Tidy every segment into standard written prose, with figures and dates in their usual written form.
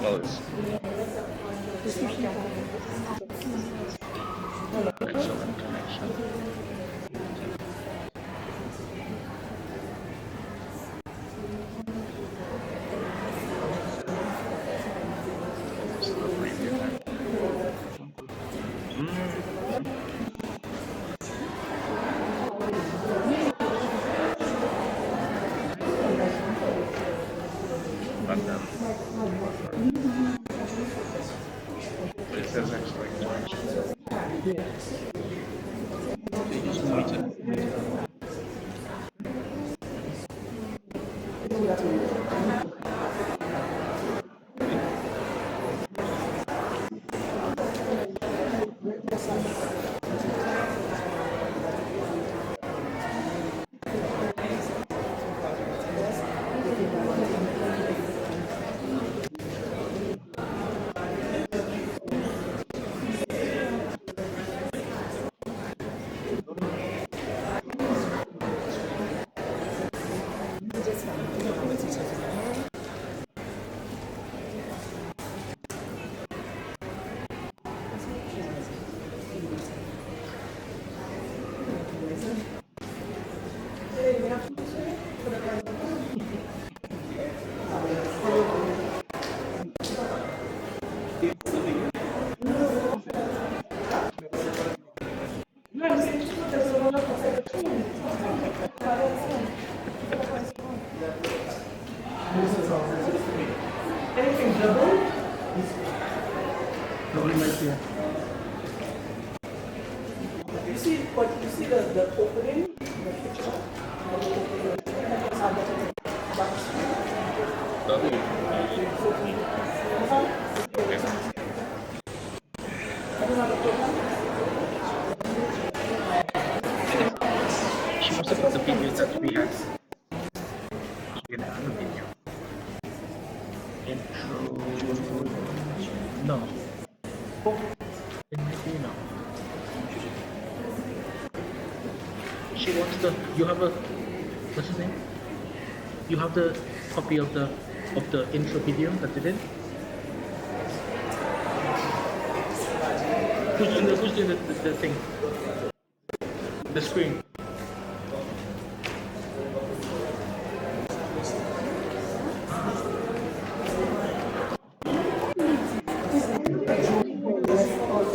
colors. Excellent connection. But it says excellent connection. You just need to. You see the opening, the picture? She wants to put the video that we had in another video. Intro. No. It might be no. She wants the. You have a. What's his name? You have the copy of the intro video that they did. Who's doing the thing? The screen.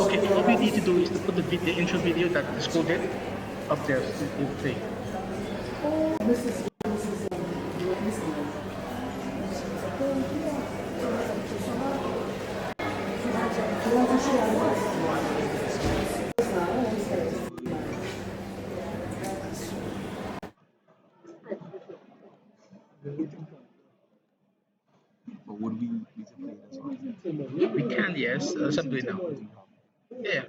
Okay, all we need to do is to put the intro video that the school did up there. Thing. But would we need to play that song? We can, yes. Let's do it now. Yeah.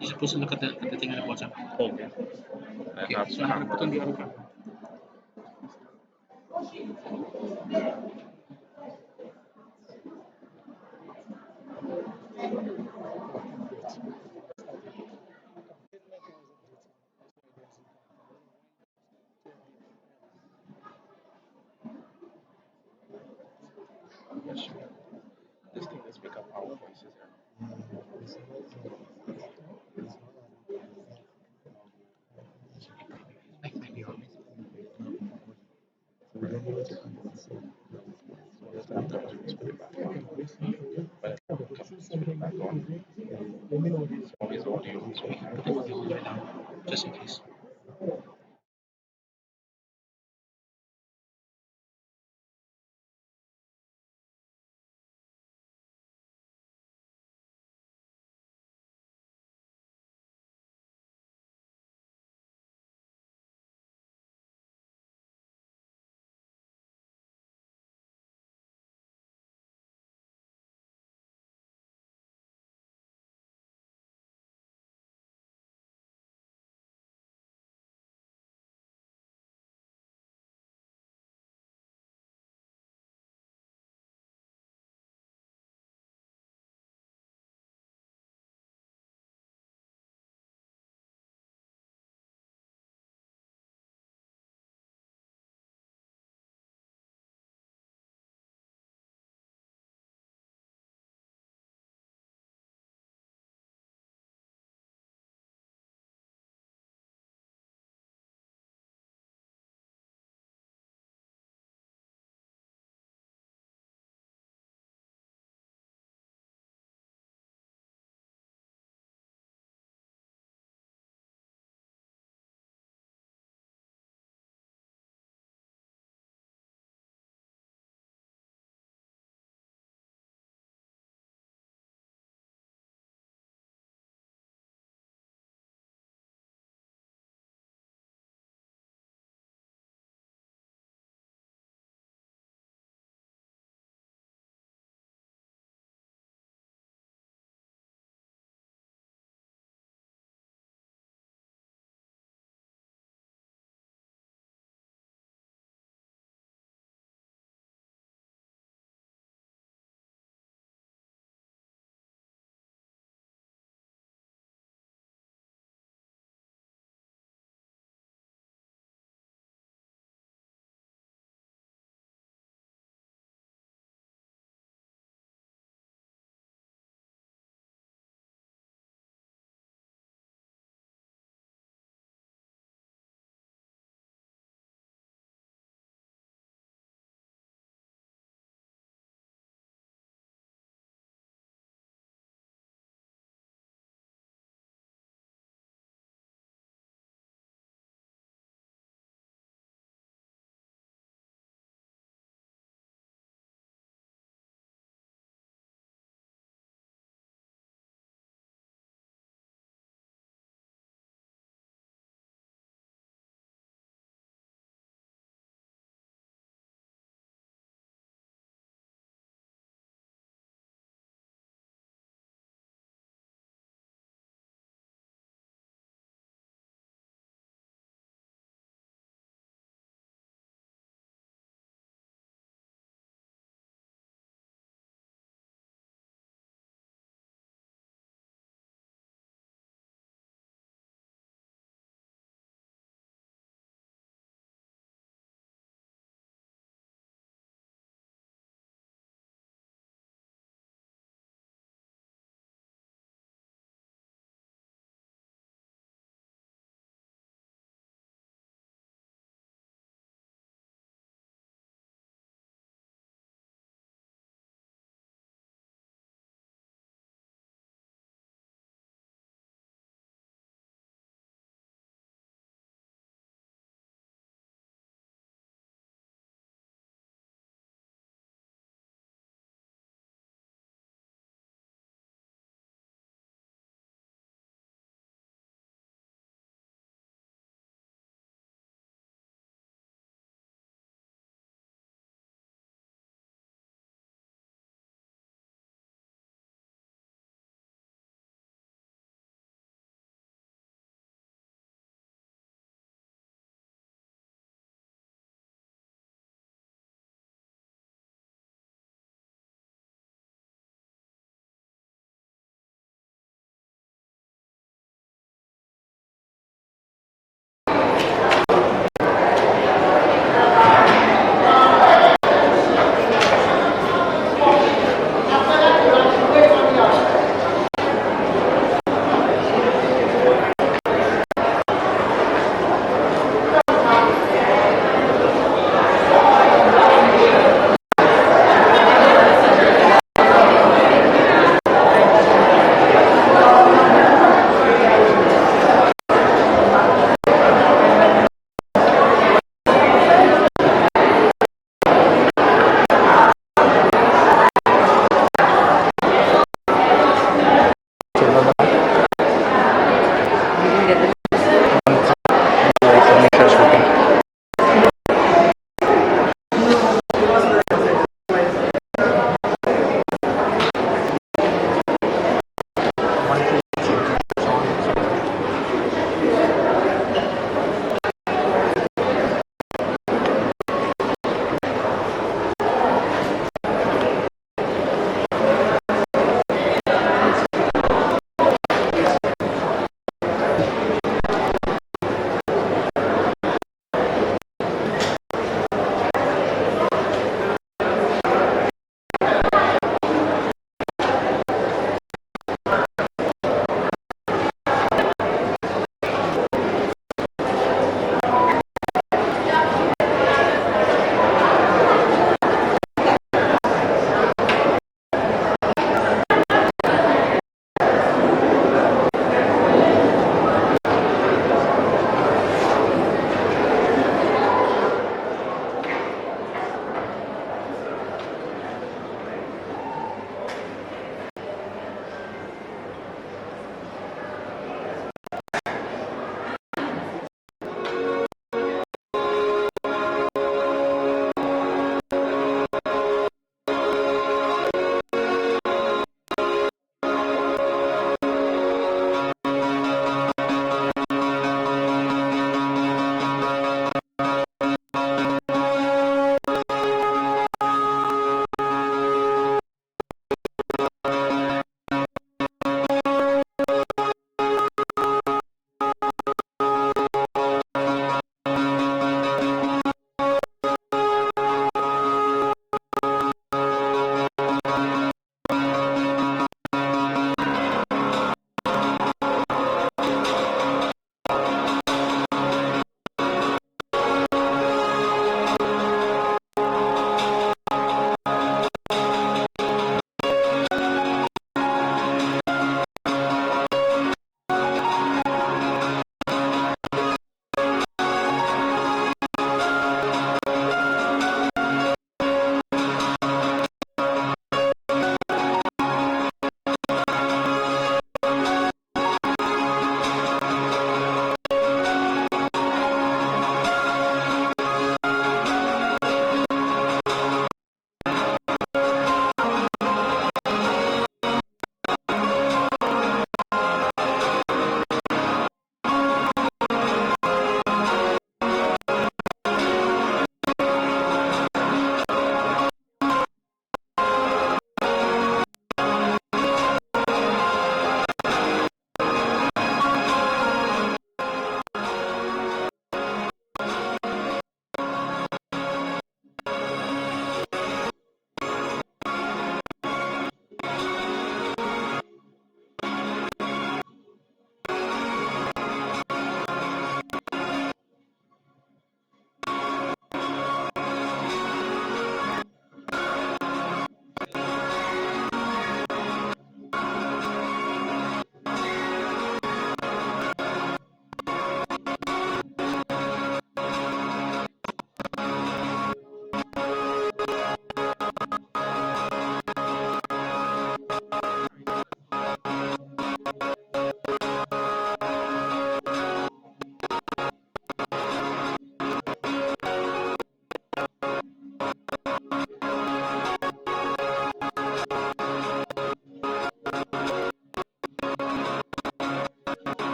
You're supposed to look at the thing at the bottom. Okay. Okay, so I'm gonna put on the other camera. Yes, sure. This thing does pick up our voices. Maybe on it. So we don't know what to do. So just have to just put it back on. But it comes, just put it back on. It's always audio. So we Put it on the hold right now, just in case.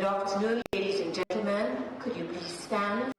Good afternoon, ladies and gentlemen. Could you please stand?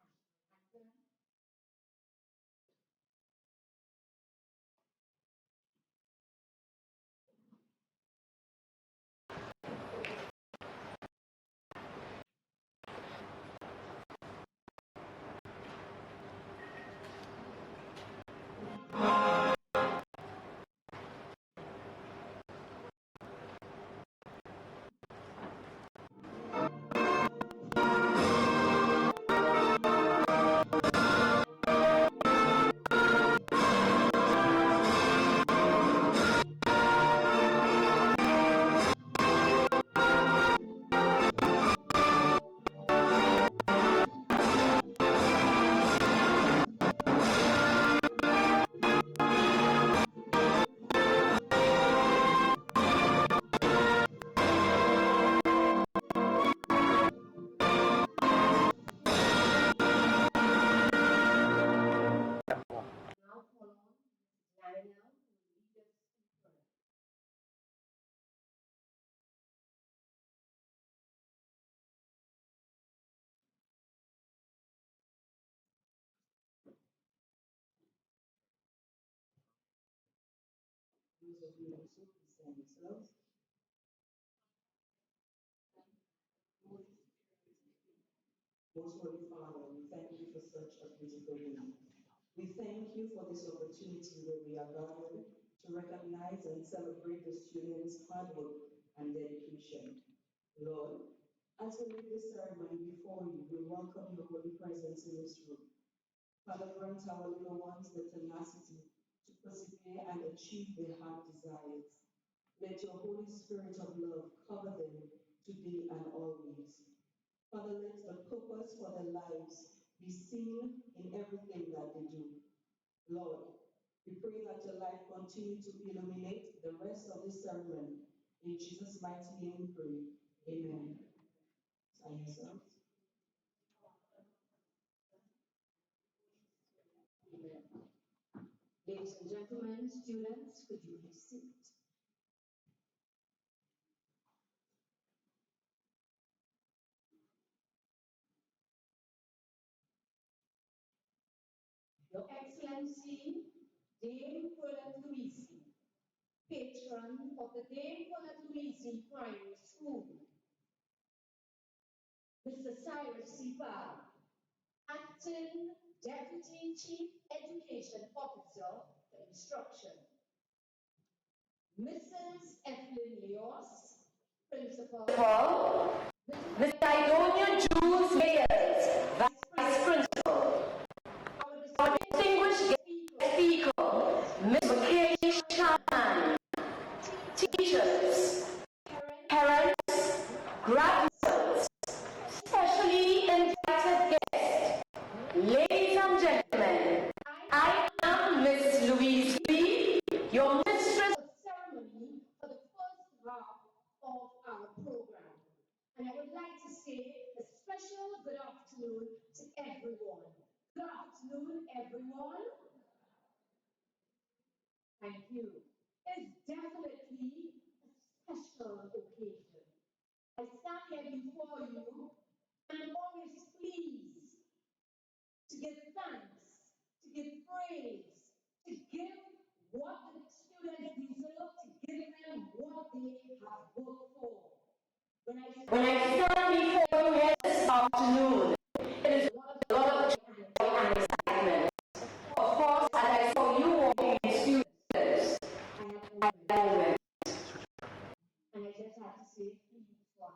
Most Holy Father, we thank you for such a beautiful day. We thank you for this opportunity where we are gathered to recognize and celebrate the students' hard work and dedication. Lord, as we leave this ceremony before you, we welcome your holy presence in this room. Father, grant our little ones the tenacity to persevere and achieve their heart desires. Let your Holy Spirit of love cover them today and always. Father, let the purpose for their lives be seen in everything that they do. Lord, we pray that your light continue to illuminate the rest of this ceremony. In Jesus' mighty name we pray. Amen. Sign yourselves. Amen. Ladies and gentlemen, students, could you please sit? Your Excellency, Dame Pearlette Louisy, patron of the Dame Pearlette Louisy Primary School. Mr. Cyrus C. Barr, Acting Deputy Chief Education Officer for Instruction. Mrs. Evelyn Leos, Principal. Mr. Idonia Jules Mayers, Vice Principal. Our distinguished guest speaker, Ms. McKay Shan, teachers, parents, graduates, specially invited guests, ladies and gentlemen, I am Miss Louisy, your mistress of ceremony for the first half of our program. And I would like to say a special good afternoon to everyone. Good afternoon, everyone. Thank you. It's definitely a special occasion. I stand here before you and I'm always pleased to give thanks, to give praise, to give what the students deserve, to give them what they have worked for. When I stand before you here this afternoon, it is a lot of joy and excitement. Of course, as I saw you all being students, I had moments. And I just have to say, please, one.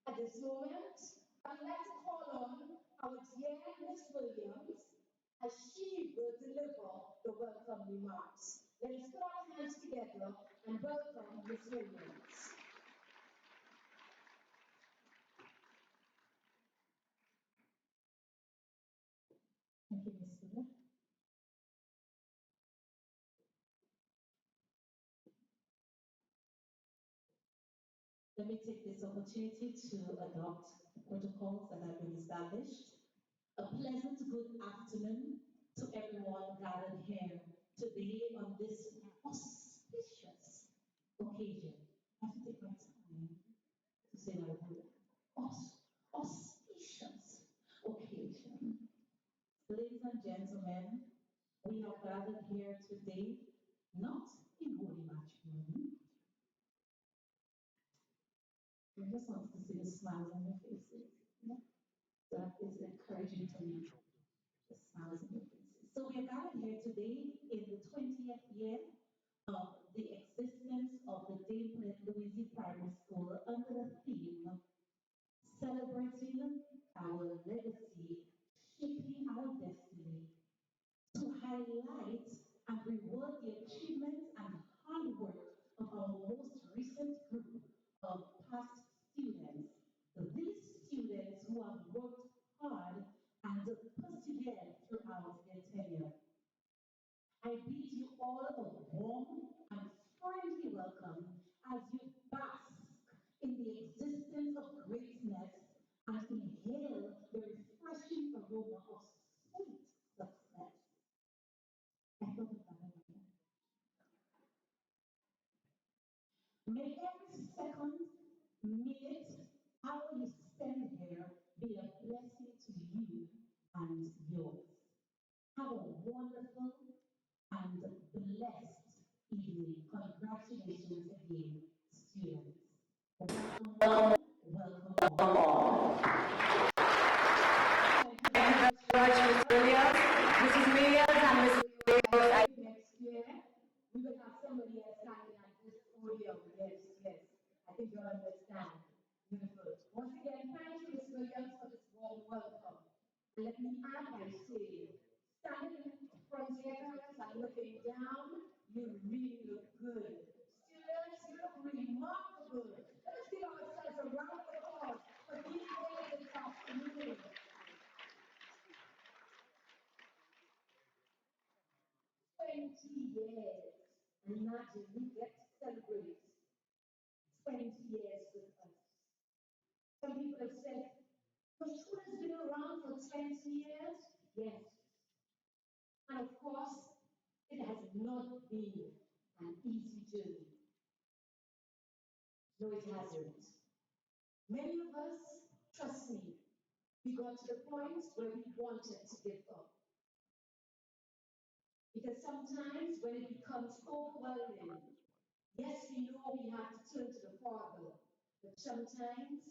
At this moment, I'd like to call on our dear Miss Williams as she will deliver the welcome remarks. Let us put our hands together and welcome Miss Williams. Thank you, Ms. Williams. Let me take this opportunity to adopt protocols that have been established. A pleasant good afternoon to everyone gathered here today on this auspicious occasion. I have to take my time. say that word, auspicious occasion. Ladies and gentlemen, we have gathered here today not in holy matrimony. We just want to see the smiles on your faces. Yeah? That is encouraging to me. The smiles on your faces. So we are gathered here today in the 20th year of the existence of the Louisy Primary School under the theme celebrating our legacy, shaping our destiny, to highlight and reward the achievements and hard work of our most recent group of past students. These students who have worked hard and persevered throughout their tenure. I bid you all a warm and friendly welcome as you bask in the existence of greatness and inhale the refreshing aroma of sweet success. I thought of that one. May every second, minute, hour you spend here be a blessing to you and yours. Have a wonderful and blessed evening. Congratulations again, students. Welcome all. Welcome all. Thank you very much, Ms. Williams. Mrs. Williams and Ms. Williams, Next year, we will have somebody else standing at this podium. Yes, yes. I think you understand. Beautiful. Once again, thank you, Ms. Williams, for this warm welcome. And let me add by saying, standing from here and looking down, you really look good. Students, you look remarkable. Let's give ourselves a round of applause for being here this afternoon. 20 years. Imagine we get to celebrate 20 years with us. Some people have said, your school has been around for 20 years. Yes. And of course, it has not been an easy journey. No, it hasn't. Many of us, trust me, we got to the point where we wanted to give up. Because sometimes when it becomes overwhelming, yes, we know we have to turn to the Father, but sometimes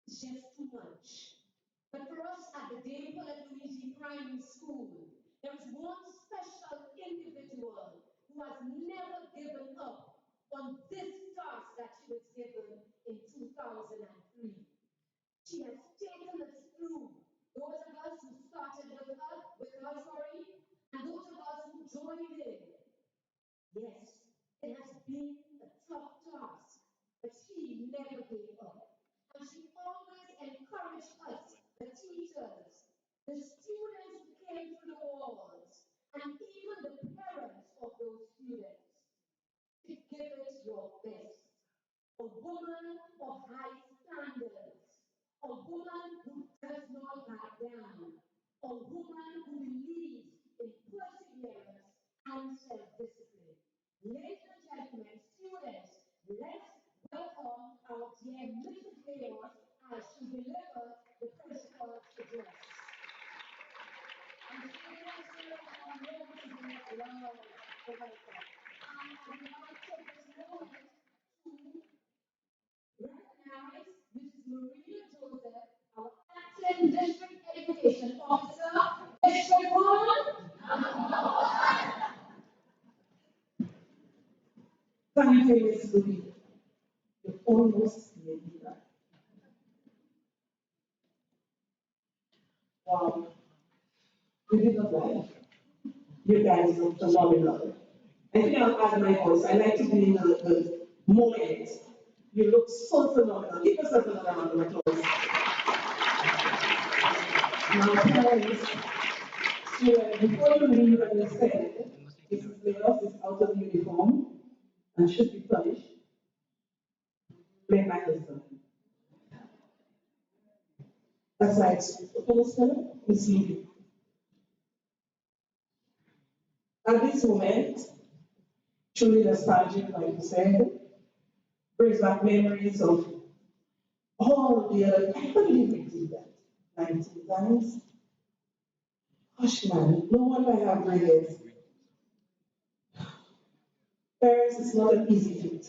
it's just too much. But for us at the Pearlette Louisy Primary School, there is one special individual who has never given up on this task that she was given in 2003. She has taken us through. Those of us who started with her, and those of us who joined in. Yes, it has been a tough task, but she never gave up. And she always encouraged us, the teachers, the students who came through the walls, and even the parents of those students, to give it your best. A woman of high standards, a woman who does not back down, a woman who believes in perseverance and self-discipline. Ladies and gentlemen, students, let's welcome our dear Mrs. Leos as she delivers the principal's address. And students, I know this is a long welcome. And I would like to take this moment to recognize Mrs. Maria Joseph, our acting district education officer, District 1. Thank you, Ms. Louis. You're almost here, Eva. Wow. You did not lie. You guys are phenomenal. I think I'll add my voice. I like to be in the moment. You look so phenomenal. Give yourself another round of applause. Now, parents, before you leave, as I said, Mrs. Leos is out of uniform and should be punished. Blame my husband. That's why it's supposed to mislead. At this moment, truly nostalgic, like you said, brings back memories of all the other, I can't believe we did that 19 times. Gosh, man, no wonder I have gray hairs. Parents, it's not an easy feat.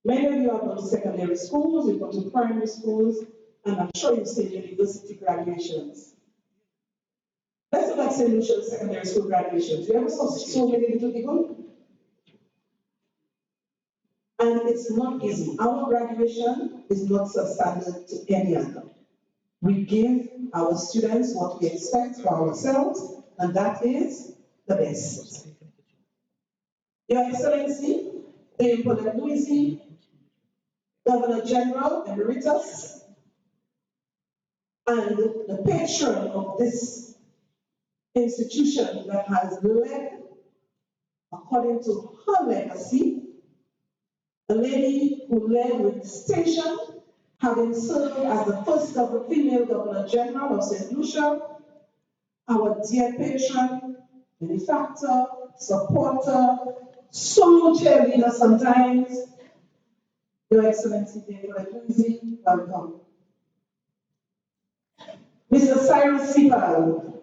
Many of you have gone to secondary schools, you've gone to primary schools, and I'm sure you've seen university graduations. Let's look at St. Lucia's secondary school graduations. You ever saw so many little people? And it's not easy. Our graduation is not substandard to any other. We give our students what we expect for ourselves, and that is the best. Your Excellency, the Pearlette Louisy, Governor General Emeritus, and the patron of this institution that has led, according to her legacy, a lady who led with distinction, having served as the first female Governor General of St. Lucia, our dear patron, benefactor, supporter, solo cheerleader sometimes, Your Excellency, Pearlette Louisy, welcome. Mr. Cyrus Sibal,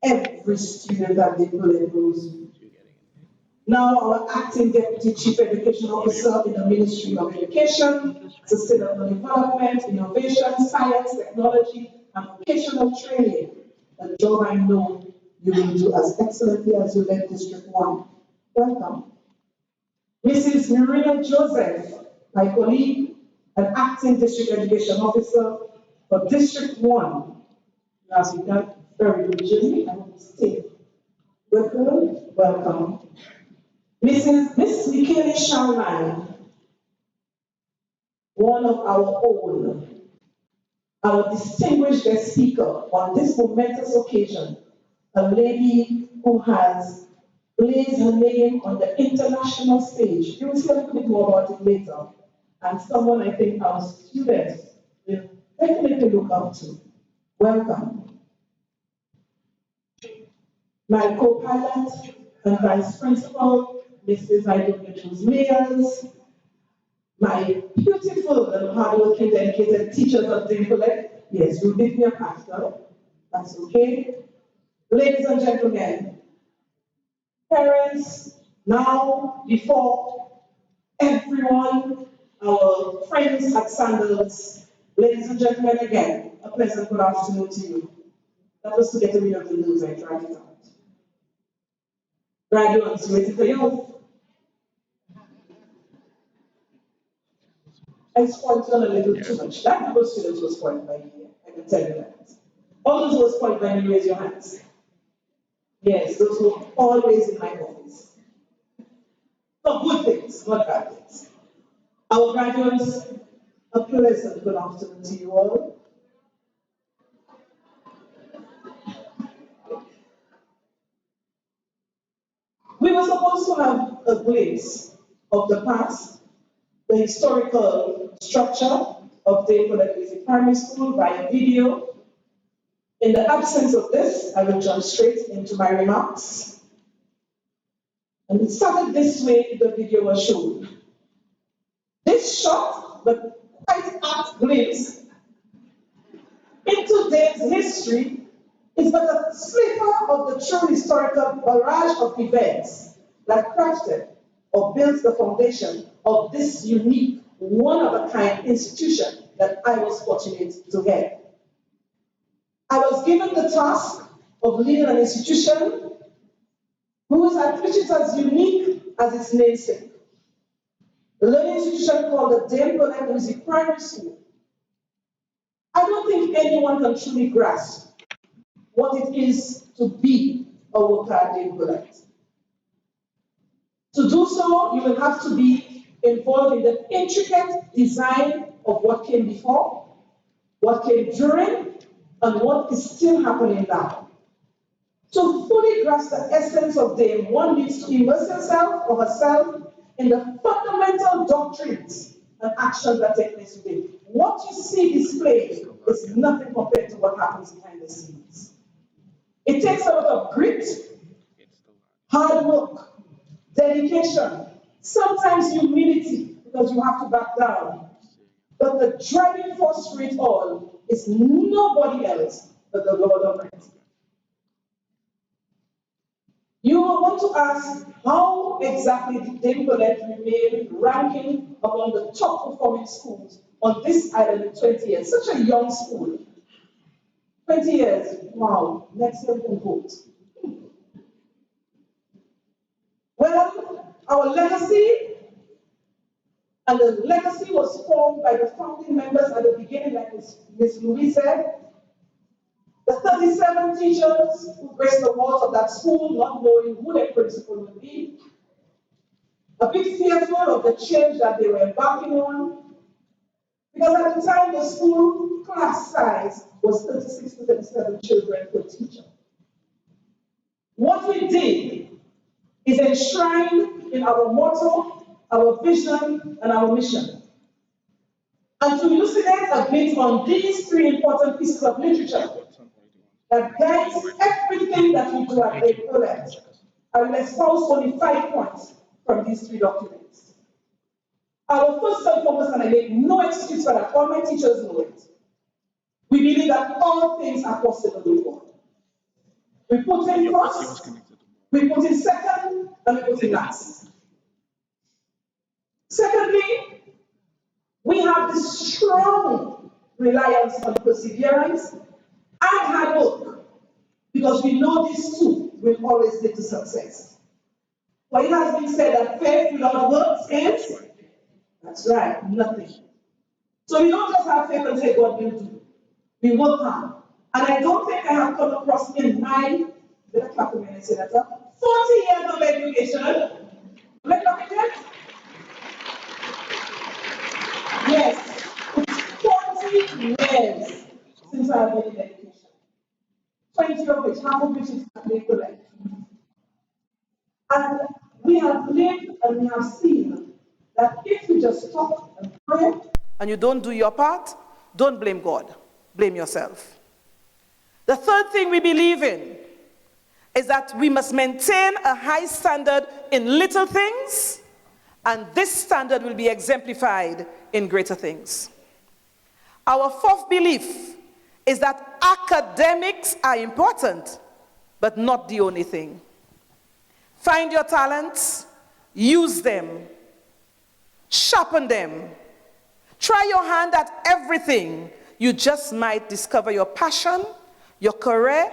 every student at the Pearlette Louisy. Now our acting Deputy Chief Education Officer in the Ministry of Education, Sustainable Development, Innovation, Science, Technology, and Vocational Training. A job I know you will do as excellently as you led District 1. Welcome. Mrs. Marina Joseph, my colleague and acting District Education Officer for District 1. As you done very good journey, I will stay. Welcome, welcome. Miss Michaela Sharman, one of our own, our distinguished guest speaker on this momentous occasion, a lady who has placed her name on the international stage. You will see a little bit more about it later. And someone I think our students will definitely look up to. Welcome. My co-pilot and vice principal, Mrs. Idol Mayors, my beautiful and hardworking, dedicated teachers of Pearlette. Yes, you give me a pastor. That's okay. Ladies and gentlemen, parents, now, before everyone, our friends at Sandals, ladies and gentlemen, again, a pleasant good afternoon to you. That was to get rid of the news, I tried it out. Graduates, ready for you? I spoiled on a little too much. That number of students was spoiled by me, I can tell you that. All those who were spoiled by me, raise your hands. Yes, those who are always in my office. For good things, not bad things. Our graduates, a pleasant good afternoon to you all. We were supposed to have a glimpse of the past, the historical structure of the Pearlette Primary School via video. In the absence of this, I will jump straight into my remarks. And it started this way, the video was shown. This short, but quite apt glimpse into Dave's history is but a sliver of the true historical barrage of events that crafted or built the foundation of this unique, one-of-a-kind institution that I was fortunate to head. I was given the task of leading an institution which is as unique as its namesake. The learning institution called the Pearlette Louisy Primary School. I don't think anyone can truly grasp what it is to be a worker at Pearlette. To do so, you will have to be involved in the intricate design of what came before, what came during, and what is still happening now. To fully grasp the essence of them, one needs to immerse himself or herself in the fundamental doctrines and actions that take place today. What you see displayed is nothing compared to what happens behind the scenes. It takes a lot of grit, hard work, dedication, sometimes humility, because you have to back down. But the driving force through it all is nobody else but the Lord Almighty. You will want to ask, how exactly did Pearlette remain ranking among the top performing schools on this island in 20 years? Such a young school. 20 years, wow, next year we can vote. Well, our legacy, and the legacy was formed by the founding members at the beginning, like Ms. Louisy said. The 37 teachers who graced the walls of that school, not knowing who their principal would be, a bit fearful of the change that they were embarking on, because at the time the school class size was 36 to 37 children per teacher. What we did is enshrined in our motto, our vision, and our mission. And to elucidate a bit on these three important pieces of literature that guides everything that we do at Pearlette, I will espouse only 5 points from these three documents. Our first and foremost, and I make no excuse for that, all my teachers know it. We believe that all things are possible with God. We put in first, we put in second, and we put in last. Secondly, we have this strong reliance on perseverance and hard work, because we know these two will always lead to success. For it has been said that faith without works is, that's right, nothing. So we don't just have faith and say God will do. We work hard. And I don't think I have come across in my, let me clap when I say that, 40 years of education. Let me clap again. Yes, it's 40 years since I have been in education. 20 of which, half of which is Pearlette. And we have lived and we have seen that if you just stop and pray, and you don't do your part, don't blame God, blame yourself. The third thing we believe in is that we must maintain a high standard in little things, and this standard will be exemplified in greater things. Our fourth belief is that academics are important, but not the only thing. Find your talents, use them, sharpen them. Try your hand at everything. You just might discover your passion, your career,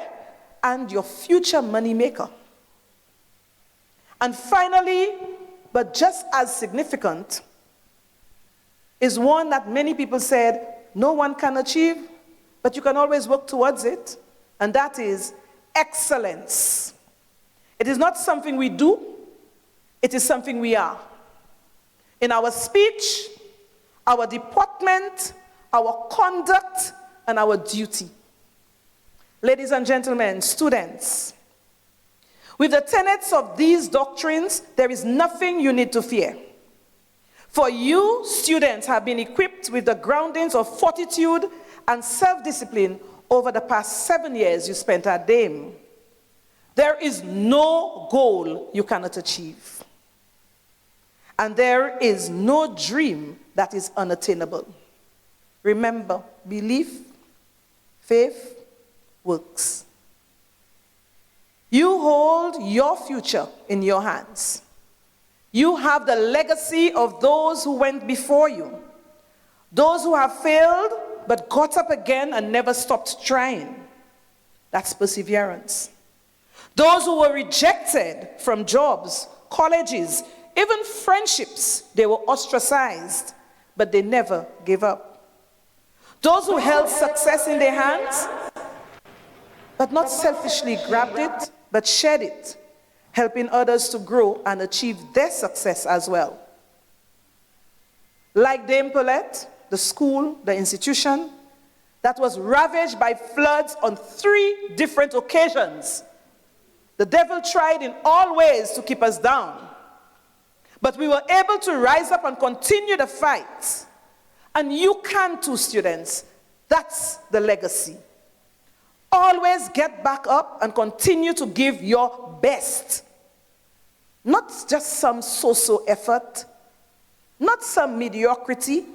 and your future money maker. And finally, but just as significant, is one that many people said no one can achieve, but you can always work towards it, and that is excellence. It is not something we do, it is something we are. In our speech, our deportment, our conduct, and our duty. Ladies and gentlemen, students, with the tenets of these doctrines, there is nothing you need to fear. For you, students have been equipped with the groundings of fortitude and self-discipline over the past 7 years you spent at Dame. There is no goal you cannot achieve. And there is no dream that is unattainable. Remember, belief, faith, works. You hold your future in your hands. You have the legacy of those who went before you. Those who have failed but got up again and never stopped trying. That's perseverance. Those who were rejected from jobs, colleges, even friendships, they were ostracized, but they never gave up. Those who held success in their hands, but not selfishly grabbed it, but shared it, helping others to grow and achieve their success as well. Like Dame Pearlette, the school, the institution, that was ravaged by floods on 3 different occasions. The devil tried in all ways to keep us down. But we were able to rise up and continue the fight. And you can too, students. That's the legacy. Always get back up and continue to give your best. Not just some so-so effort, not some mediocrity,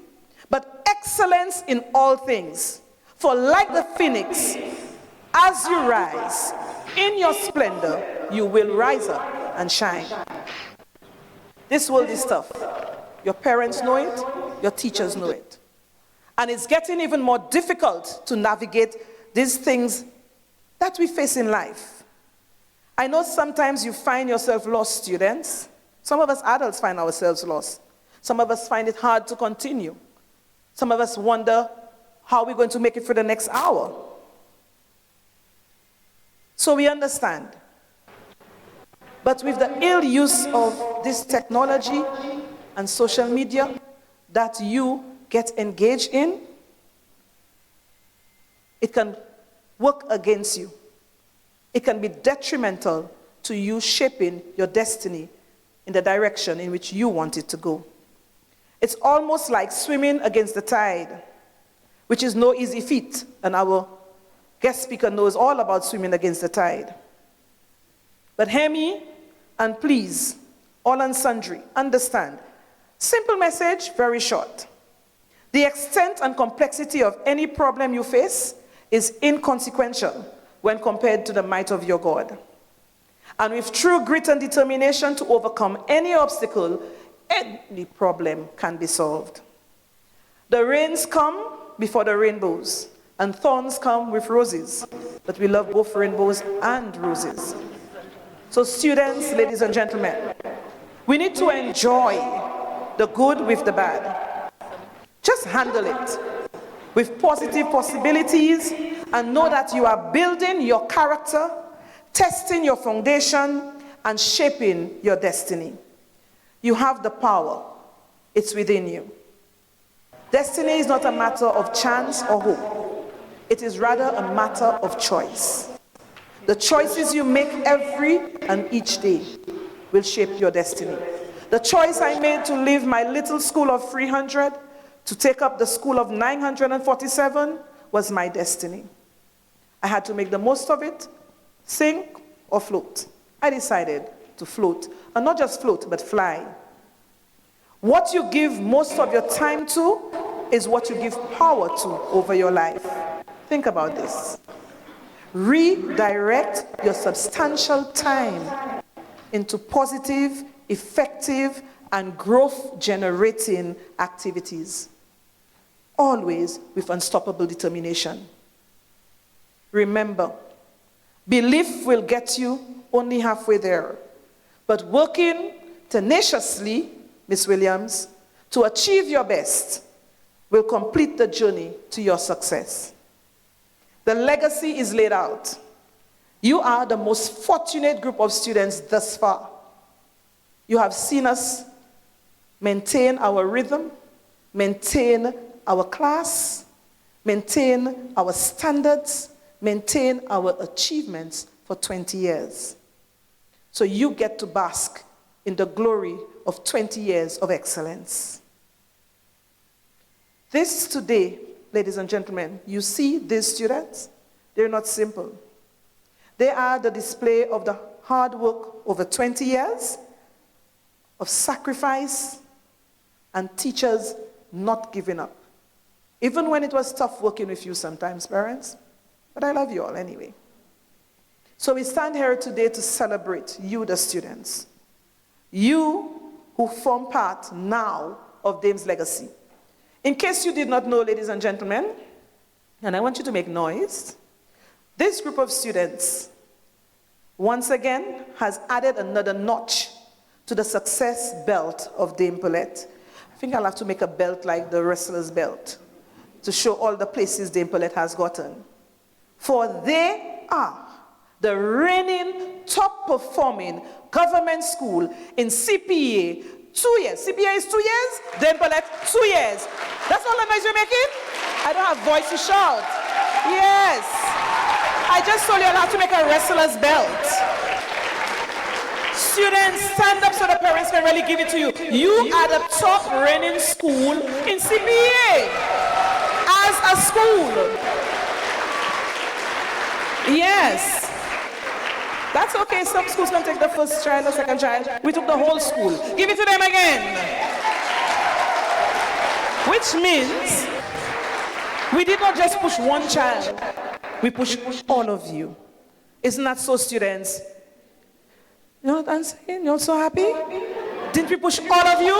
but excellence in all things. For like the phoenix, as you rise in your splendor, you will rise up and shine. This world is tough. Your parents know it, your teachers know it. And it's getting even more difficult to navigate these things that we face in life. I know sometimes you find yourself lost, students. Some of us adults find ourselves lost. Some of us find it hard to continue. Some of us wonder how we're going to make it for the next hour. So we understand. But with the ill use of this technology and social media that you get engaged in, it can work against you. It can be detrimental to you shaping your destiny in the direction in which you want it to go. It's almost like swimming against the tide, which is no easy feat, and our guest speaker knows all about swimming against the tide. But hear me, and please, all and sundry, understand. Simple message, very short. The extent and complexity of any problem you face is inconsequential when compared to the might of your God. And with true grit and determination to overcome any obstacle, any problem can be solved. The rains come before the rainbows, and thorns come with roses. But we love both rainbows and roses. So students, ladies and gentlemen, we need to enjoy the good with the bad. Just handle it with positive possibilities and know that you are building your character, testing your foundation, and shaping your destiny. You have the power. It's within you. Destiny is not a matter of chance or hope. It is rather a matter of choice. The choices you make every and each day will shape your destiny. The choice I made to leave my little school of 300 to take up the school of 947 was my destiny. I had to make the most of it, sink or float. I decided to float, and not just float, but fly. What you give most of your time to is what you give power to over your life. Think about this. Redirect your substantial time into positive, effective, and growth-generating activities, always with unstoppable determination. Remember, belief will get you only halfway there, but working tenaciously, Miss Williams, to achieve your best will complete the journey to your success. The legacy is laid out. You are the most fortunate group of students thus far. You have seen us maintain our rhythm, maintain our class, maintain our standards, maintain our achievements for 20 years. So you get to bask in the glory of 20 years of excellence. This today, ladies and gentlemen, you see these students, they're not simple. They are the display of the hard work over 20 years, of sacrifice, and teachers not giving up. Even when it was tough working with you sometimes, parents, but I love you all anyway. So we stand here today to celebrate you, the students. You who form part now of Dame's legacy. In case you did not know, ladies and gentlemen, and I want you to make noise, this group of students, once again, has added another notch to the success belt of Dame Pearlette. I think I'll have to make a belt like the wrestler's belt to show all the places Dame Pearlette has gotten. For they are the reigning top-performing government school in CPA 2 years. CPA is 2 years, Dame Pearlette 2 years. That's all the noise you're making? I don't have voice to shout. Yes. I just told you I'll have to make a wrestler's belt. Students, stand up so the parents can really give it to you. You are the top reigning school in CPA as a school. Yes. That's okay. Some schools can take the first child or second child. We took the whole school. Give it to them again. Which means we did not just push one child, we pushed all of you. Isn't that so, students? You know what I'm saying? You're so happy? Didn't we push all of you?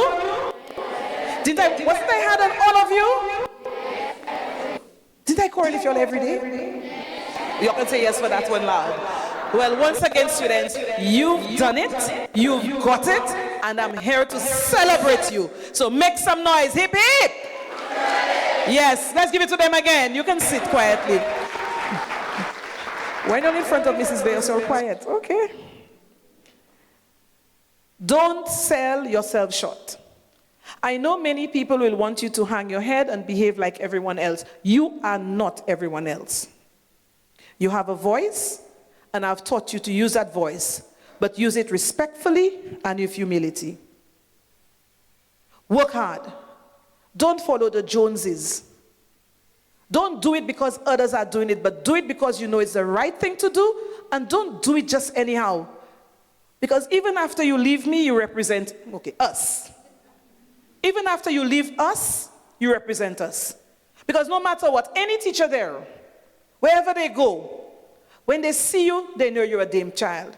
Wasn't I hard on all of you? Didn't I quarrel with you all every day? You can say yes for that one loud. Well, once again, students, you've done it, you've got it, and I'm here to celebrate you. So make some noise, hip hip! Yes, let's give it to them again. You can sit quietly. When you're in front of Mrs. Day, you're so quiet. Okay. Don't sell yourself short. I know many people will want you to hang your head and behave like everyone else. You are not everyone else. You have a voice, and I've taught you to use that voice, but use it respectfully and with humility. Work hard. Don't follow the Joneses. Don't do it because others are doing it, but do it because you know it's the right thing to do, and don't do it just anyhow. Because even after you leave me, you represent, us. Even after you leave us, you represent us. Because no matter what, any teacher there, wherever they go, when they see you, they know you're a damn child.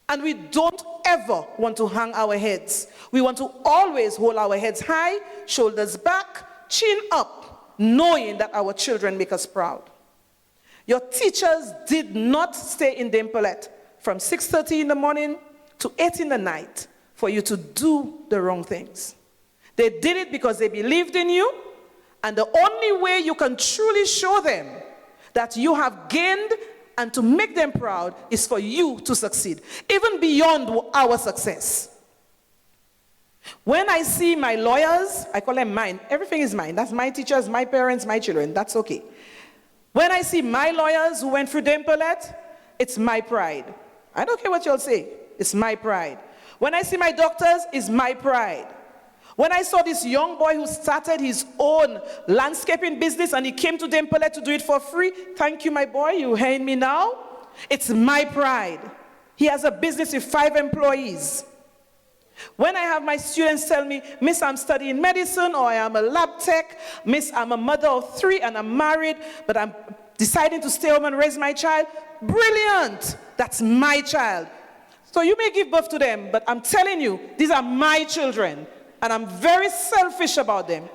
And we don't ever want to hang our heads. We want to always hold our heads high, shoulders back, chin up, knowing that our children make us proud. Your teachers did not stay in Pearlette from 6:30 in the morning to 8 in the night for you to do the wrong things. They did it because they believed in you, and the only way you can truly show them that you have gained and to make them proud is for you to succeed, even beyond our success. When I see my lawyers, I call them mine. Everything is mine. That's my teachers, my parents, my children. That's okay. When I see my lawyers who went through Pearlette, it's my pride. I don't care what you'll say. It's my pride. When I see my doctors, it's my pride. When I saw this young boy who started his own landscaping business and he came to Pearlette to do it for free, thank you, my boy, you hearing me now? It's my pride. He has a business with 5 employees. When I have my students tell me, Miss, I'm studying medicine, or I am a lab tech, Miss, I'm a mother of 3 and I'm married, but I'm deciding to stay home and raise my child, brilliant, that's my child. So you may give birth to them, but I'm telling you, these are my children. And I'm very selfish about them.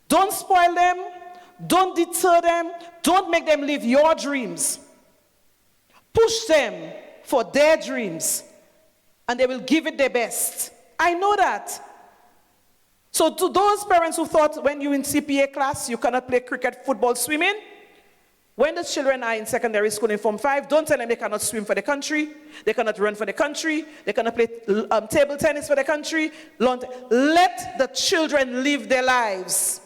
Don't spoil them. Don't deter them. Don't make them live your dreams. Push them for their dreams, and they will give it their best. I know that. So to those parents who thought when you're in CPA class, you cannot play cricket, football, swimming, when the children are in secondary school in Form 5, don't tell them they cannot swim for the country, they cannot run for the country, they cannot play table tennis for the country. Let the children live their lives,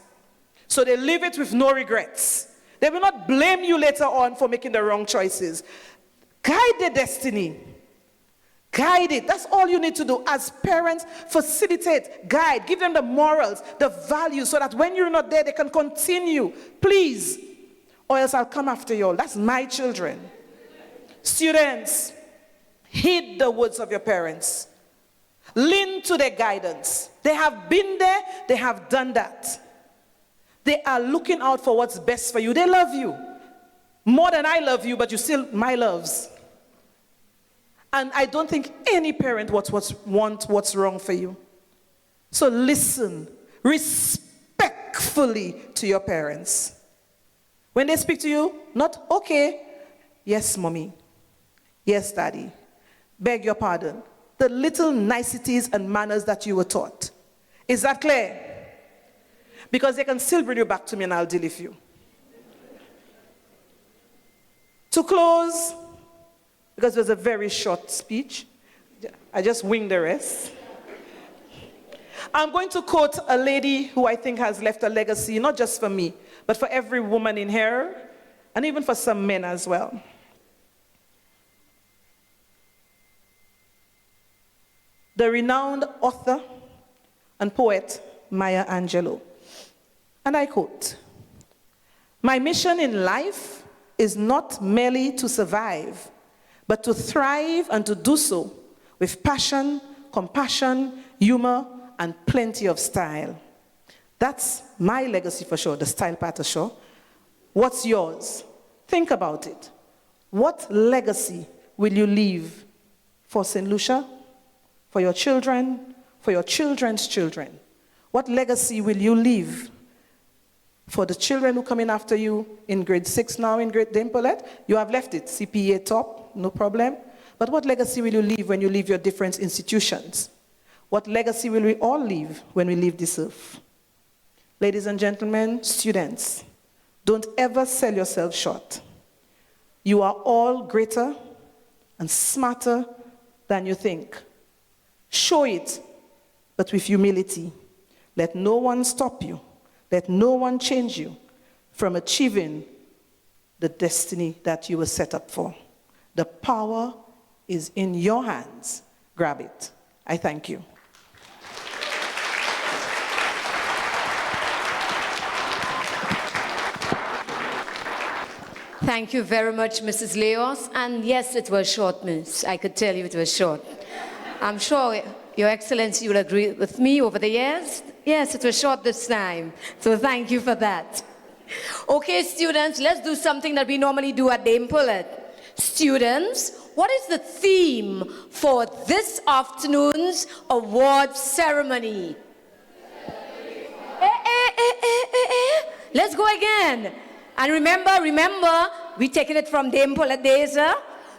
so they live it with no regrets. They will not blame you later on for making the wrong choices. Guide their destiny. Guide it. That's all you need to do as parents. Facilitate, guide, give them the morals, the values, so that when you're not there, they can continue. Please. Or else I'll come after you all. That's my children. Students, heed the words of your parents. Lean to their guidance. They have been there, they have done that. They are looking out for what's best for you. They love you. More than I love you, but you're still my loves. And I don't think any parent wants what's wrong for you. So listen respectfully to your parents. When they speak to you, not okay, yes, mommy, yes, daddy, beg your pardon. The little niceties and manners that you were taught. Is that clear? Because they can still bring you back to me and I'll deal with you. To close, because it was a very short speech, I just winged the rest. I'm going to quote a lady who I think has left a legacy, not just for me, but for every woman in here, and even for some men as well. The renowned author and poet Maya Angelou. And I quote, "My mission in life is not merely to survive, but to thrive and to do so with passion, compassion, humor, and plenty of style. That's my legacy for sure, the style pattern sure. What's yours? Think about it. What legacy will you leave for St. Lucia, for your children, for your children's children? What legacy will you leave for the children who come in after you in grade 6 now in grade Pearlette? You have left it, CPA top, no problem. But what legacy will you leave when you leave your different institutions? What legacy will we all leave when we leave this earth? Ladies and gentlemen, students, don't ever sell yourself short. You are all greater and smarter than you think. Show it, but with humility. Let no one stop you. Let no one change you from achieving the destiny that you were set up for. The power is in your hands. Grab it. I thank you. Thank you very much, Mrs. Leos. And yes, it was short, miss. I could tell you it was short. I'm sure Your Excellency will agree with me over the years. Yes, it was short this time. So thank you for that. Okay, students, let's do something that we normally do at Dame Pearlette. Students, what is the theme for this afternoon's award ceremony? Let's go again. And remember, we're taking it from Dame Pearlette days.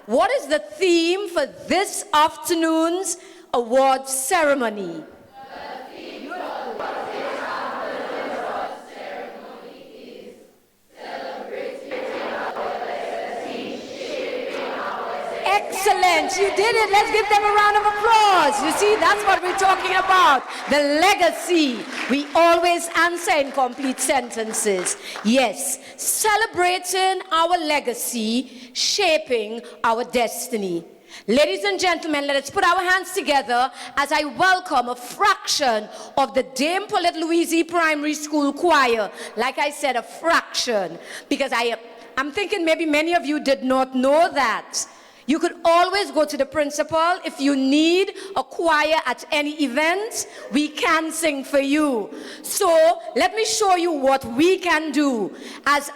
What is the theme for this afternoon's award ceremony? Excellent, you did it. Let's give them a round of applause. You see, that's what we're talking about. The legacy. We always answer in complete sentences. Yes, celebrating our legacy, shaping our destiny. Ladies and gentlemen, let us put our hands together as I welcome a fraction of the Dame Pearlette Louisy Primary School Choir. Like I said, a fraction, because I'm thinking maybe many of you did not know that. You could always go to the principal if you need a choir at any event. We can sing for you. So let me show you what we can do as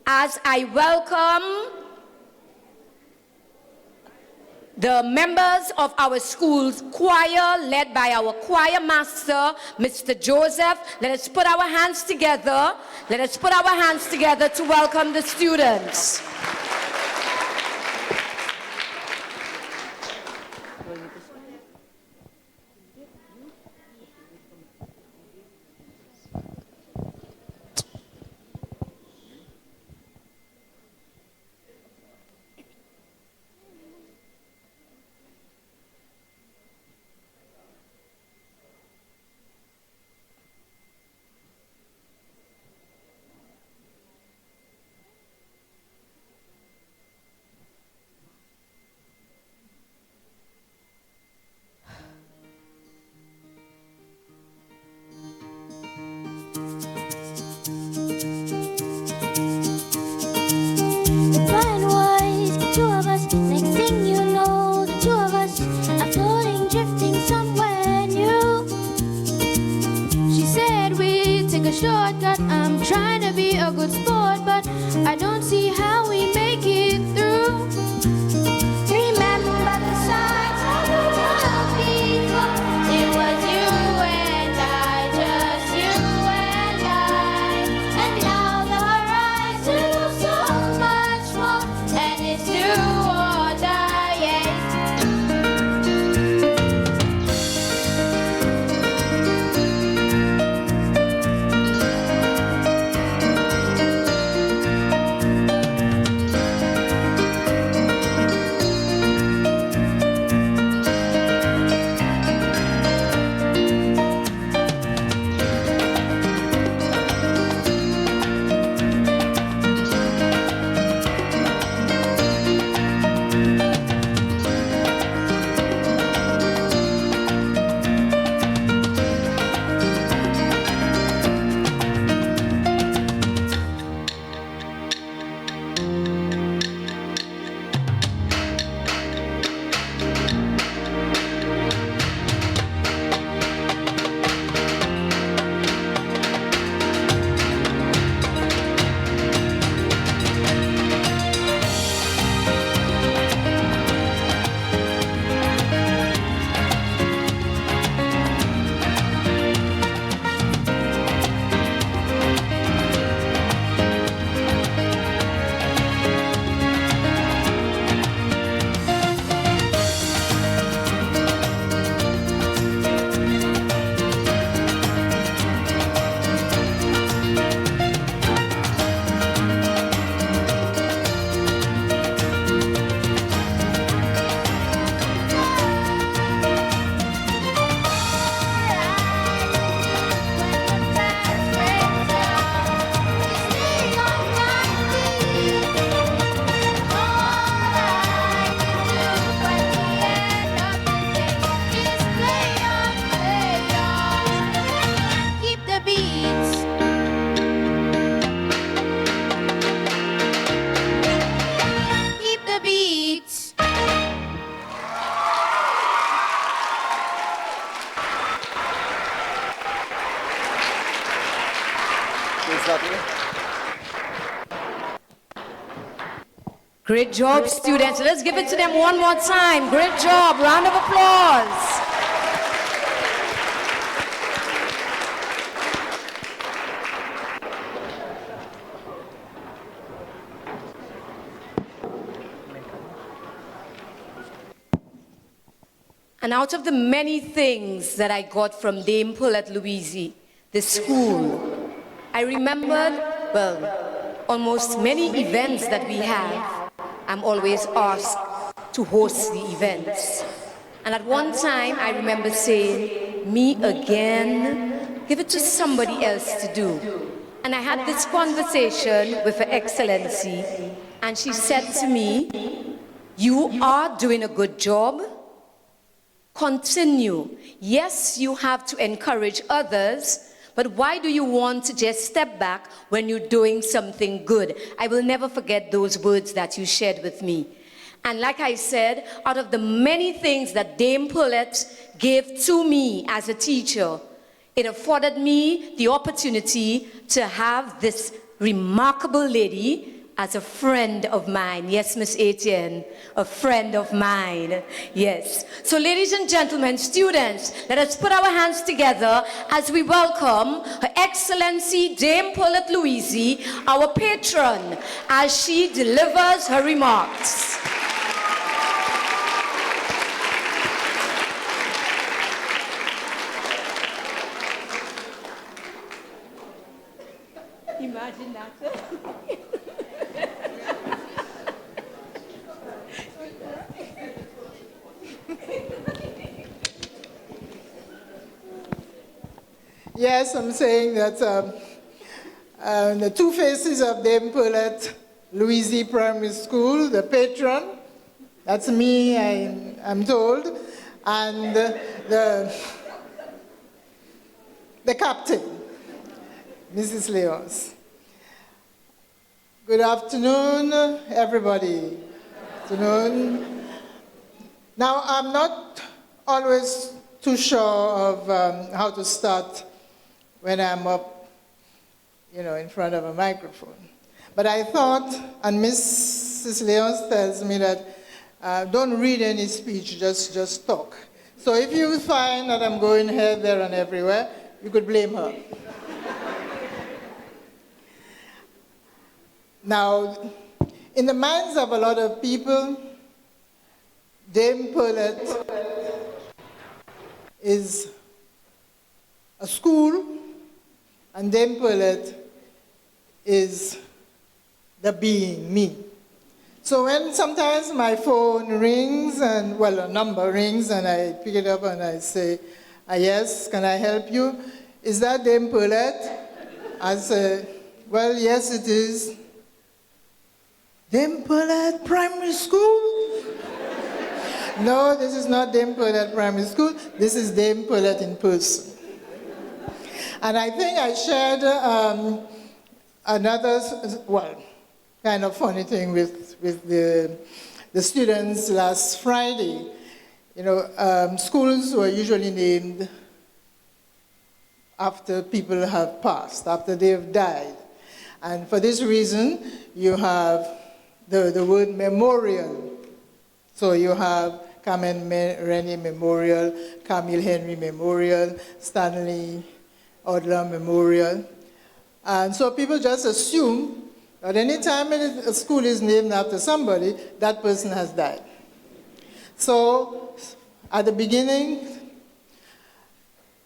I welcome the members of our school's choir, led by our choir master, Mr. Joseph. Let us put our hands together. Let us put our hands together to welcome the students. Shortcut, I'm trying to be a good sport, but I don't see how we make it through. Remember the signs of the world before. It was you and I, just you and I. And now the horizon was so much more, and it's do or die, yeah. Great job, students. Let's give it to them one more time. Great job. Round of applause. And out of the many things that I got from Dame Pearlette Louisy, the school, I remembered, well, almost many events that we have. I'm always asked to host the events. And at one time, I remember saying, me again, give it to somebody else to do. And I had this conversation with Her Excellency, and she said to me, you are doing a good job. Continue. Yes, you have to encourage others, but why do you want to just step back when you're doing something good? I will never forget those words that you shared with me. And like I said, out of the many things that Dame Pearlette gave to me as a teacher, it afforded me the opportunity to have this remarkable lady as a friend of mine. Yes, Miss Etienne, a friend of mine. Yes. So ladies and gentlemen, students, let us put our hands together as we welcome Her Excellency Dame Pearlette Louisy, our patron, as she delivers her remarks. Imagine that. Yes, I'm saying that the two faces of Dame Pearlette Louisy Primary School, the patron, that's me, I'm told, and the captain, Mrs. Leos. Good afternoon, everybody. Good afternoon. Now, I'm not always too sure of how to start when I'm up, in front of a microphone. But I thought, and Mrs. Leos tells me that don't read any speech, just talk. So if you find that I'm going here, there, and everywhere, you could blame her. Now, in the minds of a lot of people, Dame Pearlette is a school, and Dame Pearlette is the being, me. So when sometimes my phone rings, and well, a number rings, and I pick it up and I say, yes, can I help you? Is that Dame Pearlette? I say, well, yes, it is. Dame Pearlette Primary School? No, this is not Dame Pearlette Primary School. This is Dame Pearlette in person. And I think I shared another, well, kind of funny thing with the students last Friday. Schools were usually named after people have passed, after they have died. And for this reason, you have the word memorial. So you have Carmen Rennie Memorial, Camille Henry Memorial, Stanley Odler Memorial. And so people just assume that any time a school is named after somebody, that person has died. So at the beginning,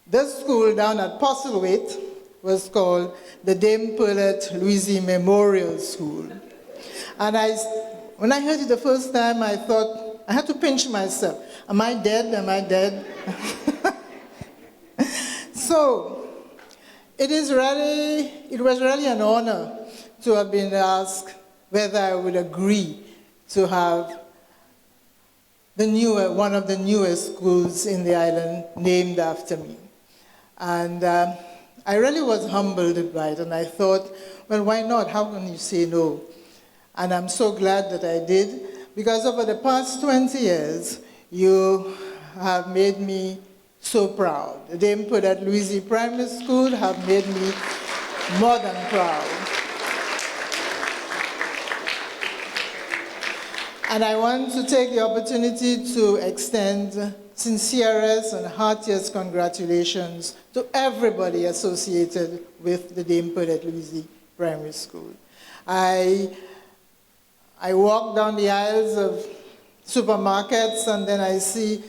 this school down at Postlewaite was called the Dame Pearlette Louisy Memorial School. And when I heard it the first time, I thought, I had to pinch myself. Am I dead? Am I dead? So it was really an honor to have been asked whether I would agree to have one of the newest schools in the island named after me. And I really was humbled by it, and I thought, well, why not? How can you say no? And I'm so glad that I did, because over the past 20 years, you have made me so proud. The Dame Pearlette Louisy Primary School have made me more than proud. And I want to take the opportunity to extend sincerest and heartiest congratulations to everybody associated with the Dame Pearlette Louisy Primary School. I walk down the aisles of supermarkets and then I see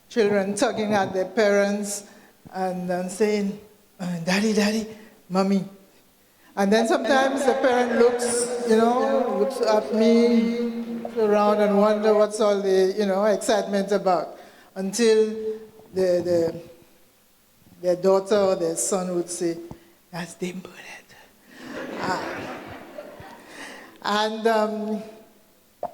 children tugging at their parents and then saying, "Daddy, daddy, mommy." And then sometimes the parent looks at me, around and wonder what's all the, excitement about, until their daughter or their son would say, "That's Dame Pearlette." And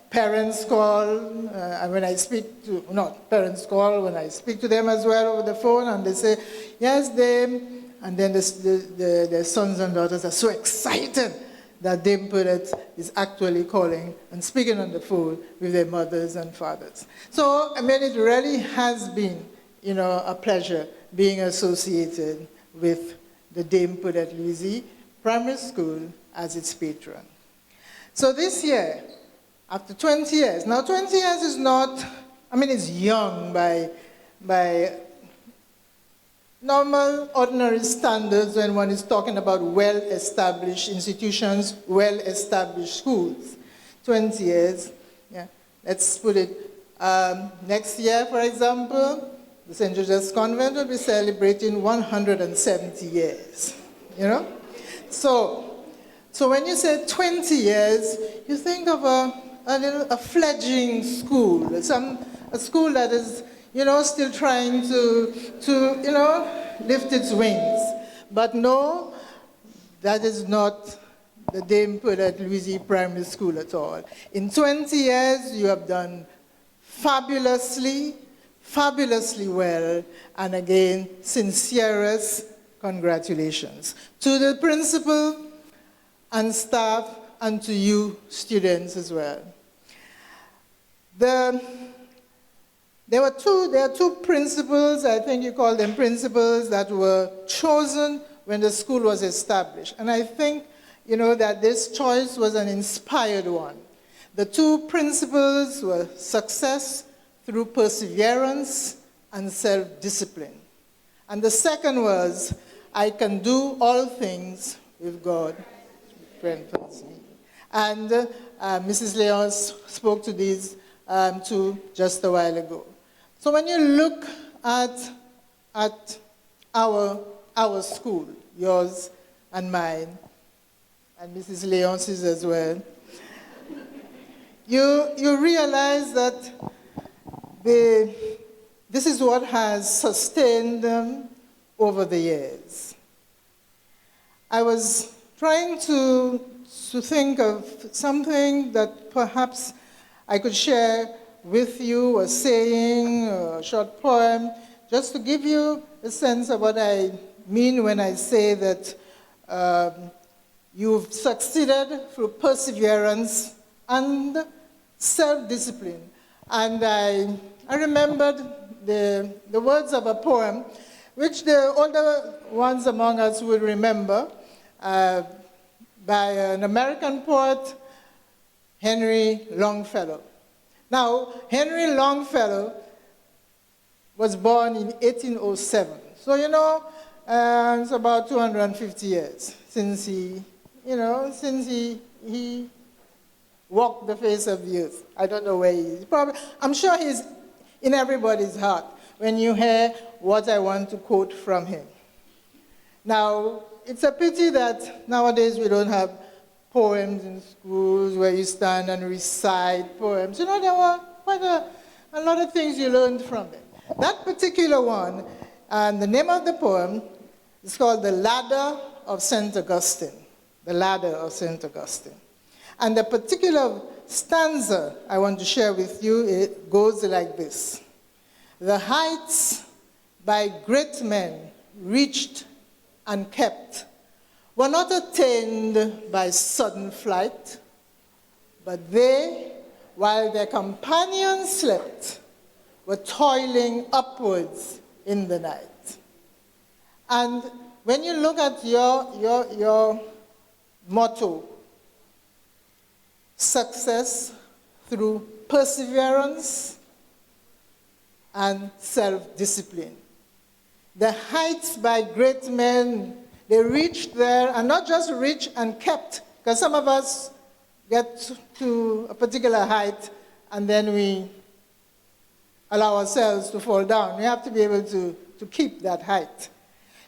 parents call, and when I speak to, not parents call, when I speak to them as well over the phone, and they say, "Yes, Dame." And then their sons and daughters are so excited that Dame Pearlette is actually calling and speaking on the phone with their mothers and fathers. So, it really has been, a pleasure being associated with the Dame Pearlette Louisy Primary School as its patron. So this year, after 20 years, now 20 years is not, it's young by normal, ordinary standards when one is talking about well-established institutions, well-established schools. 20 years, yeah. Let's put it, next year, for example, the St. Joseph's Convent will be celebrating 170 years, So when you say 20 years, you think of a fledgling school, a school that is still trying to lift its wings. But no, that is not the Dame Pearlette Louisy Primary School at all. In 20 years, you have done fabulously well, and again, sincerest congratulations to the principal and staff, and to you students as well. There are two principles, I think you call them principles, that were chosen when the school was established. And I think, that this choice was an inspired one. The two principles were success through perseverance and self-discipline. And the second was, I can do all things with God who strengthens me. And Mrs. Leon spoke to these two just a while ago. So when you look at our school, yours and mine, and Mrs. Leonce's as well, you realize that this is what has sustained them over the years. I was trying to think of something that perhaps I could share with you, a saying, a short poem, just to give you a sense of what I mean when I say that you've succeeded through perseverance and self-discipline. And I remembered the words of a poem, which the older ones among us will remember, by an American poet, Henry Longfellow. Now, Henry Longfellow was born in 1807. So, it's about 250 years since he walked the face of the earth. I don't know where he is. I'm sure he's in everybody's heart when you hear what I want to quote from him. Now, it's a pity that nowadays we don't have poems in schools where you stand and recite poems. There were quite a lot of things you learned from it. That particular one, and the name of the poem is called The Ladder of St. Augustine. The Ladder of St. Augustine. And the particular stanza I want to share with you, it goes like this. The heights by great men reached and kept were not attained by sudden flight, but they, while their companions slept, were toiling upwards in the night. And when you look at your motto, success through perseverance and self-discipline. The heights by great men, they reached there, and not just reached and kept, because some of us get to a particular height and then we allow ourselves to fall down. We have to be able to keep that height.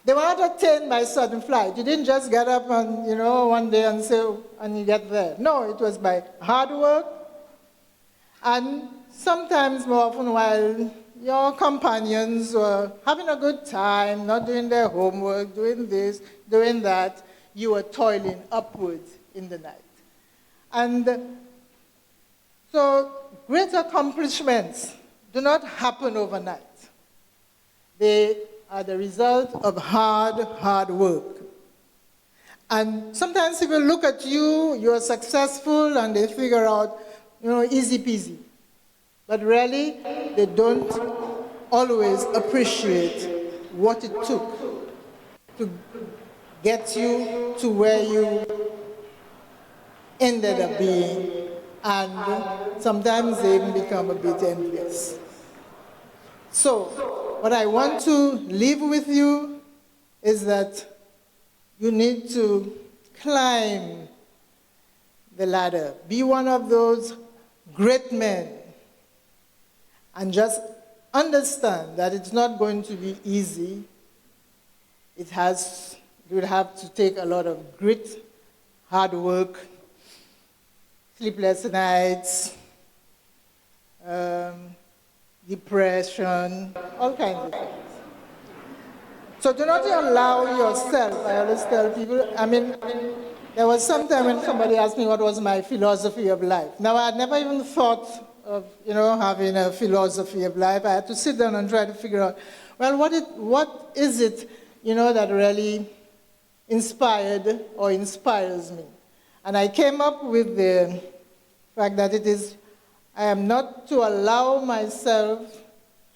They were not attained by sudden flight. You didn't just get up and, one day and say, and you get there. No, it was by hard work, and sometimes more often while your companions were having a good time, not doing their homework, doing this, doing that, you were toiling upwards in the night. And so great accomplishments do not happen overnight. They are the result of hard work. And sometimes people look at you, you're successful, and they figure out, easy peasy. But really, they don't always appreciate what it took to get you to where you ended up being, and sometimes they even become a bit envious. So, what I want to leave with you is that you need to climb the ladder. Be one of those great men, and just understand that it's not going to be easy. It will have to take a lot of grit, hard work, sleepless nights, depression, all kinds of things. So do not allow yourself, I always tell people, there was some time when somebody asked me what was my philosophy of life. Now, I had never even thought of, having a philosophy of life. I had to sit down and try to figure out, well, what is it, that really inspired or inspires me? And I came up with the fact that I am not to allow myself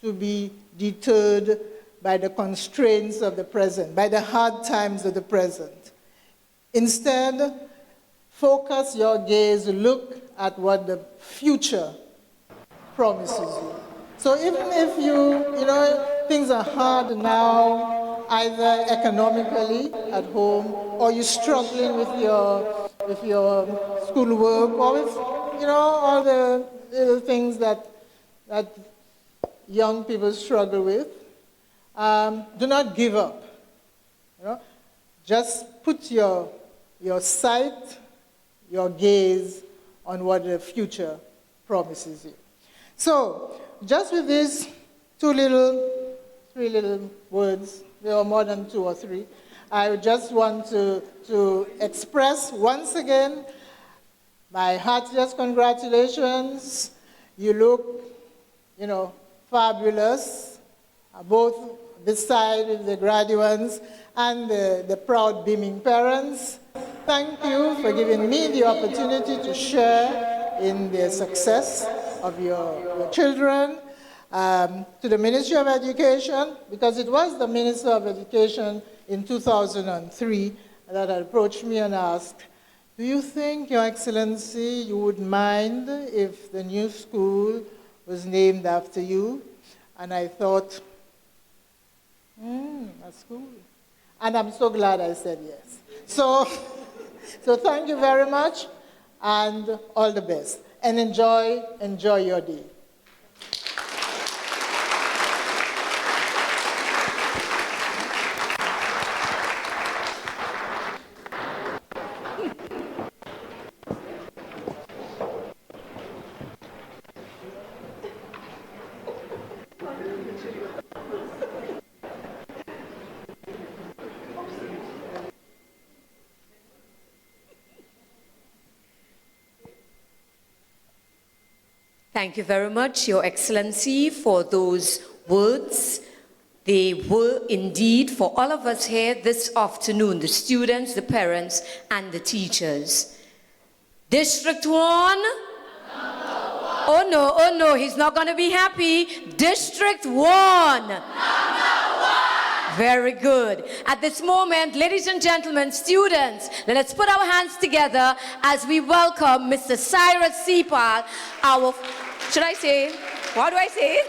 to be deterred by the constraints of the present, by the hard times of the present. Instead, focus your gaze, look at what the future promises you. So even if things are hard now, either economically at home, or you're struggling with your schoolwork, or with, all the little things that young people struggle with, do not give up. Just put your sight, your gaze on what the future promises you. So, just with these three little words, there are more than 2 or 3, I just want to express once again my heartiest congratulations. You look, fabulous, both beside the graduates and the proud beaming parents. Thank you for giving me the opportunity to share in the success of your children. To the Ministry of Education, because it was the Minister of Education in 2003 that approached me and asked, do you think, Your Excellency, you would mind if the new school was named after you? And I thought, that's cool. And I'm so glad I said yes. So thank you very much, and all the best. And enjoy your day. Thank you very much, Your Excellency, for those words. They were indeed for all of us here this afternoon, the students, the parents, and the teachers. District 1? Oh no, he's not going to be happy. District 1. Number 1. Very good. At this moment, ladies and gentlemen, students, let us put our hands together as we welcome Mr. Cyrus Sepal, our, should I say, what do I say?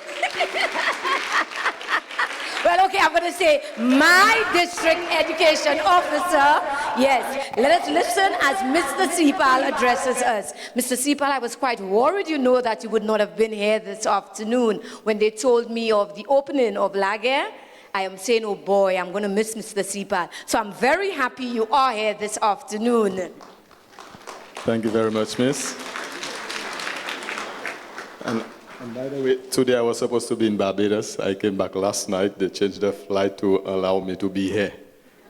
Well, okay, I'm going to say my district education officer. Yes, let us listen as Mr. Sepal addresses us. Mr. Sepal, I was quite worried, that you would not have been here this afternoon when they told me of the opening of Laguerre. I am saying, oh boy, I'm going to miss Mr. Sepal. So I'm very happy you are here this afternoon. Thank you very much, Miss. And by the way, today I was supposed to be in Barbados. I came back last night. They changed the flight to allow me to be here.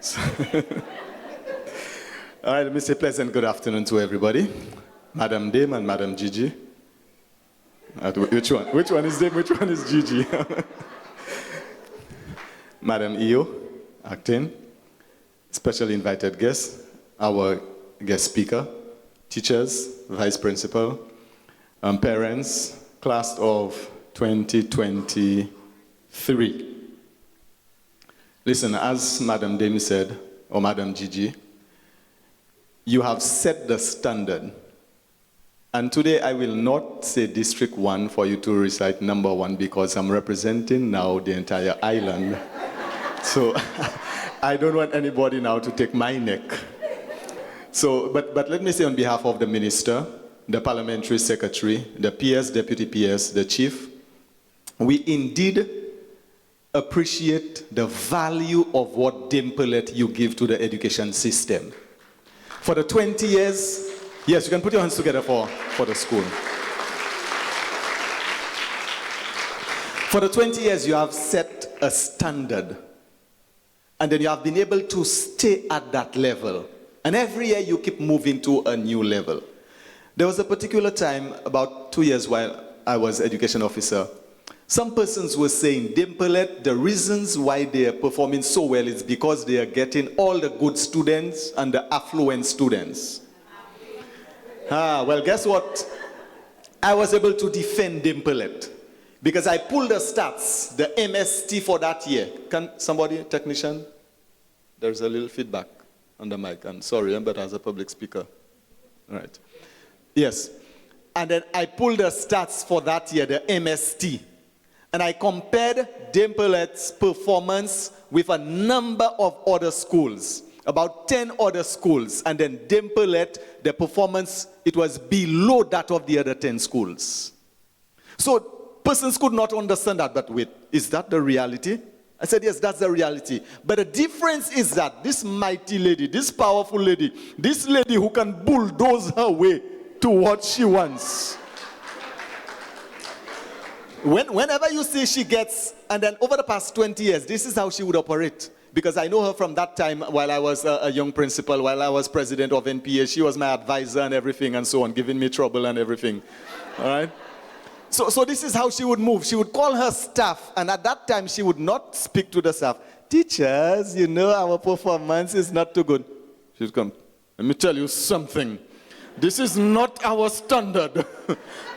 So all right, let me say pleasant good afternoon to everybody. Madam Dame and Madam Gigi. Which one? Which one is Dame? Which one is Gigi? Madam EO, acting, special invited guests, our guest speaker, teachers, vice principal, parents, class of 2023. Listen, as Madam Dame said, or Madam Gigi, you have set the standard. And today I will not say District 1 for you to recite number 1 because I'm representing now the entire island. So I don't want anybody now to take my neck. So, but let me say on behalf of the minister, the parliamentary secretary, the PS, deputy PS, the chief, we indeed appreciate the value of what Dame Pearlette you give to the education system. For the 20 years, yes, you can put your hands together for the school. For the 20 years, you have set a standard. And then you have been able to stay at that level. And every year you keep moving to a new level. There was a particular time, about 2 years while I was education officer, some persons were saying, Dame Pearlette, the reasons why they are performing so well is because they are getting all the good students and the affluent students. Well, guess what? I was able to defend Dame Pearlette because I pulled the stats, the MST for that year. Can somebody, technician? There's a little feedback on the mic. I'm sorry, but as a public speaker. All right. Yes. And then I pulled the stats for that year, the MST. And I compared Dame Pearlette's performance with a number of other schools, about 10 other schools. And then Dame Pearlette, the performance, it was below that of the other 10 schools. So persons could not understand that, but wait, is that the reality? I said, yes, that's the reality. But the difference is that this mighty lady, this powerful lady, this lady who can bulldoze her way to what she wants. Whenever you see she gets, and then over the past 20 years, this is how she would operate. Because I know her from that time while I was a young principal, while I was president of NPA. She was my advisor and everything and so on, giving me trouble and everything. All right? So this is how she would move. She would call her staff, and at that time, she would not speak to the staff. Teachers, our performance is not too good. She'd come, let me tell you something. This is not our standard,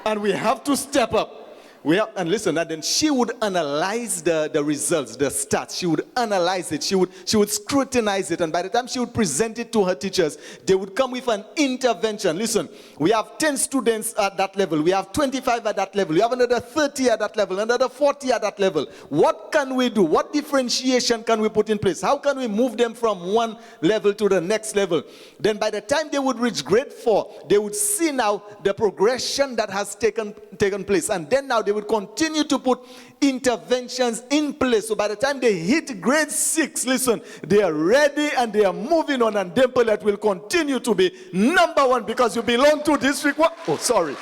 and we have to step up. And listen, and then she would analyze the results, the stats. She would analyze it. She would scrutinize it. And by the time she would present it to her teachers, they would come with an intervention. Listen, we have 10 students at that level. We have 25 at that level. We have another 30 at that level, another 40 at that level. What can we do? What differentiation can we put in place? How can we move them from one level to the next level? Then by the time they would reach grade 4, they would see now the progression that has taken place. And then now they would continue to put interventions in place. So by the time they hit grade 6, listen, they are ready and they are moving on, and Dame Pearlette will continue to be number 1 because you belong to District 1. Oh, sorry.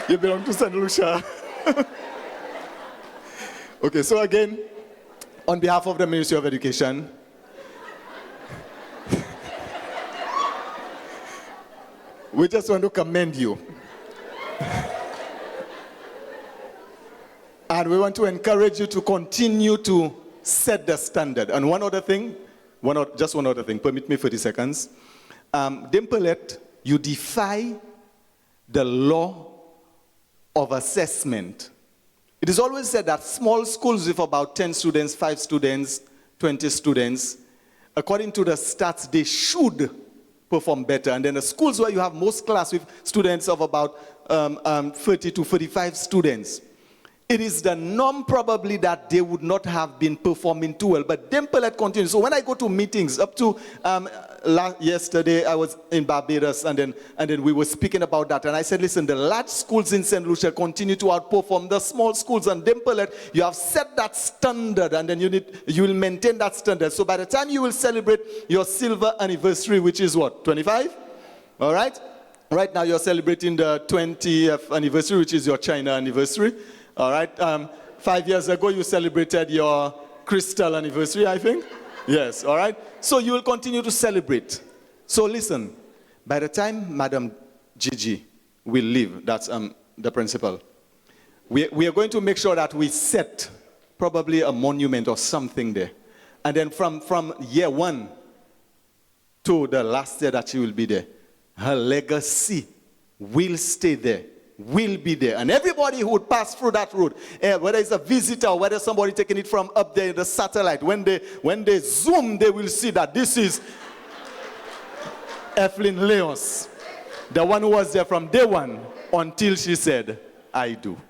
You belong to St. Lucia. Okay, so again, on behalf of the Ministry of Education, we just want to commend you. And we want to encourage you to continue to set the standard. And one other thing, permit me 30 seconds. Dame Pearlette, you defy the law of assessment. It is always said that small schools with about 10 students, 5 students, 20 students, according to the stats, they should perform better. And then the schools where you have most class with students of about 30 to 35 students, it is the norm probably that they would not have been performing too well. But Pearlette continues. So when I go to meetings, up to yesterday I was in Barbados, and then we were speaking about that. And I said, listen, the large schools in St. Lucia continue to outperform the small schools. And Pearlette, you have set that standard, and then you will maintain that standard. So by the time you will celebrate your silver anniversary, which is what, 25? All right? Right now you're celebrating the 20th anniversary, which is your China anniversary. All right, 5 years ago you celebrated your crystal anniversary, I think. Yes, all right. So you will continue to celebrate. So listen, by the time Madam Gigi will leave, that's the principal, we are going to make sure that we set probably a monument or something there. And then from year 1 to the last year that she will be there, her legacy will stay there. Will be there. And everybody who would pass through that road, whether it's a visitor, whether somebody taking it from up there in the satellite, when they zoom, they will see that this is Evelyn Leos, the one who was there from day 1 until she said, I do.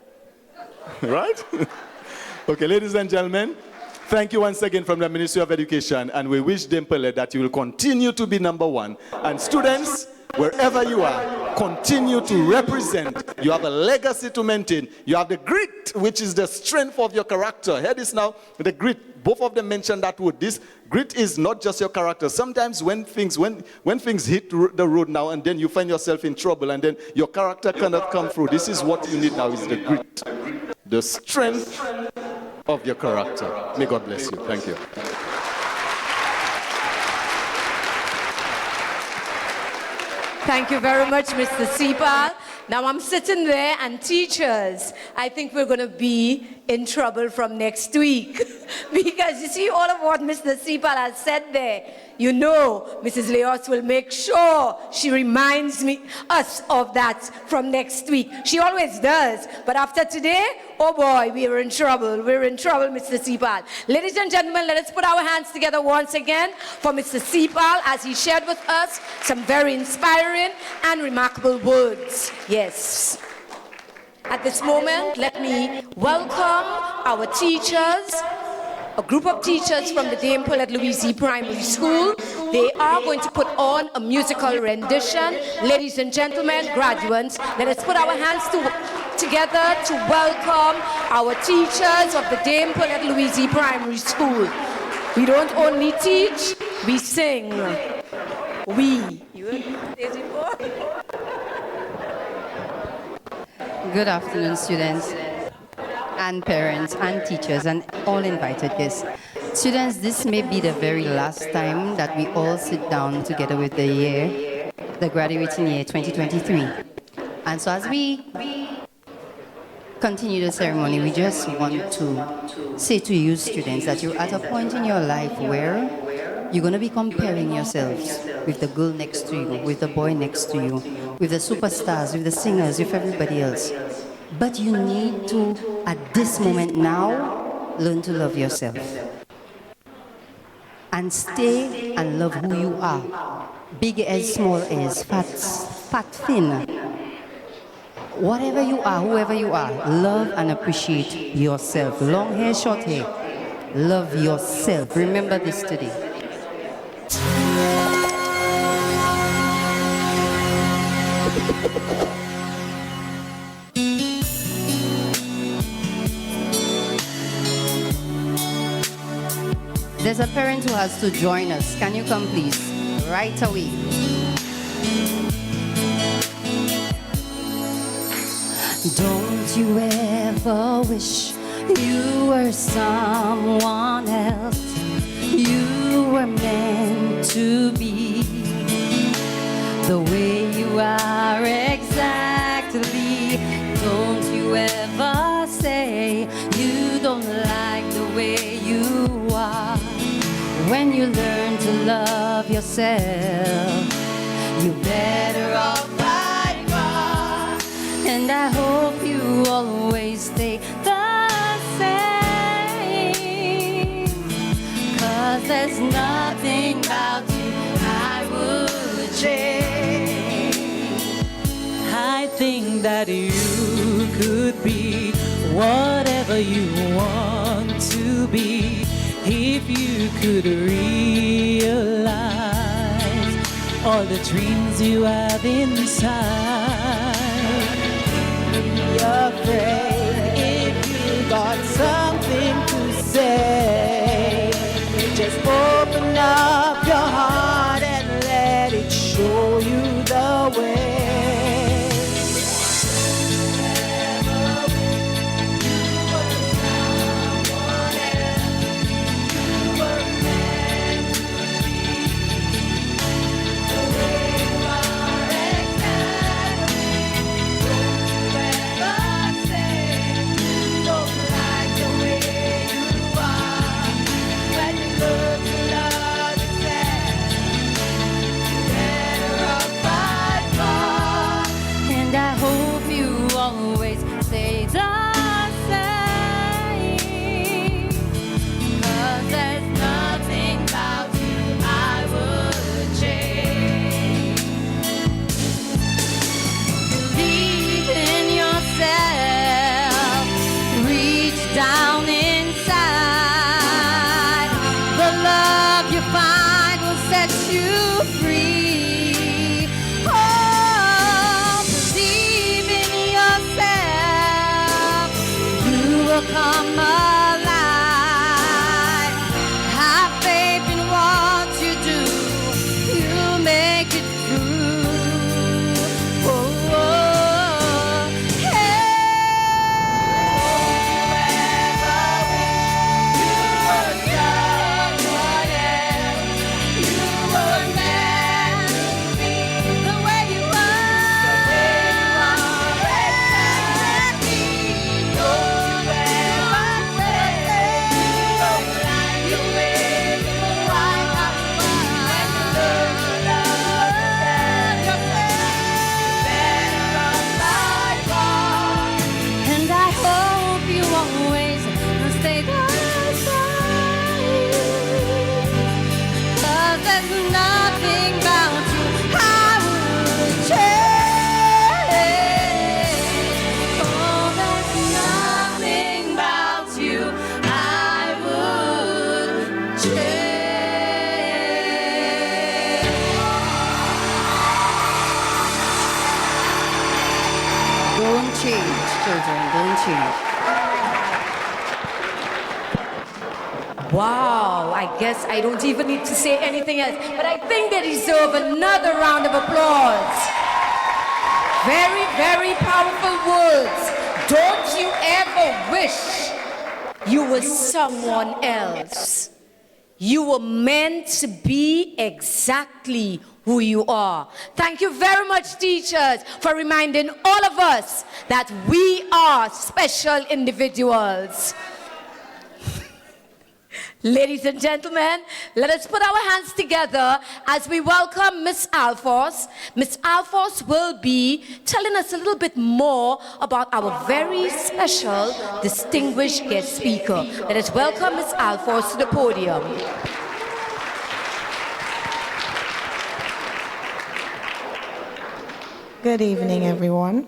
Right? Okay, ladies and gentlemen, thank you once again from the Ministry of Education, and we wish Pearlette that you will continue to be number 1. And students, wherever you are, continue to represent. You have a legacy to maintain. You have the grit, which is the strength of your character. Hear this now, the grit. Both of them mentioned that word. This grit is not just your character. Sometimes when things hit the road now and then you find yourself in trouble and then your character cannot come through. This is what you need now, is the grit. The strength of your character. May God bless you. Thank you. Thank you very much, Mr. Sipal. Now I'm sitting there, and teachers, I think we're going to be in trouble from next week. Because you see all of what Mr. Sipal has said there. You know, Mrs. Leos will make sure she reminds us of that from next week. She always does. But after today, oh boy, we are in trouble. We're in trouble, Mr. Sipal. Ladies and gentlemen, let us put our hands together once again for Mr. Sipal as he shared with us some very inspiring and remarkable words. Yes. At this moment, let me welcome our teachers, a group of teachers from the Pearlette Louisy Primary School. They are going to put on a musical rendition. Ladies and gentlemen, graduates, let us put our hands together to welcome our teachers of the Pearlette Louisy Primary School. We don't only teach, we sing. Good afternoon, students and parents and teachers and all invited guests. Students, this may be the very last time that we all sit down together with the graduating year 2023. And so as we continue the ceremony, we just want to say to you students that you're at a point in your life where you're going to be comparing yourselves with the girl next to you, with the boy next to you, with the superstars, with the singers, with everybody else. But you need to, at this moment now, learn to love yourself. And stay and love who you are. Big as, small as, fat, thin. Whatever you are, whoever you are, love and appreciate yourself. Long hair, short hair. Love yourself. Remember this today. There's a parent who has to join us. Can you come, please? Right away. Don't you ever wish you were someone else? You were meant to be the way you are exactly. Don't you ever say you don't like the way you are. When you learn to love yourself, you're better off by far. And I hope you there's nothing about you I would change. I think that you could be whatever you want to be if you could realize all the dreams you have inside. Be afraid if you got something to say. Just open up your heart and let it show you the way. And I hope you always stay the same. 'Cause there's nothing about you I would change. Believe in yourself. Reach down inside. The love you find will set you free. Oh, believe in yourself. You will come alive. Have faith in what you do. You'll make it through. Oh, oh, and I hope you always stay the same. 'Cause there's nothing about you I would change. Oh, there's nothing about you I would change. Don't change, children, don't change. Wow, I guess I don't even need to say anything else, but I think they deserve another round of applause. Very, very powerful words. Don't you ever wish you were someone else. You were meant to be exactly who you are. Thank you very much, teachers, for reminding all of us that we are special individuals. Ladies and gentlemen, let us put our hands together as we welcome Miss Alphonse. Miss Alphonse will be telling us a little bit more about our very special, distinguished guest speaker. Let us welcome Miss Alphonse to the podium. Good evening, everyone.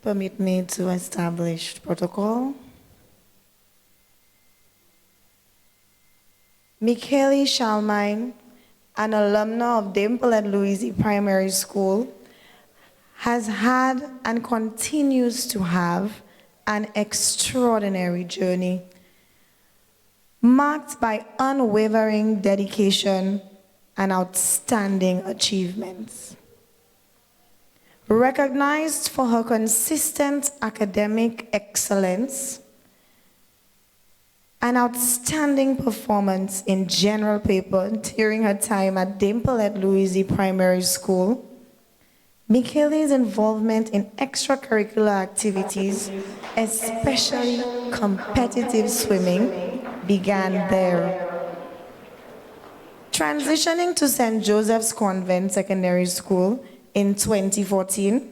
Permit me to establish protocol. Michaeli Shalmine, an alumna of Pearlette Louisy Primary School, has had and continues to have an extraordinary journey marked by unwavering dedication and outstanding achievements. Recognized for her consistent academic excellence and outstanding performance in general paper during her time at Pearlette Louisy Primary School, Michaeli's involvement in extracurricular activities, especially competitive swimming, began there. Transitioning to St. Joseph's Convent Secondary School in 2014,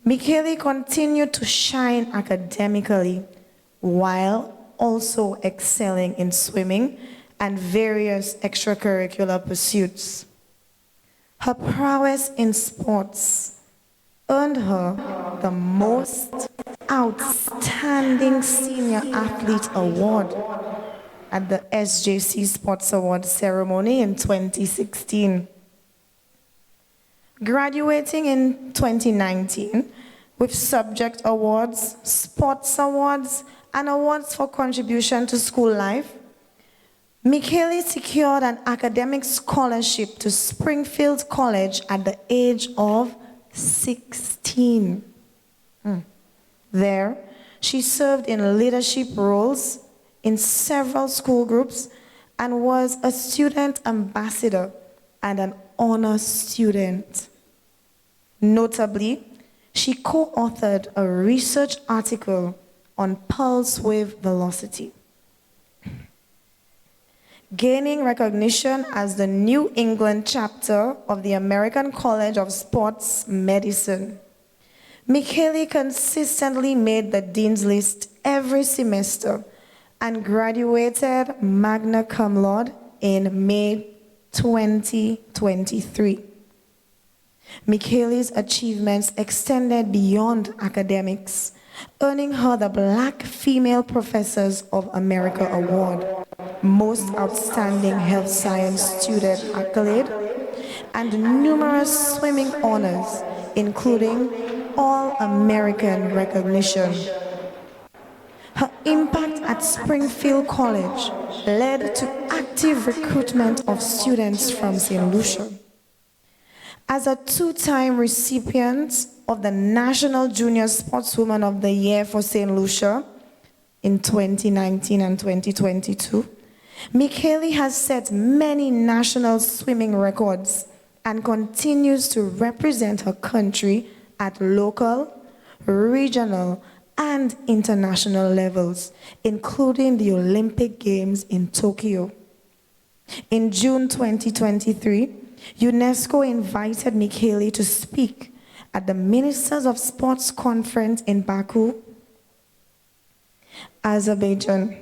Michaeli continued to shine academically while also excelling in swimming and various extracurricular pursuits. Her prowess in sports earned her the Most Outstanding Senior Athlete Award at the SJC Sports Awards ceremony in 2016. Graduating in 2019 with subject awards, sports awards, and awards for contribution to school life, Michaeli secured an academic scholarship to Springfield College at the age of 16. There, she served in leadership roles in several school groups and was a student ambassador and an honor student. Notably, she co-authored a research article on pulse wave velocity. Gaining recognition as the New England chapter of the American College of Sports Medicine, Michaeli consistently made the Dean's List every semester and graduated magna cum laude in May 2023. Michaeli's achievements extended beyond academics, earning her the Black Female Professors of America Award, Most Outstanding Health Science Student accolade, and numerous swimming honors, including All-American recognition. Her impact at Springfield College led to active recruitment of students from St. Lucia. As a two-time recipient of the National Junior Sportswoman of the Year for St. Lucia in 2019 and 2022, Michaeli has set many national swimming records and continues to represent her country at local, regional, and international levels, including the Olympic Games in Tokyo. In June 2023, UNESCO invited Michaeli to speak at the Ministers of Sports Conference in Baku, Azerbaijan.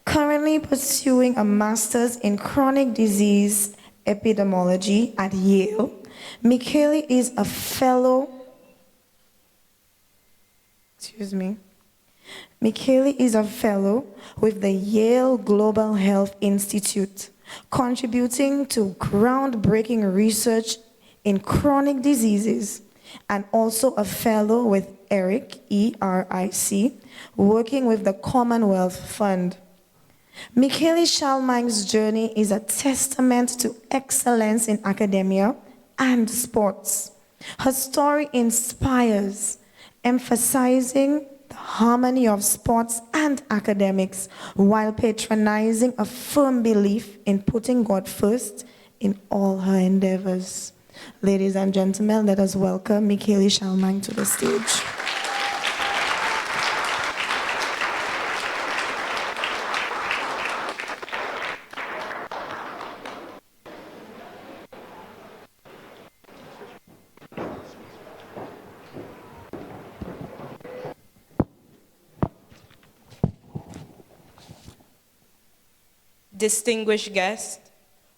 Currently pursuing a master's in chronic disease epidemiology at Yale, Michaeli is a fellow Michaeli is a fellow with the Yale Global Health Institute, contributing to groundbreaking research in chronic diseases, and also a fellow with ERIC, E-R-I-C, working with the Commonwealth Fund. Michaeli Schalmang's journey is a testament to excellence in academia and sports. Her story inspires, emphasizing the harmony of sports and academics while patronizing a firm belief in putting God first in all her endeavors. Ladies and gentlemen, let us welcome Michaeli Schalmang to the stage. Distinguished guests,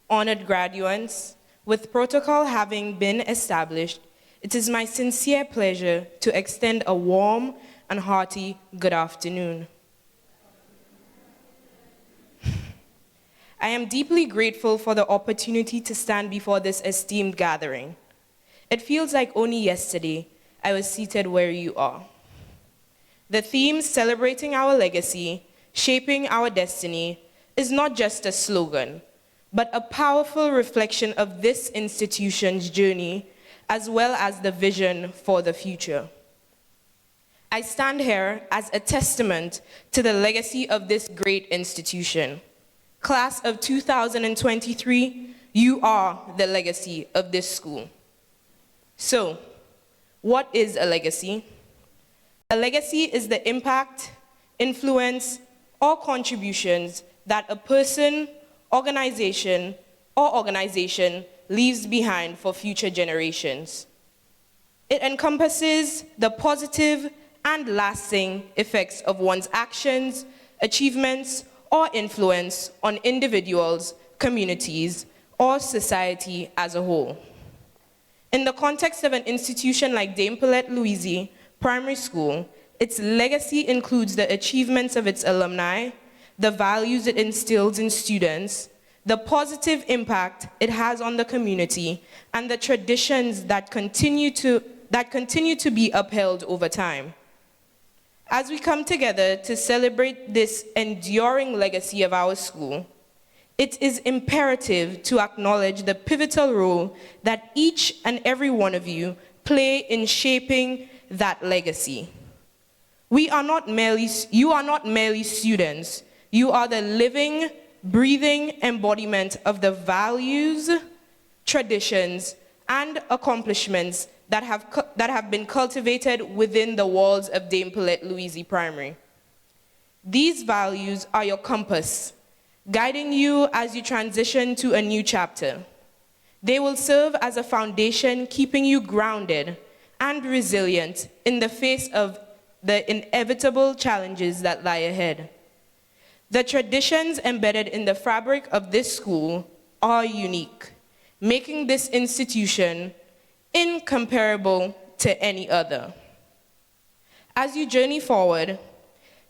honored graduates, with protocol having been established, it is my sincere pleasure to extend a warm and hearty good afternoon. I am deeply grateful for the opportunity to stand before this esteemed gathering. It feels like only yesterday I was seated where you are. The theme, celebrating our legacy, shaping our destiny, is not just a slogan, but a powerful reflection of this institution's journey, as well as the vision for the future. I stand here as a testament to the legacy of this great institution. Class of 2023, you are the legacy of this school. So, what is a legacy? A legacy is the impact, influence, or contributions that a person, organization, or organization leaves behind for future generations. It encompasses the positive and lasting effects of one's actions, achievements, or influence on individuals, communities, or society as a whole. In the context of an institution like Dame Pearlette Louisy Primary School, its legacy includes the achievements of its alumni, the values it instills in students, the positive impact it has on the community, and the traditions that continue to be upheld over time. As we come together to celebrate this enduring legacy of our school, it is imperative to acknowledge the pivotal role that each and every one of you play in shaping that legacy. You are not merely students. You are the living, breathing embodiment of the values, traditions, and accomplishments that have been cultivated within the walls of Dame Pearlette Louisy Primary. These values are your compass, guiding you as you transition to a new chapter. They will serve as a foundation, keeping you grounded and resilient in the face of the inevitable challenges that lie ahead. The traditions embedded in the fabric of this school are unique, making this institution incomparable to any other. As you journey forward,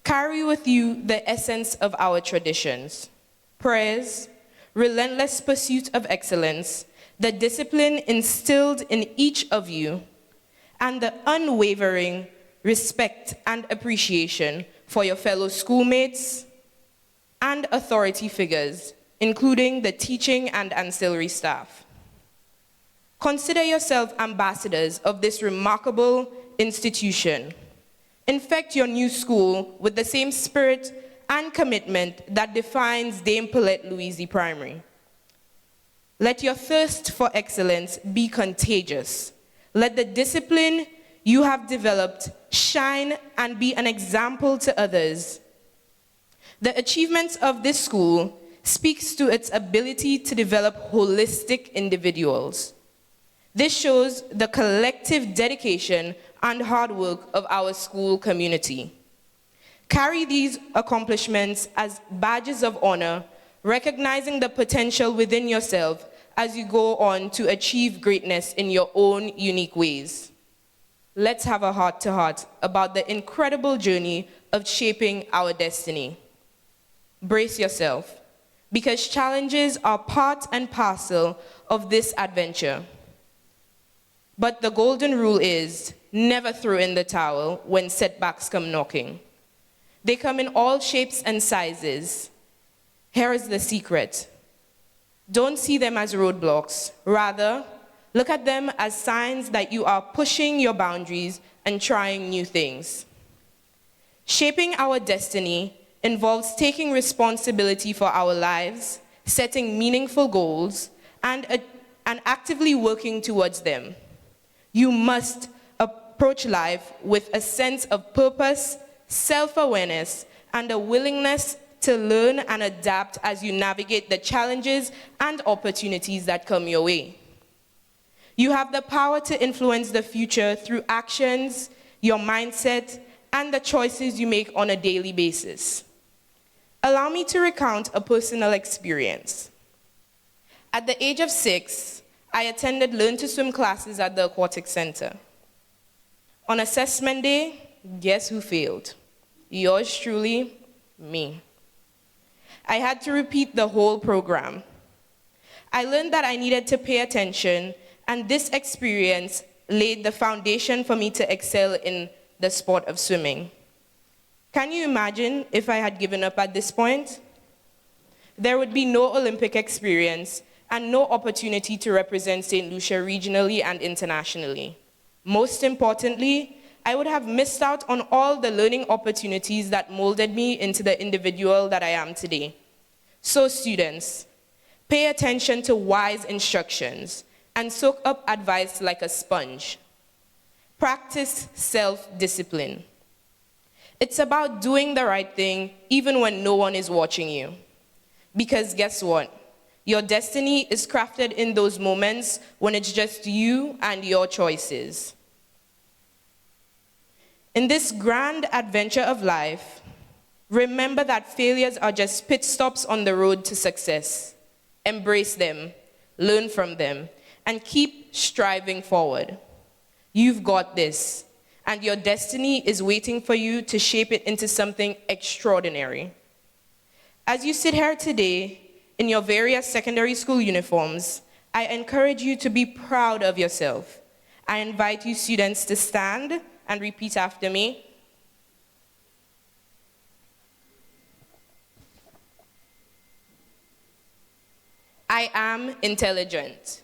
carry with you the essence of our traditions: prayers, relentless pursuit of excellence, the discipline instilled in each of you, and the unwavering respect and appreciation for your fellow schoolmates and authority figures, including the teaching and ancillary staff. Consider yourself ambassadors of this remarkable institution. Infect your new school with the same spirit and commitment that defines Dame Pearlette Louisy Primary. Let your thirst for excellence be contagious. Let the discipline you have developed shine and be an example to others. The achievements of this school speaks to its ability to develop holistic individuals. This shows the collective dedication and hard work of our school community. Carry these accomplishments as badges of honor, recognizing the potential within yourself as you go on to achieve greatness in your own unique ways. Let's have a heart-to-heart about the incredible journey of shaping our destiny. Brace yourself, because challenges are part and parcel of this adventure. But the golden rule is never throw in the towel when setbacks come knocking. They come in all shapes and sizes. Here is the secret. Don't see them as roadblocks. Rather, look at them as signs that you are pushing your boundaries and trying new things. Shaping our destiny involves taking responsibility for our lives, setting meaningful goals, and actively working towards them. You must approach life with a sense of purpose, self-awareness, and a willingness to learn and adapt as you navigate the challenges and opportunities that come your way. You have the power to influence the future through actions, your mindset, and the choices you make on a daily basis. Allow me to recount a personal experience. At the age of 6, I attended Learn to Swim classes at the Aquatic Center. On assessment day, guess who failed? Yours truly, me. I had to repeat the whole program. I learned that I needed to pay attention, and this experience laid the foundation for me to excel in the sport of swimming. Can you imagine if I had given up at this point? There would be no Olympic experience and no opportunity to represent St. Lucia regionally and internationally. Most importantly, I would have missed out on all the learning opportunities that molded me into the individual that I am today. So students, pay attention to wise instructions and soak up advice like a sponge. Practice self-discipline. It's about doing the right thing even when no one is watching you. Because guess what? Your destiny is crafted in those moments when it's just you and your choices. In this grand adventure of life, Remember that failures are just pit stops on the road to success. Embrace them, learn from them, and keep striving forward. You've got this, and your destiny is waiting for you to shape it into something extraordinary. As you sit here today in your various secondary school uniforms, I encourage you to be proud of yourself. I invite you students to stand and repeat after me. I am intelligent.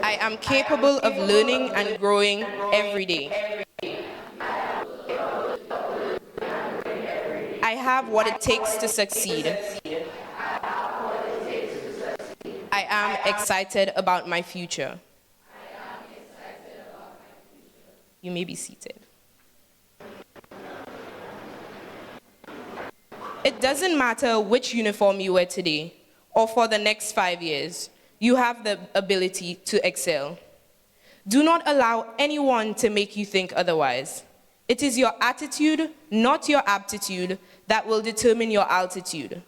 I am capable of learning and growing every day. I have what it takes to succeed. I am excited about my future. You may be seated. It doesn't matter which uniform you wear today or for the next 5 years, you have the ability to excel. Do not allow anyone to make you think otherwise. It is your attitude, not your aptitude, that will determine your altitude.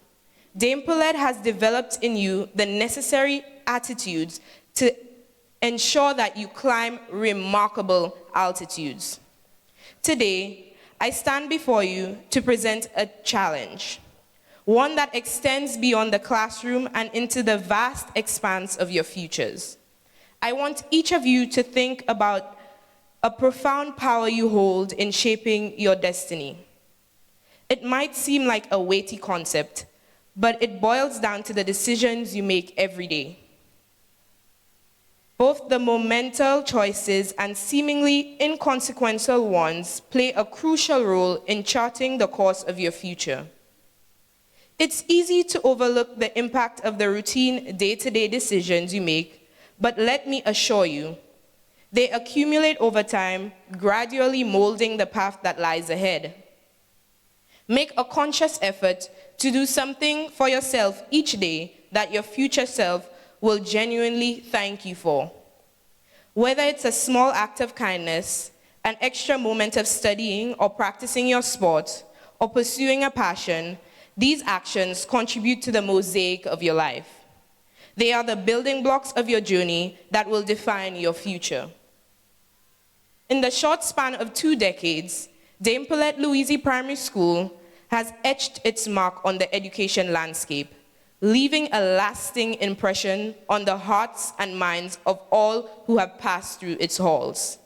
Dame Pearlette has developed in you the necessary attitudes to ensure that you climb remarkable altitudes. Today, I stand before you to present a challenge, one that extends beyond the classroom and into the vast expanse of your futures. I want each of you to think about a profound power you hold in shaping your destiny. It might seem like a weighty concept, but it boils down to the decisions you make every day. Both the monumental choices and seemingly inconsequential ones play a crucial role in charting the course of your future. It's easy to overlook the impact of the routine day-to-day decisions you make, but let me assure you, they accumulate over time, gradually molding the path that lies ahead. Make a conscious effort to do something for yourself each day that your future self will genuinely thank you for. Whether it's a small act of kindness, an extra moment of studying or practicing your sport, or pursuing a passion, these actions contribute to the mosaic of your life. They are the building blocks of your journey that will define your future. In the short span of 2 decades, Dame Pearlette Louisy Primary School has etched its mark on the education landscape, leaving a lasting impression on the hearts and minds of all who have passed through its halls.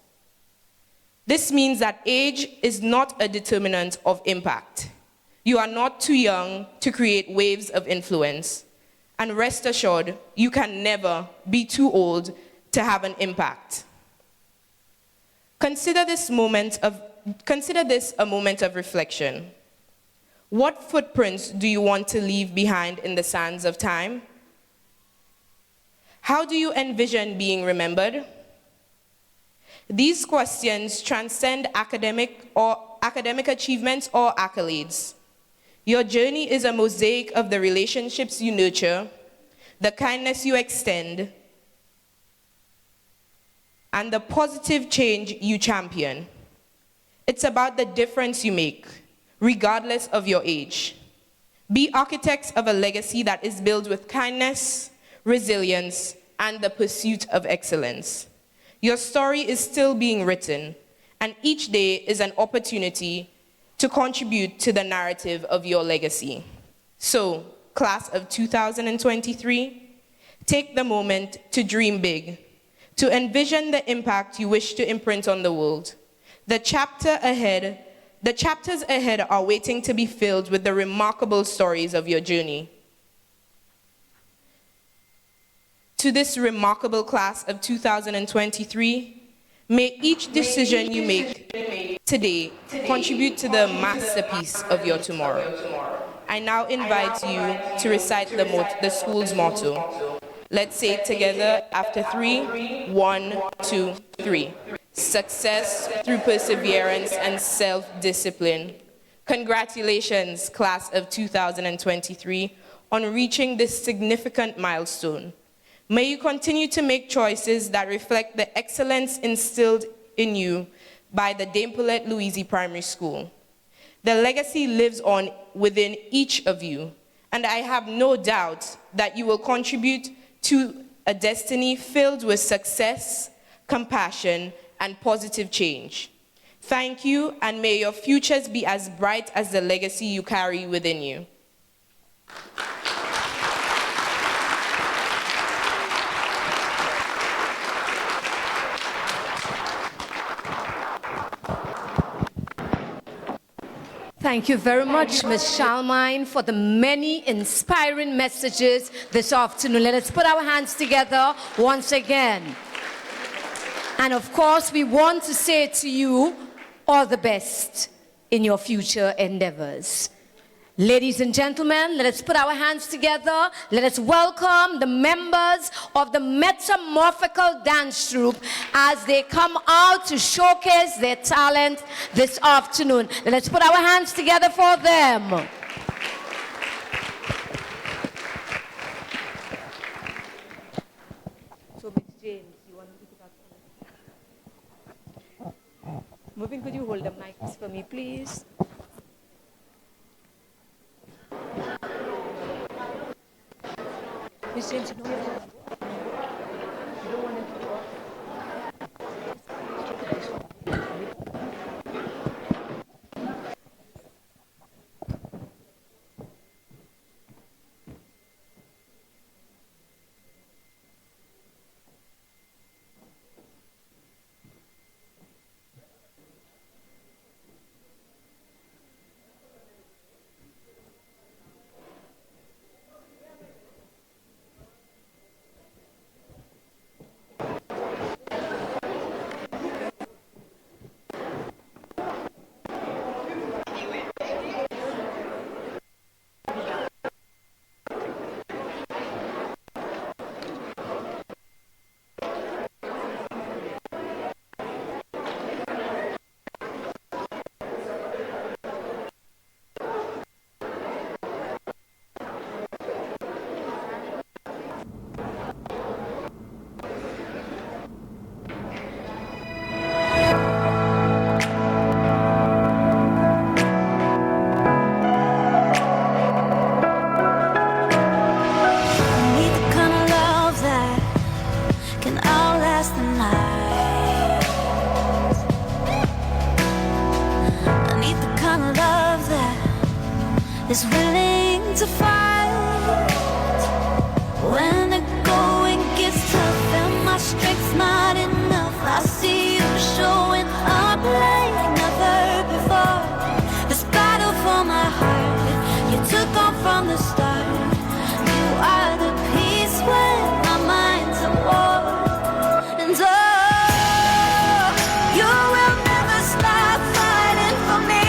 This means that age is not a determinant of impact. You are not too young to create waves of influence, and rest assured, you can never be too old to have an impact. Consider this a moment of reflection. What footprints do you want to leave behind in the sands of time? How do you envision being remembered? These questions transcend academic achievements or accolades. Your journey is a mosaic of the relationships you nurture, the kindness you extend, and the positive change you champion. It's about the difference you make, regardless of your age. Be architects of a legacy that is built with kindness, resilience, and the pursuit of excellence. Your story is still being written, and each day is an opportunity to contribute to the narrative of your legacy. So, class of 2023, take the moment to dream big, to envision the impact you wish to imprint on the world. The chapters ahead are waiting to be filled with the remarkable stories of your journey. To this remarkable class of 2023, may each decision you make today contribute to the masterpiece of your tomorrow. I now invite you to recite the school's motto. Let's say it together after 3. 1, 2, 3. Success through perseverance and self-discipline. Congratulations, class of 2023, on reaching this significant milestone. May you continue to make choices that reflect the excellence instilled in you by the Dame Pearlette Louisy Primary School. The legacy lives on within each of you, and I have no doubt that you will contribute to a destiny filled with success, compassion, and positive change. Thank you, and may your futures be as bright as the legacy you carry within you. Thank you very much, Ms. Shalmine, for the many inspiring messages this afternoon. Let us put our hands together once again. And of course, we want to say to you all the best in your future endeavors. Ladies and gentlemen, let us put our hands together. Let us welcome the members of the Metamorphical Dance Troupe as they come out to showcase their talent this afternoon. Let us put our hands together for them. So, Ms. James, you want to pick it up? Moving, could you hold the mics for me, please? Miss James, you don't want to go. is willing to fight when the going gets tough and my strength's not enough. I see you showing up like never before. This battle for my heart you took on from the start. You are the peace when my mind's at war. And oh, you will never stop fighting for me.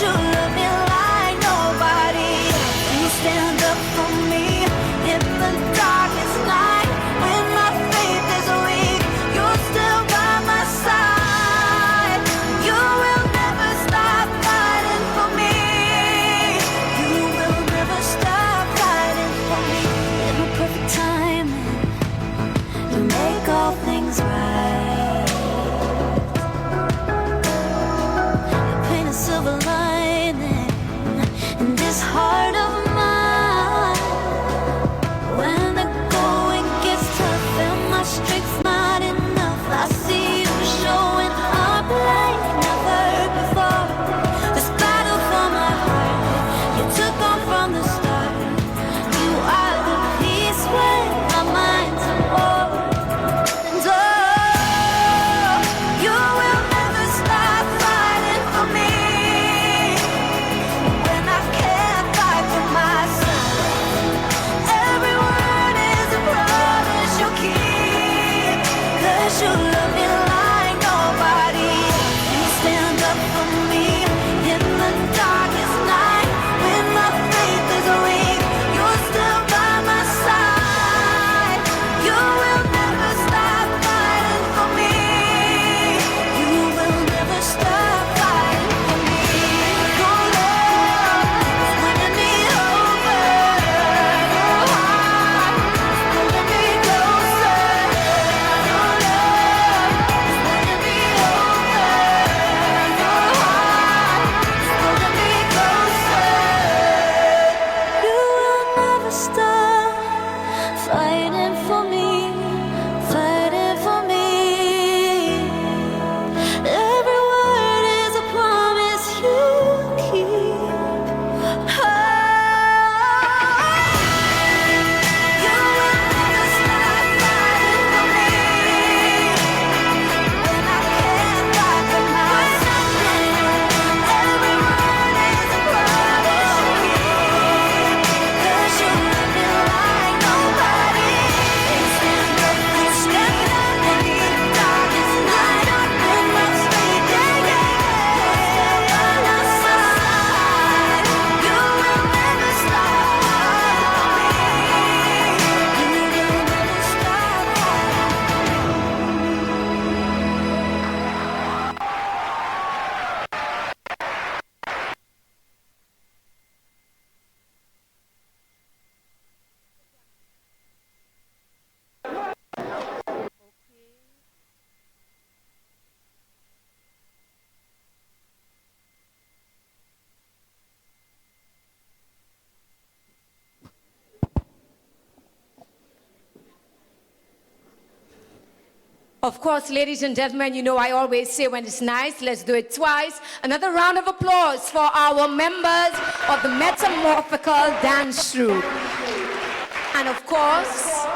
You love me like nobody else. You stand up for me in the darkest night. When my faith is weak, you're still by my side. You will never stop fighting for me. You will never stop fighting for me. In the perfect timing, you make all things right. You paint a silver line in this heart of mine. When the going gets tough and my strength's not enough, I see you showing up like never before. This battle for my heart you took on from the start. You are the peace when my mind's at war. And oh, Of course, ladies and gentlemen, you know I always say when it's nice, let's do it twice. Another round of applause for our members of the Metamorphical Dance Troupe. And of course,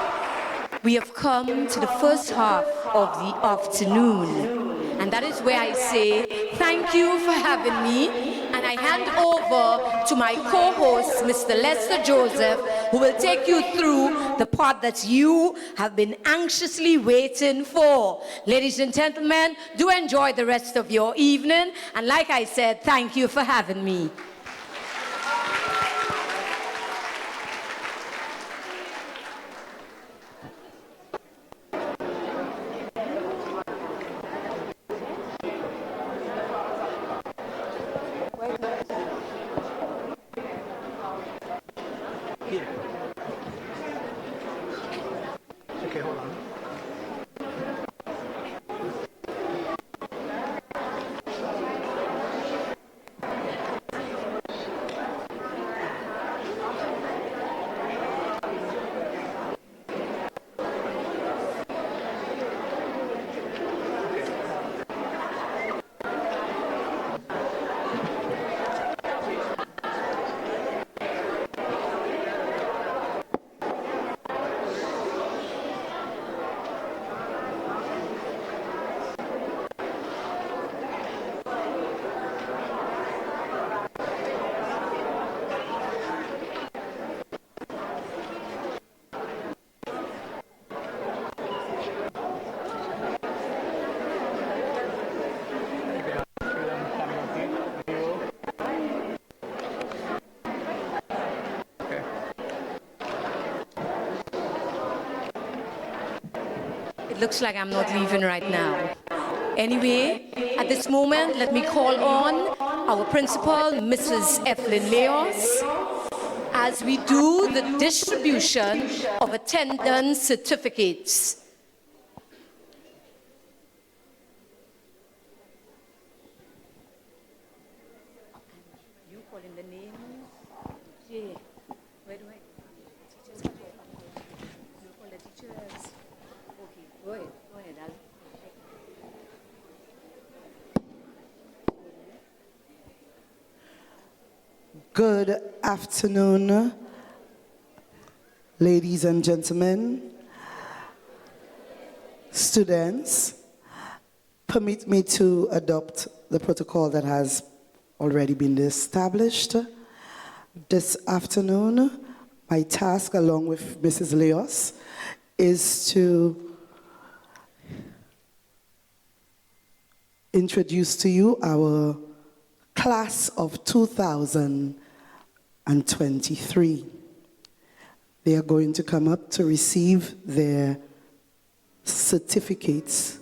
we have come to the first half of the afternoon. And that is where I say thank you for having me. And I hand over to my co-host, Mr. Lester Joseph, who will take you through the part that you have been anxiously waiting for. Ladies and gentlemen, do enjoy the rest of your evening. And like I said, thank you for having me. Okay, hold on. It looks like I'm not leaving right now. Anyway, at this moment, let me call on our principal, Mrs. Evelyn Leos, as we do the distribution of attendance certificates. You call in the names? Yeah. Where do I? Teachers. You call the teachers. Okay, go ahead. Go ahead, Al. Good afternoon, ladies and gentlemen, students. Permit me to adopt the protocol that has already been established. This afternoon, my task, along with Mrs. Leos, is to introduce to you our class of 2023. They are going to come up to receive their certificates.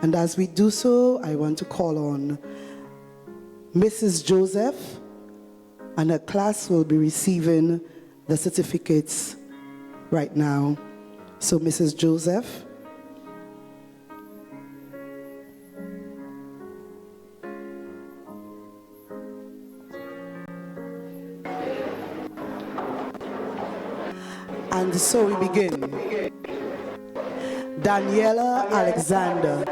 And as we do so, I want to call on Mrs. Joseph, and her class will be receiving the certificates right now. So Mrs. Joseph. And so we begin. Daniela Alexander.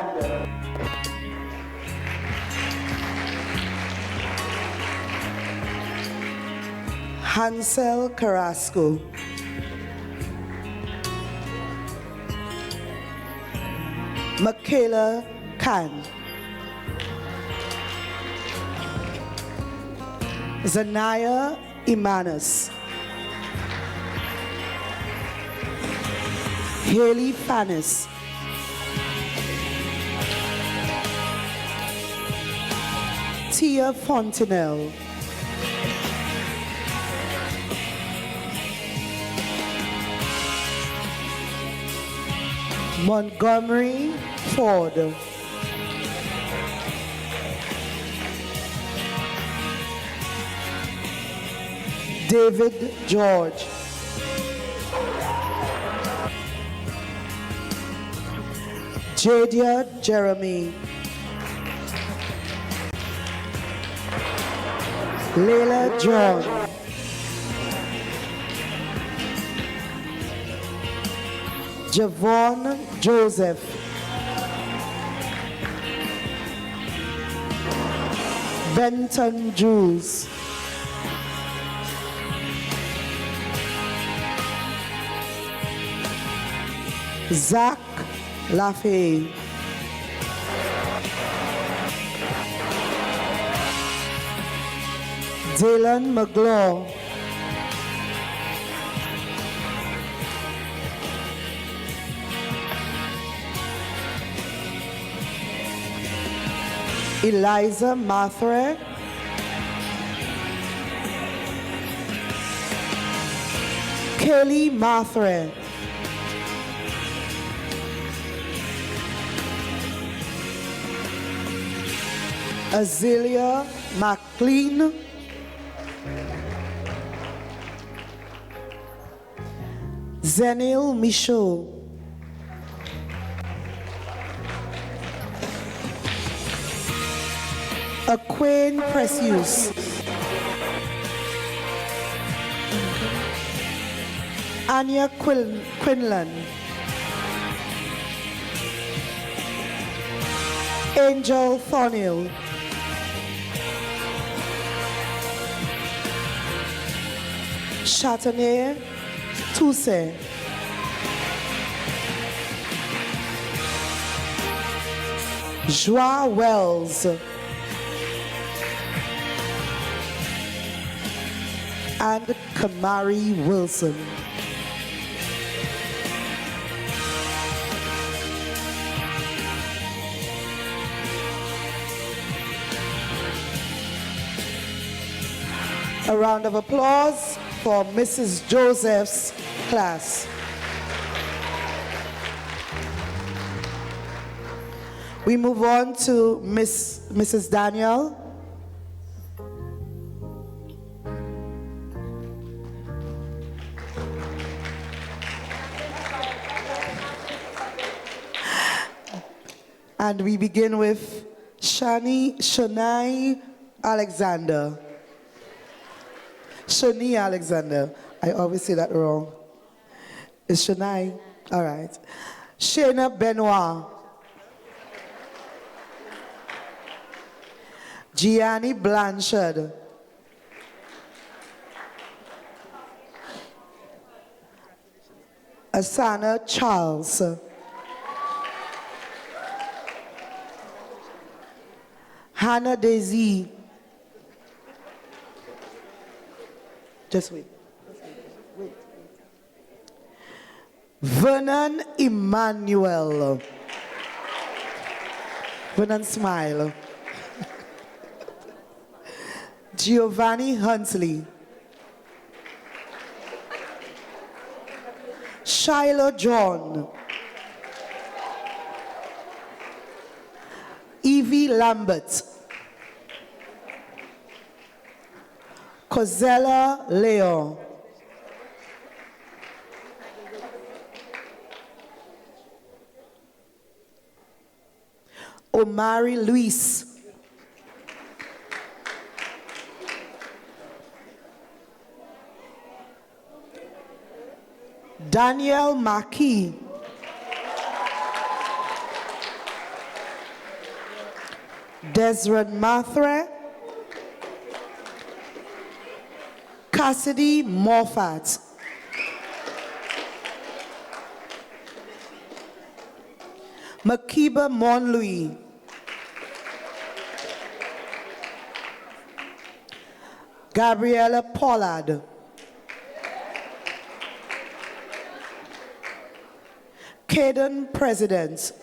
Hansel Carrasco. Michaela Khan. Zanaya Imanas. Haley Fanis. Tia Fontenelle. Montgomery Ford. David George. Jadia Jeremy. Leila John. Javon Joseph. Benton Drews. Zach Lafay. Dylan McGlaw. Eliza Mathre. Kelly Mathre. Azealia McLean. Zenil Michaud. Aquane Precious. Anya Quinlan. Angel Thornhill. Chateauneuf Toussaint. Joie Wells. And Kamari Wilson. A round of applause for Mrs. Joseph's class. We move on to Mrs. Daniel. And we begin with Shani Alexander. Shani Alexander. I always say that wrong. It's Shani. All right. Shana Benoit. Gianni Blanchard. Asana Charles. Hannah Daisy. Just wait. Wait. Vernon Emmanuel. Vernon smile. Giovanni Huntley. Shiloh John. Evie Lambert. Cozella Leo. Omari Luis. Daniel Maki. Desred Mathre. Cassidy Moffat. Makiba Monlouis. Gabriella Pollard. Caden President.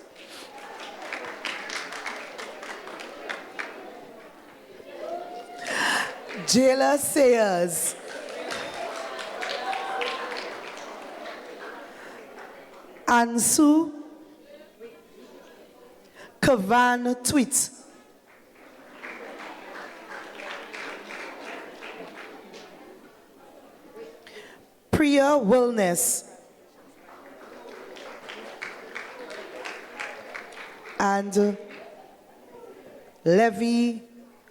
Jayla Sayers. Ansu Kavan Tweet. Priya Wellness. And Levy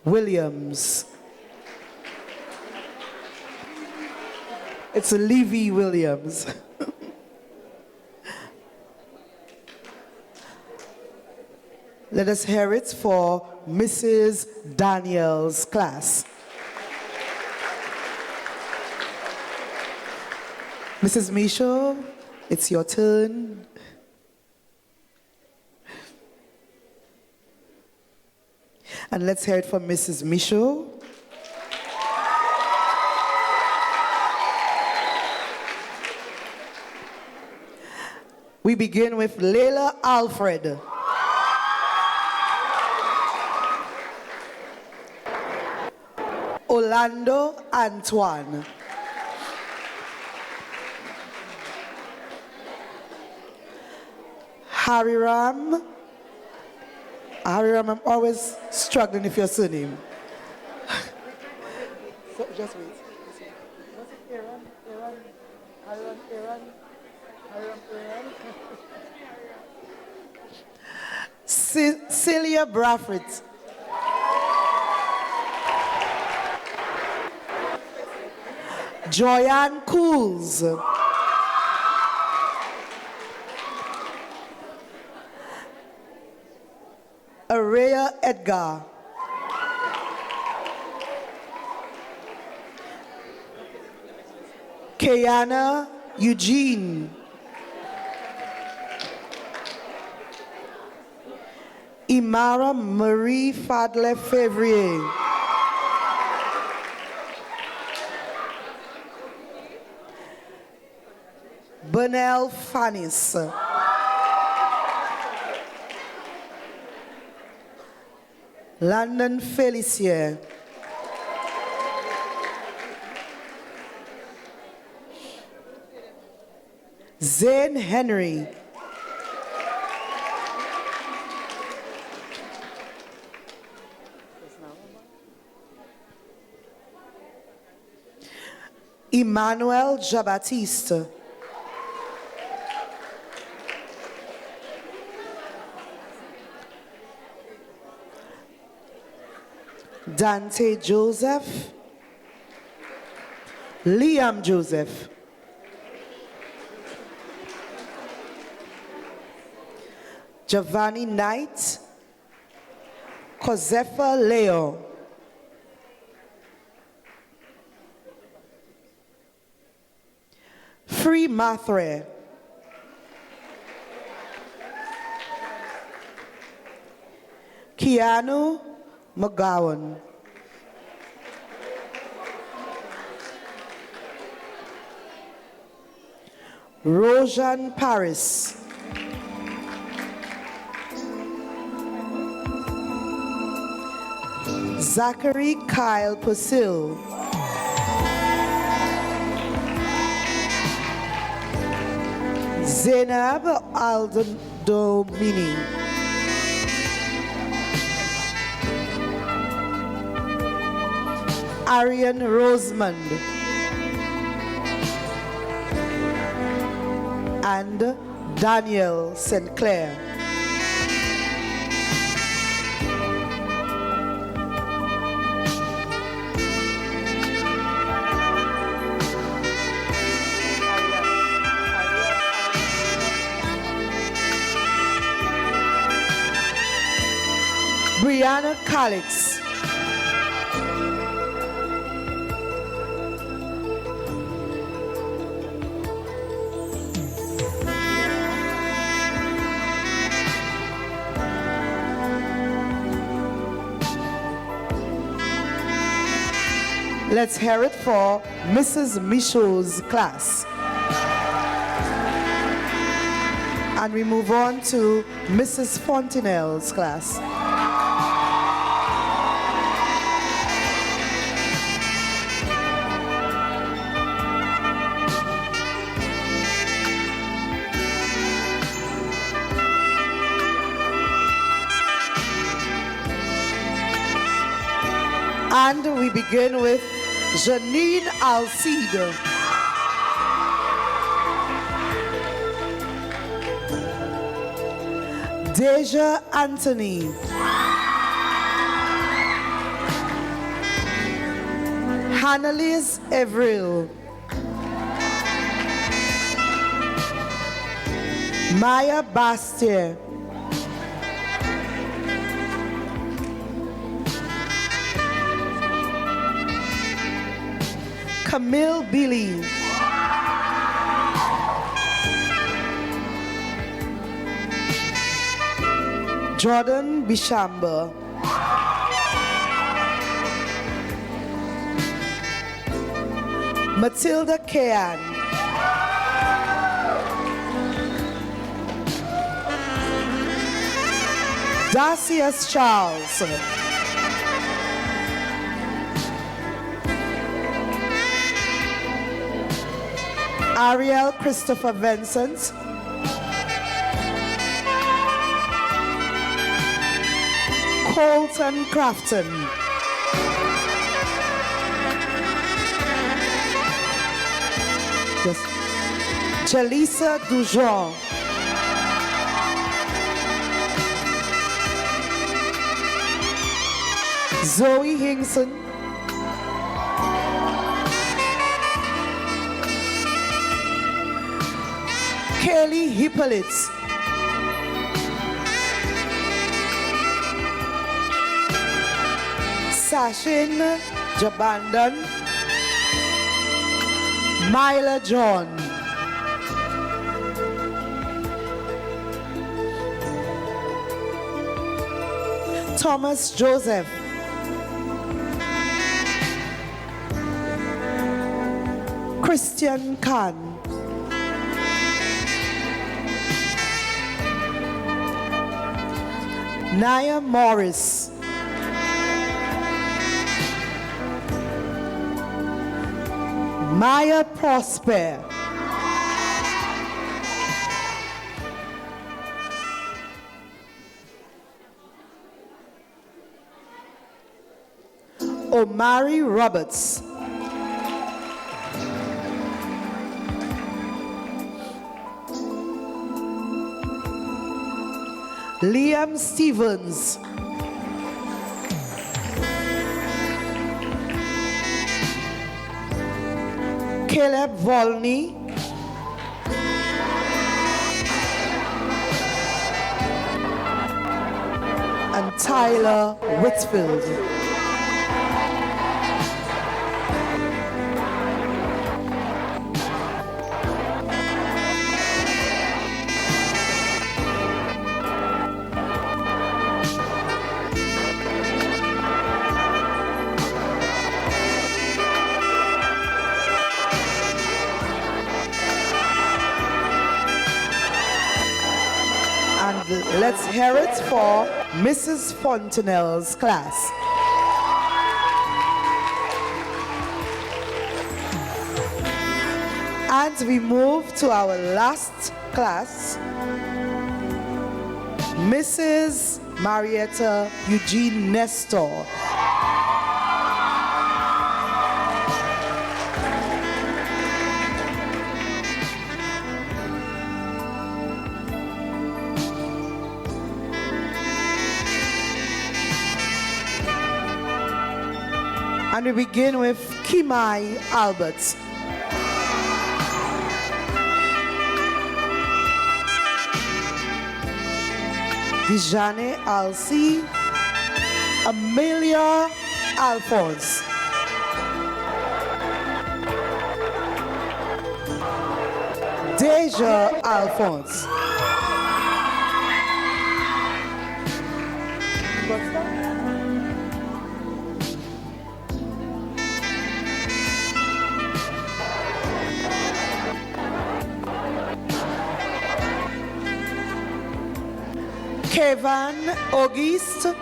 Williams. It's Levy Williams. Let us hear it for Mrs. Daniels' class. Mrs. Michaud, it's your turn. And let's hear it from Mrs. Michaud. We begin with Layla Alfred. Orlando Antoine. Hariram. Hariram, I'm always struggling with your surname. So, just wait. Was it Aaron? Celia Braffett. Joyanne Cools. Araya Edgar. Kayana Eugene. Imara Marie Fadle Fevrier. Bernal Fannis. London Felicia. Zane Henry. Emmanuel Jabatiste. Dante Joseph. Liam Joseph. Giovanni Knight. Josefa Leo. Free Mathre. Keanu McGowan. Rojan Paris. Zachary Kyle Pusil. Zainab Aldomini. Arian Rosemond. And Daniel St. Clair. Brianna Calix. Let's hear it for Mrs. Michaud's class. And we move on to Mrs. Fontenelle's class. And we begin with Janine Alcide. Deja Anthony. Hannalise Avril. Maya Bastier. Camille Billy. Jordan Bishamba. Matilda Kayan. Dacius Charles. Ariel Christopher Vincent. Colton Crafton. Yes. Jalisa Dujon. Zoe Hingson. Kelly Hippolyte. Sashin Jabandan. Myla John. Thomas Joseph. Christian Khan. Naya Morris. Maya Prosper. Omari Roberts. Liam Stevens. Caleb Volney. And Tyler Whitfield. Let's hear it for Mrs. Fontenelle's class. And we move to our last class, Mrs. Marietta Eugene Nestor. And we begin with Kimai Albert. Dijane Alci, Amelia Alphonse. Deja Alphonse. Kevin Auguste.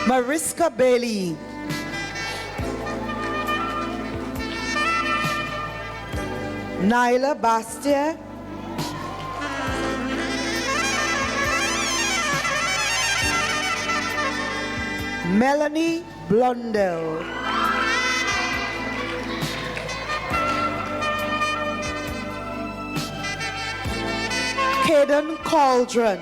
Mariska Bailey. Nyla Bastia. Melanie Blondell. Caden Cauldron.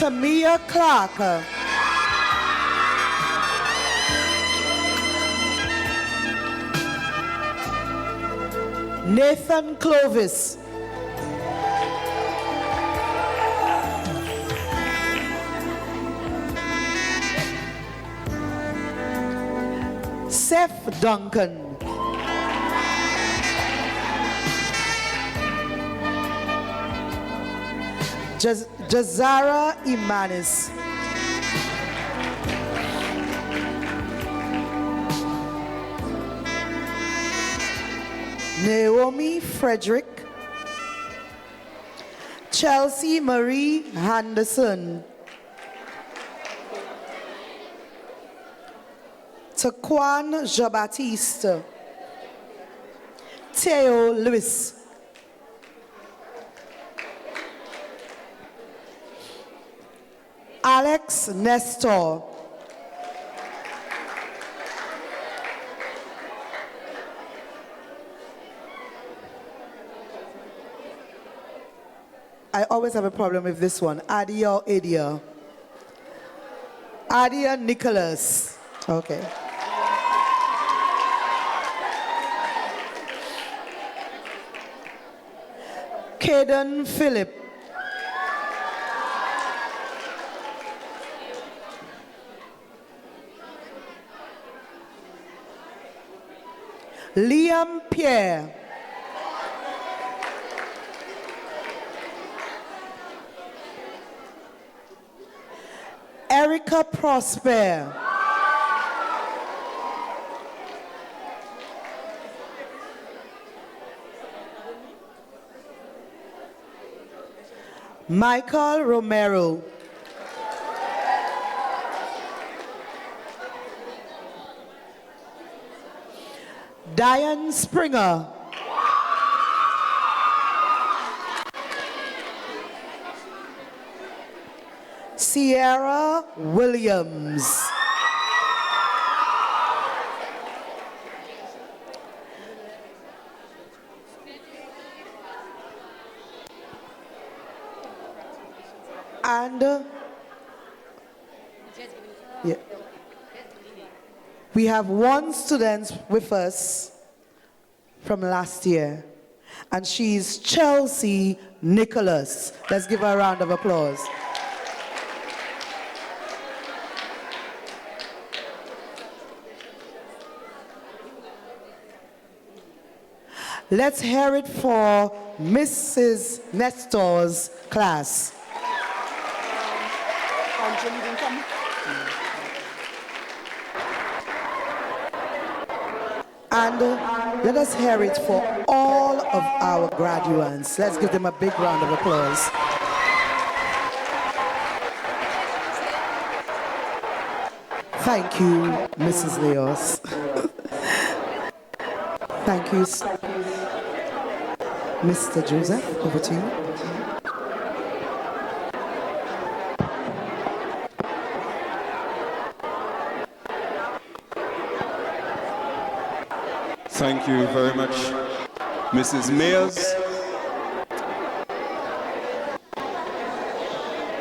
Tamia Clark. Nathan Clovis. Seth Duncan. Jazara Imanis. Naomi Frederick. Chelsea Marie Henderson. Taquan Jean-Baptiste. Theo Lewis. Alex Nestor. I always have a problem with this one. Adia or Adia? Adia Nicholas. Okay. Caden Phillip. Liam Pierre. Erica Prosper. Michael Romero. Diane Springer. Sierra Williams. And yeah, we have one student with us from last year, and she's Chelsea Nicholas. Let's give her a round of applause. Let's hear it for Mrs. Nestor's class. And let us hear it for all of our graduates. Let's give them a big round of applause. Thank you, Mrs. Leos. Thank you, Mr. Joseph. Over to you. Thank you very much, Mrs. Mayers.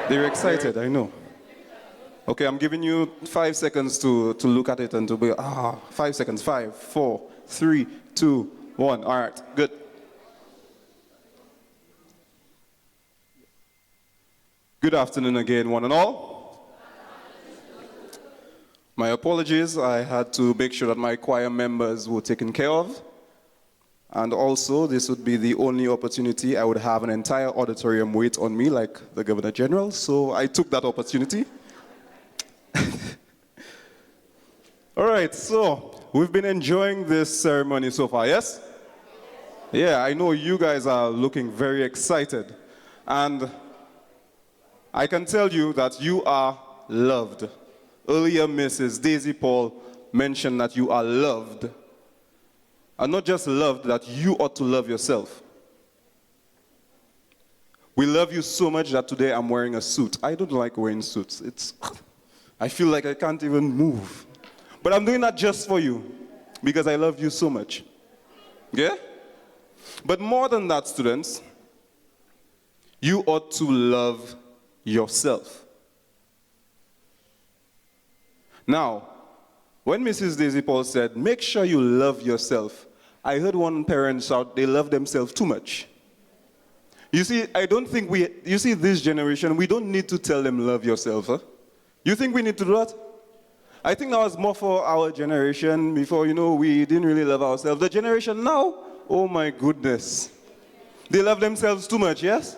They're excited, I know. Okay, I'm giving you 5 seconds to look at it and to be, 5 seconds, 5, 4, 3, 2, 1. All right, good. Good afternoon again, one and all. My apologies, I had to make sure that my choir members were taken care of. And also, this would be the only opportunity I would have an entire auditorium wait on me like the Governor General, so I took that opportunity. All right, so we've been enjoying this ceremony so far, yes? Yeah, I know you guys are looking very excited. And I can tell you that you are loved. Earlier, Mrs. Daisy Paul mentioned that you are loved. And not just loved, that you ought to love yourself. We love you so much that today I'm wearing a suit. I don't like wearing suits. I feel like I can't even move. But I'm doing that just for you, because I love you so much. Yeah? But more than that, students, you ought to love yourself. Now, when Mrs. Daisy Paul said, make sure you love yourself, I heard one parent shout, they love themselves too much. You see, I don't think you see this generation, we don't need to tell them love yourself. Huh? You think we need to do that? I think that was more for our generation before, we didn't really love ourselves. The generation now, oh my goodness. They love themselves too much, yes?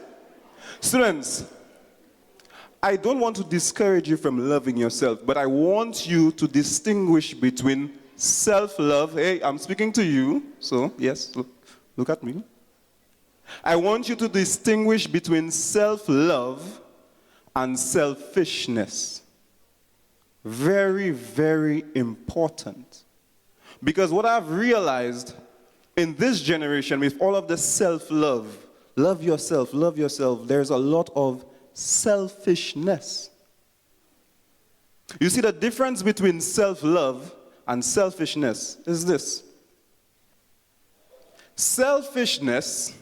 Students, I don't want to discourage you from loving yourself, but I want you to distinguish between self-love. Hey, I'm speaking to you, so yes, look at me. I want you to distinguish between self-love and selfishness. Very, very important. Because what I've realized in this generation with all of the self-love, love yourself, there's a lot of selfishness. You see, the difference between self-love and selfishness is this. Selfishness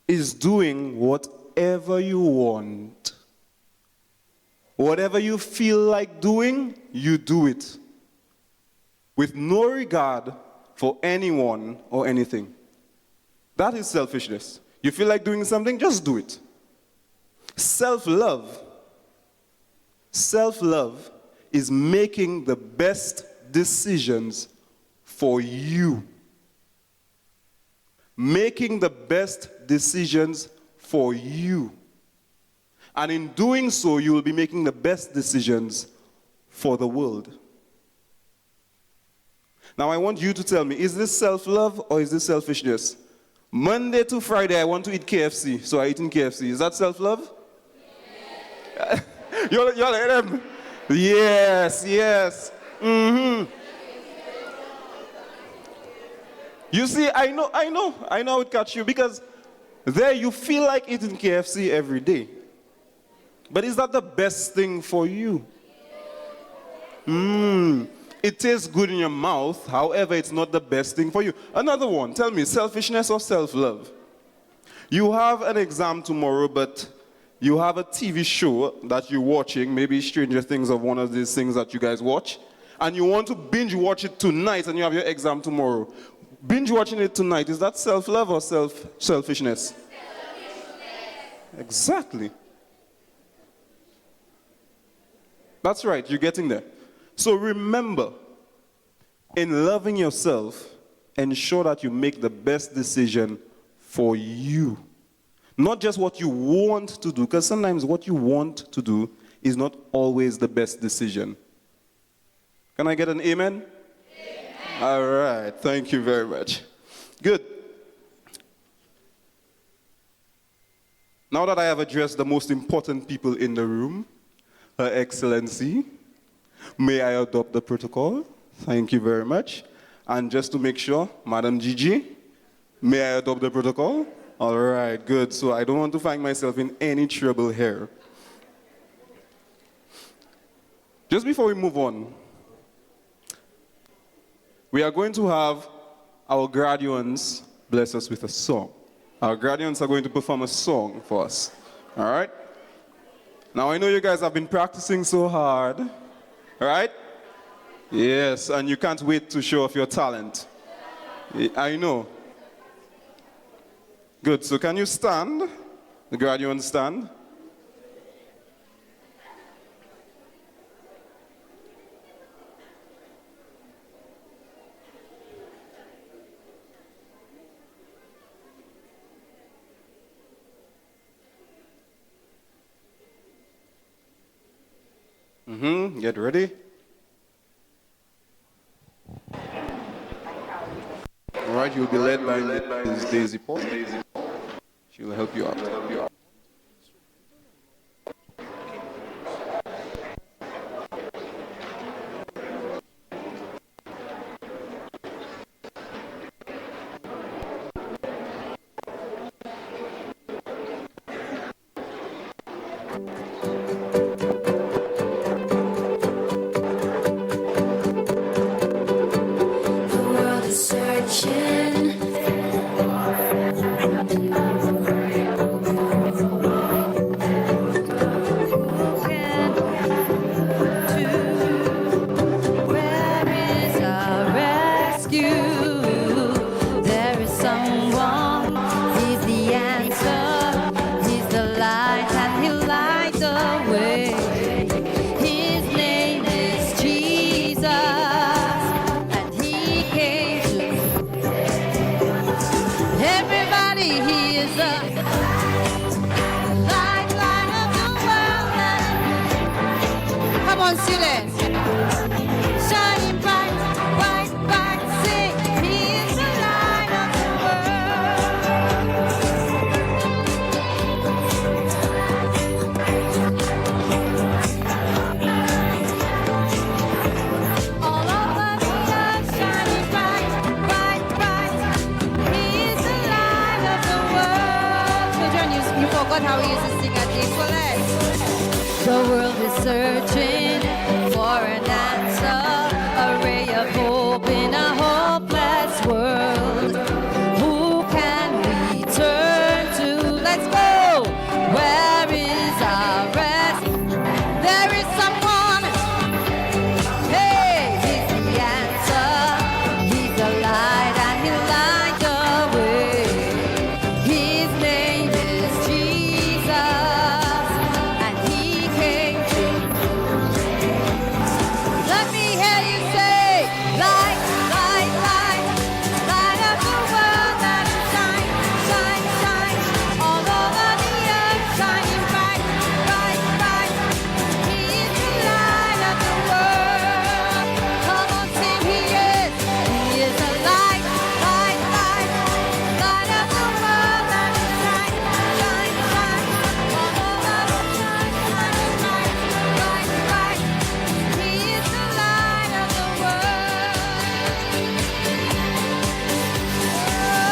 is doing whatever you want. Whatever you feel like doing, you do it. With no regard for anyone or anything. That is selfishness. You feel like doing something, just do it. Self-love is making the best decisions for you. Making the best decisions for you. And in doing so, you will be making the best decisions for the world. Now I want you to tell me, is this self-love or is this selfishness? Monday to Friday, I want to eat KFC, so I eat in KFC. Is that self-love? Yeah. y'all hear them? Yes. Mm-hmm. You see, I know it catch you, because there you feel like eating KFC every day. But is that the best thing for you? It tastes good in your mouth, however, it's not the best thing for you. Another one, tell me, selfishness or self-love? You have an exam tomorrow, but you have a TV show that you're watching, maybe Stranger Things or one of these things that you guys watch, and you want to binge watch it tonight and you have your exam tomorrow. Binge watching it tonight, is that self-love or selfishness? Exactly. That's right, you're getting there. So remember, in loving yourself, ensure that you make the best decision for you. Not just what you want to do, because sometimes what you want to do is not always the best decision. Can I get an amen? Amen. All right, thank you very much. Good. Now that I have addressed the most important people in the room, Her Excellency, may I adopt the protocol? Thank you very much. And just to make sure, Madam Gigi, may I adopt the protocol? All right, good. So I don't want to find myself in any trouble here. Just before we move on, we are going to have our graduates bless us with a song. Our graduates are going to perform a song for us. All right? Now, I know you guys have been practicing so hard. All right? Yes, and you can't wait to show off your talent. I know. Good, so can you stand? The graduates stand. Get ready. All right, you'll be led by Ms. Daisy Paul. She will help you out. on, students. Shining bright, bright, bright, sing. He is the light of the world. All over the earth, shining bright, bright, bright. He is the light of the world. Children, you forgot how we used to sing at the Pearlette. The world is searching for an answer, a ray of hope in a hopeless world. Who can we turn to? Let's go! Where is our rest? There is someone. Hey, he's the answer. He's the light and he'll light the way. His name is Jesus, and he came to. Let me hear you say, light, light, light, light of the world, let it shine, shine, shine, all over the earth, shining bright, bright, bright. He is the light of the world. Come on, sing, he is the light, light, light, light of the world,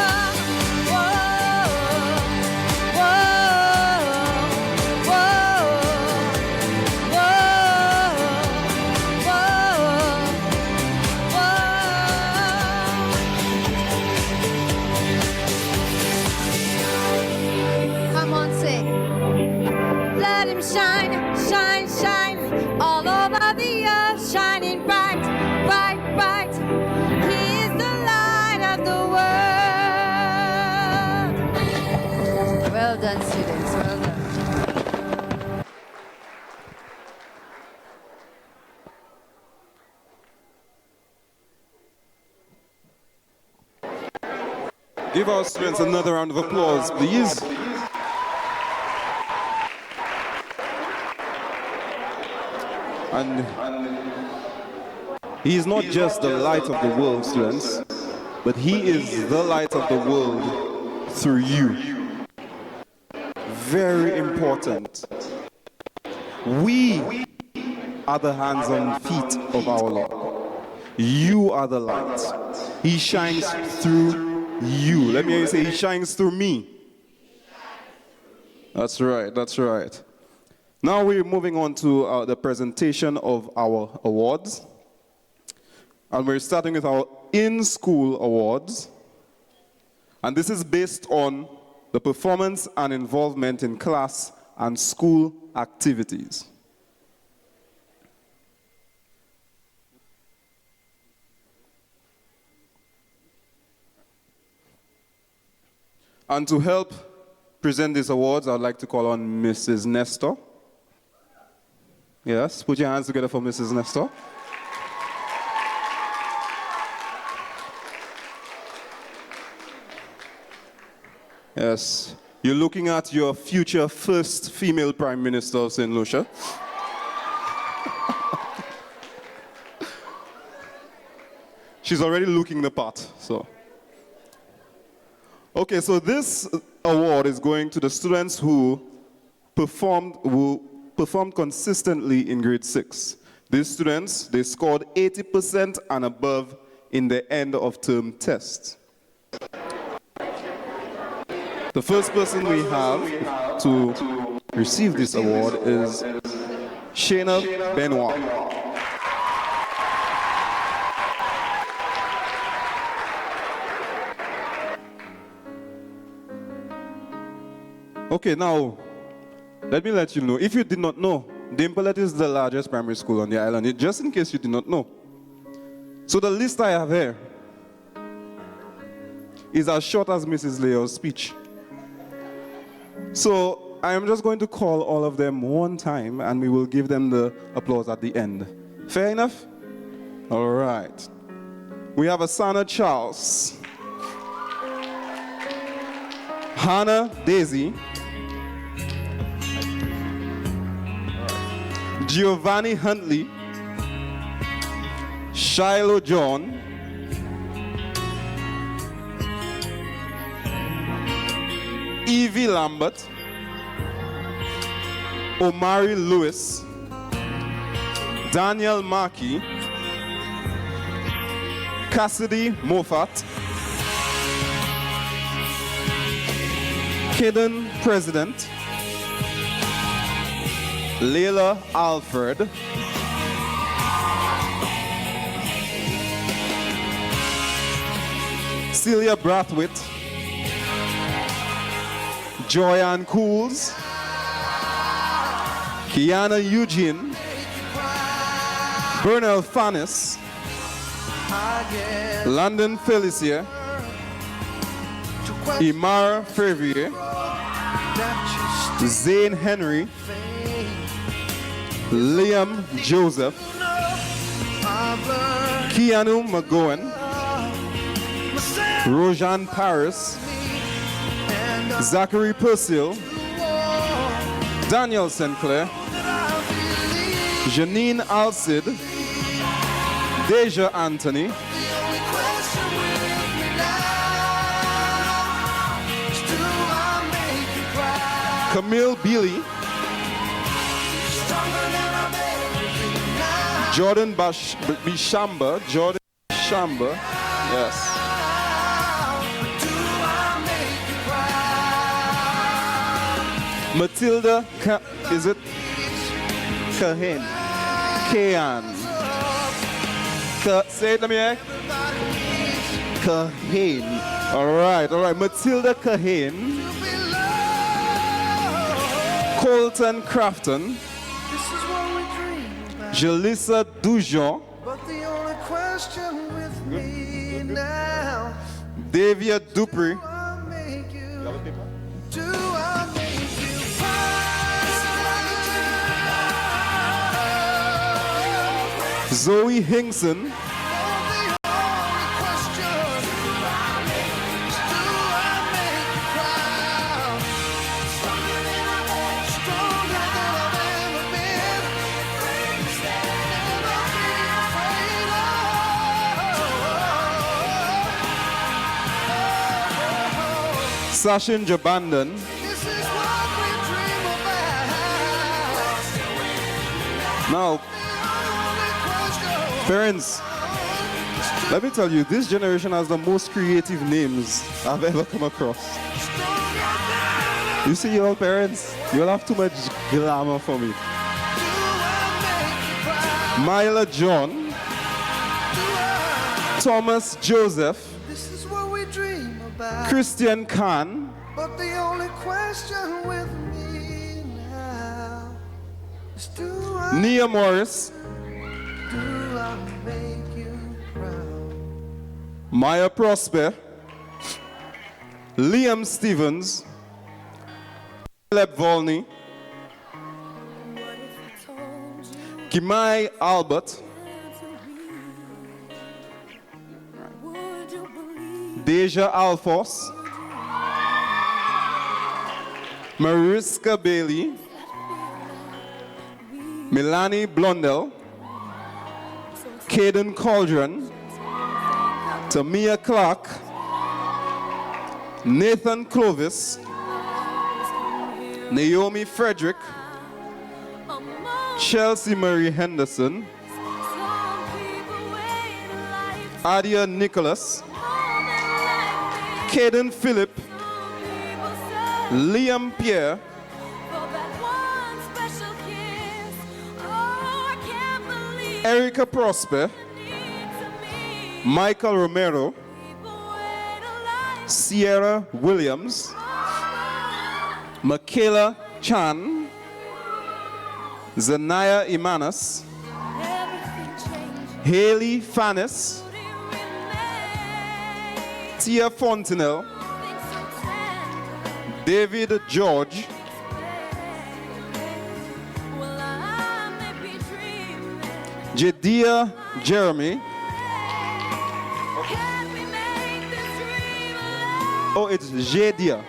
let it shine, shine, shine, all over the earth, shining bright, bright, bright. He is the light of the world. Whoa, whoa, whoa. Come on, sing. Let him shine, shine, shine, all over the earth, shining bright, bright, bright. He is the light of the world. Well done, students, well done. Give our students another round of applause, please. And he is not just the light of the world, students, but he is the light of the world through you. Very important. We are the hands and feet of our Lord. You are the light. He shines through you. Let me hear you say, he shines through me. That's right, that's right. Now we're moving on to the presentation of our awards. And we're starting with our in-school awards. And this is based on the performance and involvement in class and school activities. And to help present these awards, I'd like to call on Mrs. Nestor. Yes, put your hands together for Mrs. Nestor. Yes, you're looking at your future first female Prime Minister of St. Lucia. She's already looking the part, so. Okay, so this award is going to the students who performed consistently in grade 6. These students, they scored 80% and above in the end of term test. The first person we have to receive this award is Shayna Benoit. Okay, now, let me let you know. If you did not know, Pearlette is the largest primary school on the island, just in case you did not know. So the list I have here is as short as Mrs. Leo's speech. So I am just going to call all of them one time, and we will give them the applause at the end. Fair enough? All right. We have Asana Charles, Hannah Daisy, Giovanni Huntley, Shiloh John, Evie Lambert, Omari Lewis, Daniel Markey, Cassidy Moffat, Kidden President, Layla Alfred, Celia Brathwaite, Joyanne Cools, Kiana Eugene, Bernal Fanis, London Felicia, Imara Fervier, Zane Henry, Liam Joseph, Keanu McGowan, Rojan Paris, Zachary Purcell, Daniel Sinclair, Janine Alcid, Deja Anthony, Camille Bealey, Jordan Bishamba, yes. Matilda, is it Kahan? Kahan. Say it, let me hear. Kahan. All right. Matilda Kahan. Colton Crafton. Jalissa Dujon. But the only question with me now, Davia Dupree. do I make you proud? Zoe Hinkson. Sachin Jabandon. Now, parents, let me tell you, this generation has the most creative names I've ever come across. You see, y'all parents, you'll have too much glamour for me. Myla John, Thomas Joseph, Christian Khan, But the only question with me now is do I Nia Morris, make you proud? Maya Prosper, Liam Stevens, Philip Volney, Kimai Albert, Deja Alphonse, Mariska Bailey, Melanie Blondell, Caden Cauldron, Tamia Clark, Nathan Clovis, Naomi Frederick, Chelsea Marie Henderson, Adia Nicholas, Caden Phillip, Liam Pierre, Erica Prosper, Michael Romero, Sierra Williams, Michaela Chan, Zanaya Imanas, Haley Fanis, Tia Fontenelle, David George, Jediah Jeremy. Oh, it's Jediah.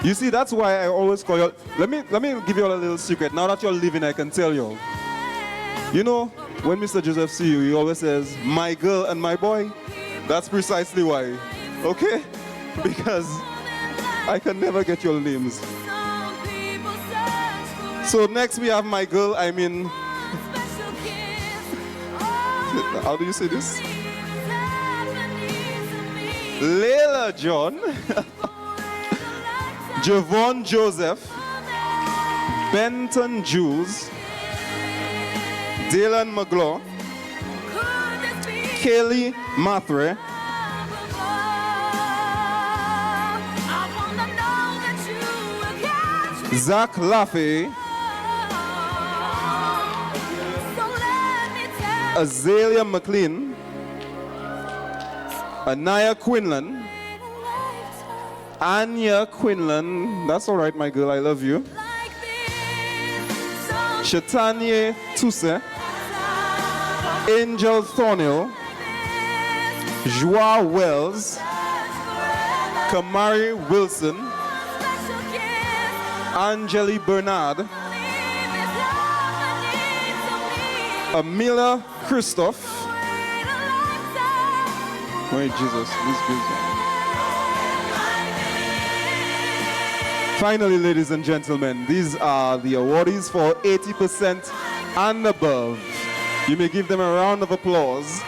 You see, that's why I always call you. Let me give you all a little secret. Now that you're leaving, I can tell you all. You know, when Mr. Joseph see you, he always says, my girl and my boy. That's precisely why. Okay? Because I can never get your names. So next we have my girl, how do you say this? Layla John, Javon Joseph, Benton Jules, Dylan McGlaw, Kaylee Mathre, Zach Laffey, Azalea McLean, Anaya Quinlan, Anya Quinlan, that's all right, my girl, I love you. Shatanya Tuse, Angel Thornhill, Joa Wells, Kamari Wilson, Angeli Bernard, Amila Christoph. Wait, Jesus, this goes. Finally, ladies and gentlemen, these are the awardees for 80% and above. You may give them a round of applause.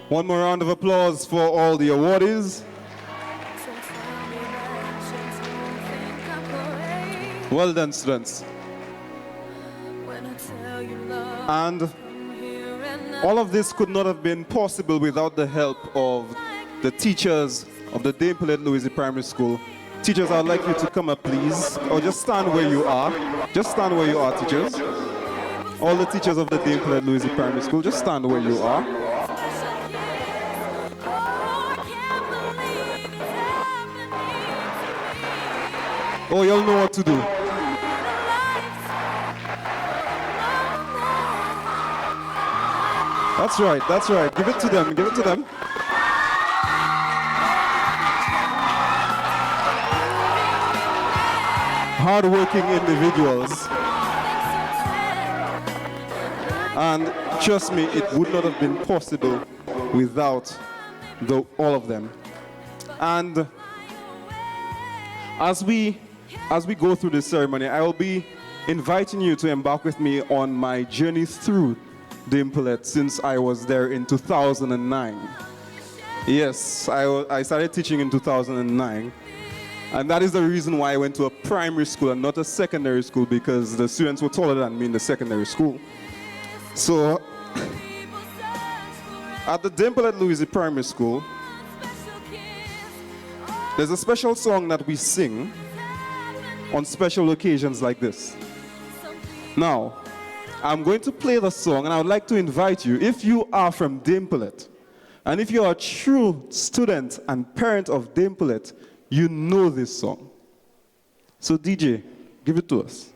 One more round of applause for all the awardees. Well done, students. And all of this could not have been possible without the help of the teachers of the Dame Pearlette Louisy Primary School. Teachers, I'd like you to come up, please, or just stand where you are. Just stand where you are, teachers. All the teachers of the Dame Pearlette Louisy Primary School, just stand where you are. Oh, you'll know what to do. That's right, that's right. Give it to them, give it to them. Hard-working individuals. And trust me, it would not have been possible without all of them. And as we go through this ceremony, I will be inviting you to embark with me on my journey through Dame Pearlette since I was there in 2009. Yes, I started teaching in 2009. And that is the reason why I went to a primary school and not a secondary school, because the students were taller than me in the secondary school. So, at the Dame Pearlette Louisy Primary School, there's a special song that we sing on special occasions like this. Now, I'm going to play the song, and I would like to invite you, if you are from Dame Pearlette, and if you are a true student and parent of Dame Pearlette, you know this song. So DJ, give it to us.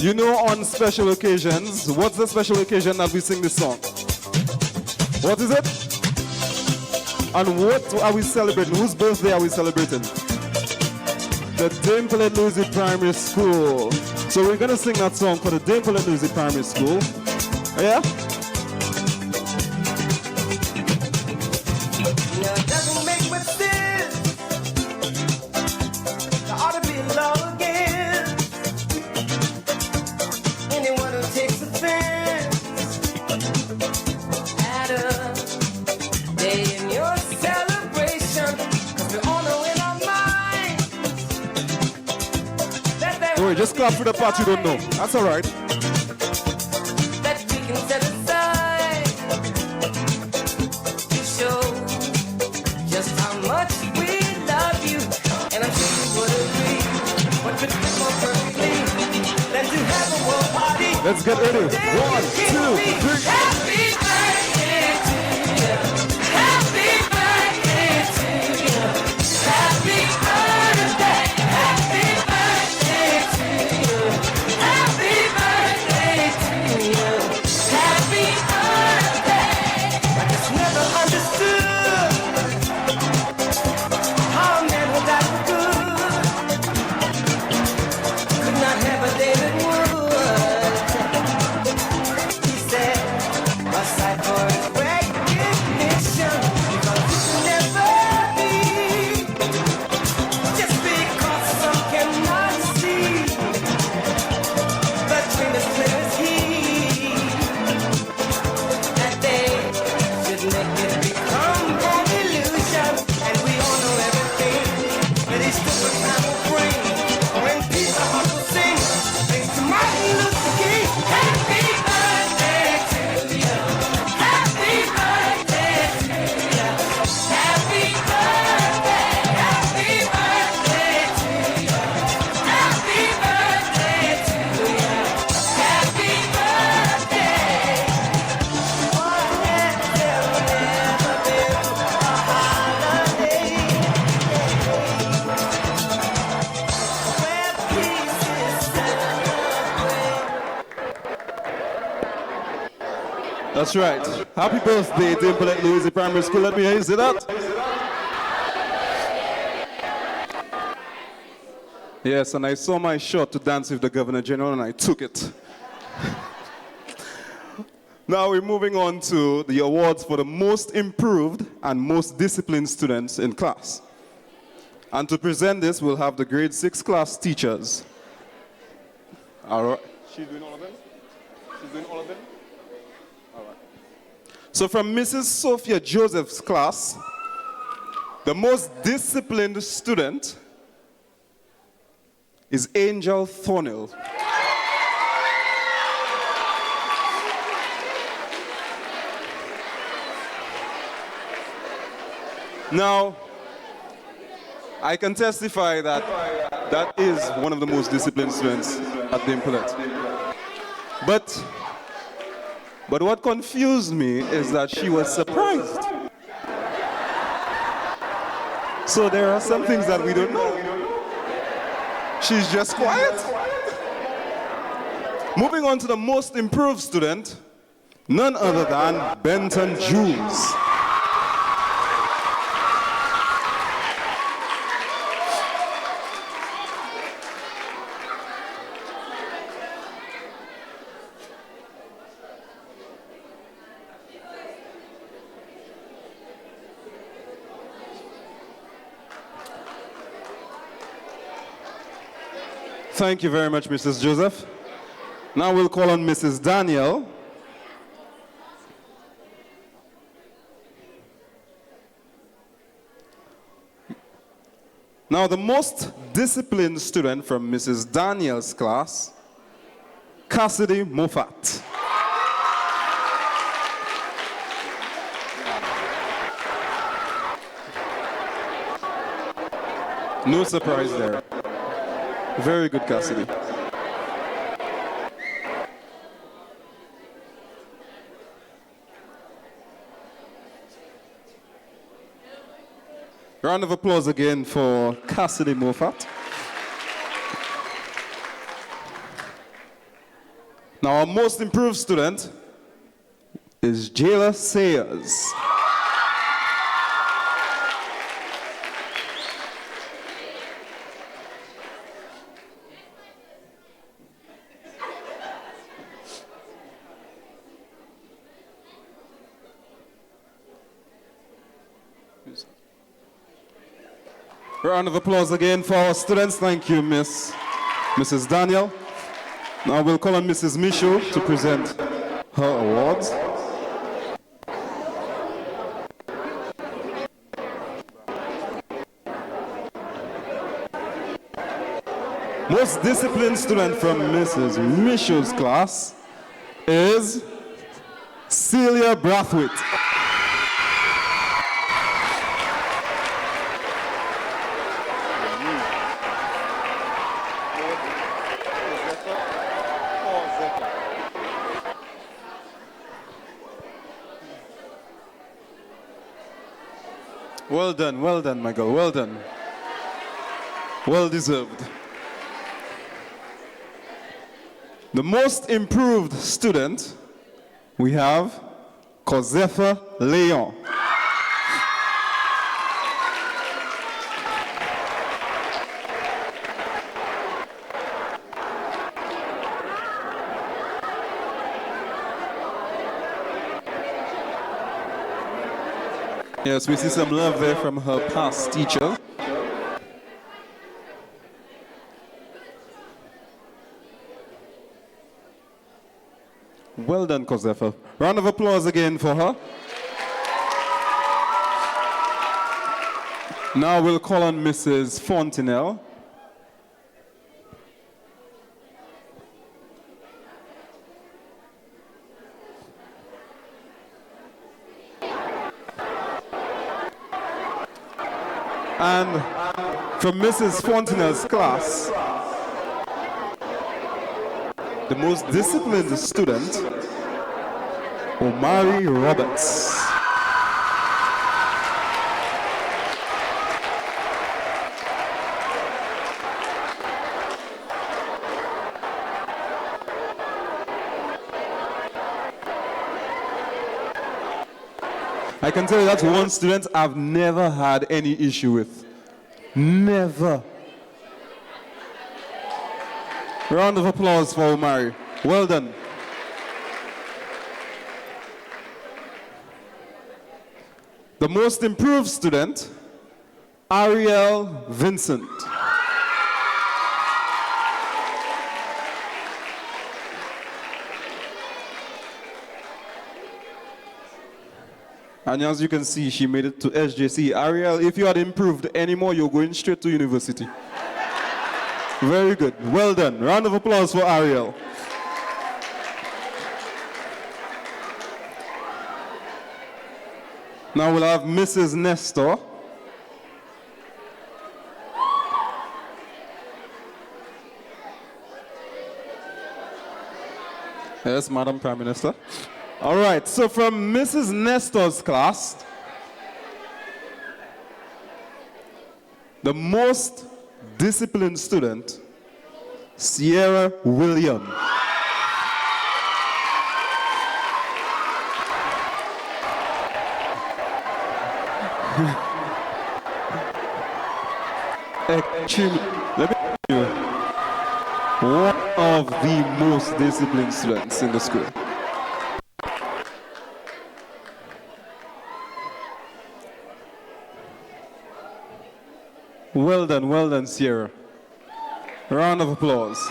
You know, on special occasions, what's the special occasion that we sing this song? What is it? And what are we celebrating? Whose birthday are we celebrating? The Dame Pearlette Louisy Primary School. So we're going to sing that song for the Dame Pearlette Louisy Primary School. Yeah? Just clap for the part you don't know. That's all right. that we can set aside to show just how much we love you. And I'm sure you would agree, what could fit more perfectly than to have a world party? Let's get ready. 1, 2, 3. Happy birthday to you. Happy birthday to you. Happy birthday. Happy birthday to you. Happy birthday to you. Happy birthday. I just never understood how a man who died for good could not have a David Wood. He said, aside for his recognition, because it can never be, just because some cannot see, the dream is clear as he, that they should make it become an illusion, and we all know everything that he stood for time will bring, or in peace our hearts will sing, thanks to Martin Luther King. Happy birthday to you. Happy birthday to you. Happy birthday. Happy birthday to you. Happy birthday to you. Happy birthday. Oh, has there never been a holiday where peace is celebrated? That's right. Happy birthday, Dimple at Louisy Primary School. Let me hear you say that. Yes, and I saw my shot to dance with the Governor General and I took it. Now we're moving on to the awards for the most improved and most disciplined students in class. And to present this, we'll have the grade 6 class teachers. All right. She's doing all of them? She's doing all of them? All right. So from Mrs. Sophia Joseph's class, the most disciplined student is Angel Thornhill. Now, I can testify that that is one of the most disciplined students at the Pearlette. But what confused me is that she was surprised. So there are some things that we don't know. She's just quiet. Moving on to the most improved student, none other than Benton Jules. Thank you very much, Mrs. Joseph. Now we'll call on Mrs. Daniel. Now the most disciplined student from Mrs. Daniel's class, Cassidy Moffat. No surprise there. Very good, Cassidy. Round of applause again for Cassidy Moffat. Now our most improved student is Jayla Sayers. Round of applause again for our students. Thank you, Mrs. Daniel. Now we'll call on Mrs. Michaud to present her awards. most disciplined student from Mrs. Michaud's class is Celia Brathwaite. Well done, my girl, well done. Well deserved. The most improved student, we have Josefa Leon. Yes, we see some love there from her past teacher. Well done, Josefa. Round of applause again for her. Now we'll call on Mrs. Fontenelle. And from Mrs. Fontenelle's class, the most disciplined student, Omari Roberts. I can tell you that's one student I've never had any issue with. Never. Round of applause for Omari. Well done. The most improved student, Ariel Vincent. And as you can see, she made it to SJC. Ariel, if you had improved anymore, you're going straight to university. Very good. Well done. Round of applause for Ariel. Now we'll have Mrs. Nestor. Yes, Madam Prime Minister. All right, so from Mrs. Nestor's class, the most disciplined student, Sierra William. Extremely, let me tell you, one of the most disciplined students in the school. Well done, Sierra. Round of applause.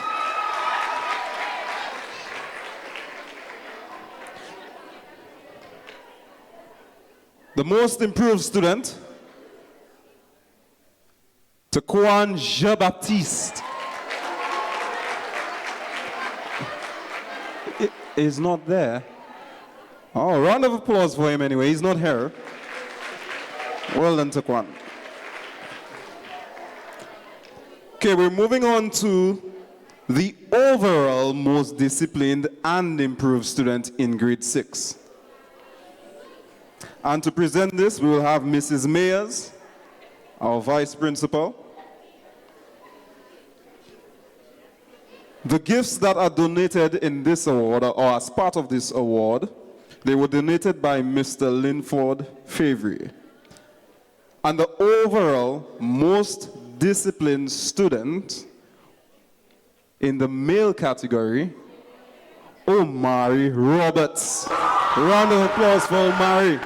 The most improved student, Taquan Jean-Baptiste. He's not there. Oh, round of applause for him anyway. He's not here. Well done, Taquan. Okay, we're moving on to the overall most disciplined and improved student in grade 6. And to present this, we will have Mrs. Mayers, our vice principal. The gifts that are donated in this award, or as part of this award, they were donated by Mr. Linford Favre. And the overall most disciplined student in the male category, Omari Roberts. Round of applause for Omari.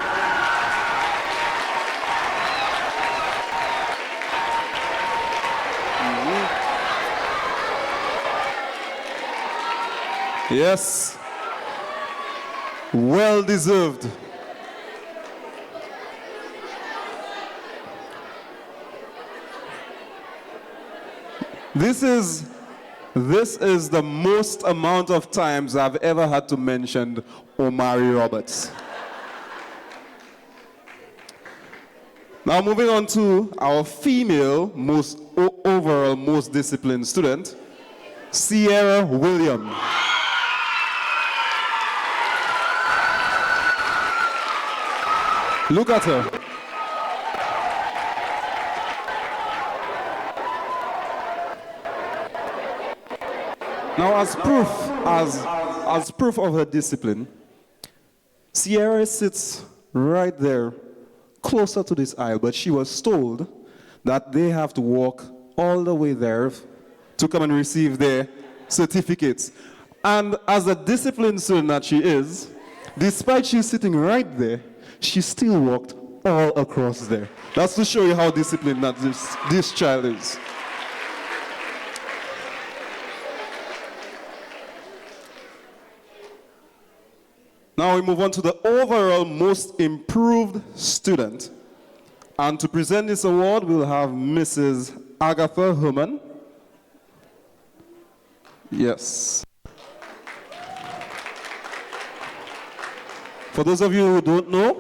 Yes, well deserved. This is This is the most amount of times I've ever had to mention Omari Roberts. Now moving on to our female overall most disciplined student, Sierra William. Look at her. Now, as proof of her discipline, Sierra sits right there, closer to this aisle, but she was told that they have to walk all the way there to come and receive their certificates. And as a disciplined student that she is, despite she's sitting right there, she still walked all across there. That's to show you how disciplined that this child is. Now we move on to the overall most improved student. And to present this award, we'll have Mrs. Agatha Herman. Yes. For those of you who don't know,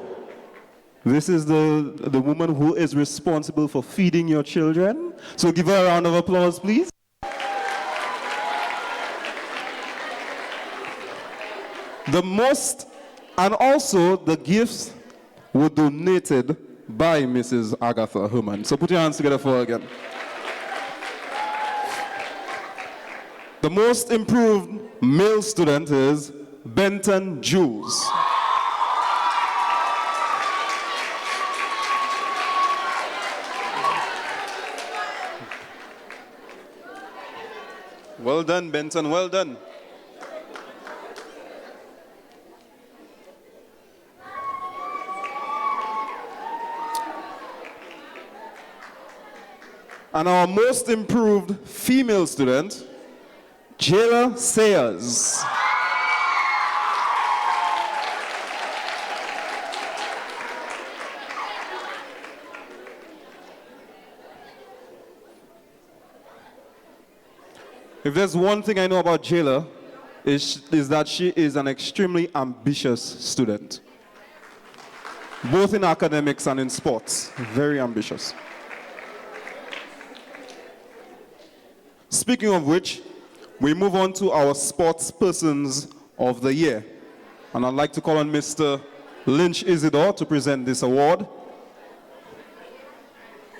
this is the woman who is responsible for feeding your children. So give her a round of applause, please. The most, and also the gifts were donated by Mrs. Agatha Herman. So put your hands together for her again. The most improved male student is Benton Jules. Well done, Benton, well done. And our most improved female student, Jayla Sayers. If there's one thing I know about Jayla, is that she is an extremely ambitious student. Both in academics and in sports. Very ambitious. Speaking of which, we move on to our sports persons of the year. And I'd like to call on Mr. Lynch Isidore to present this award.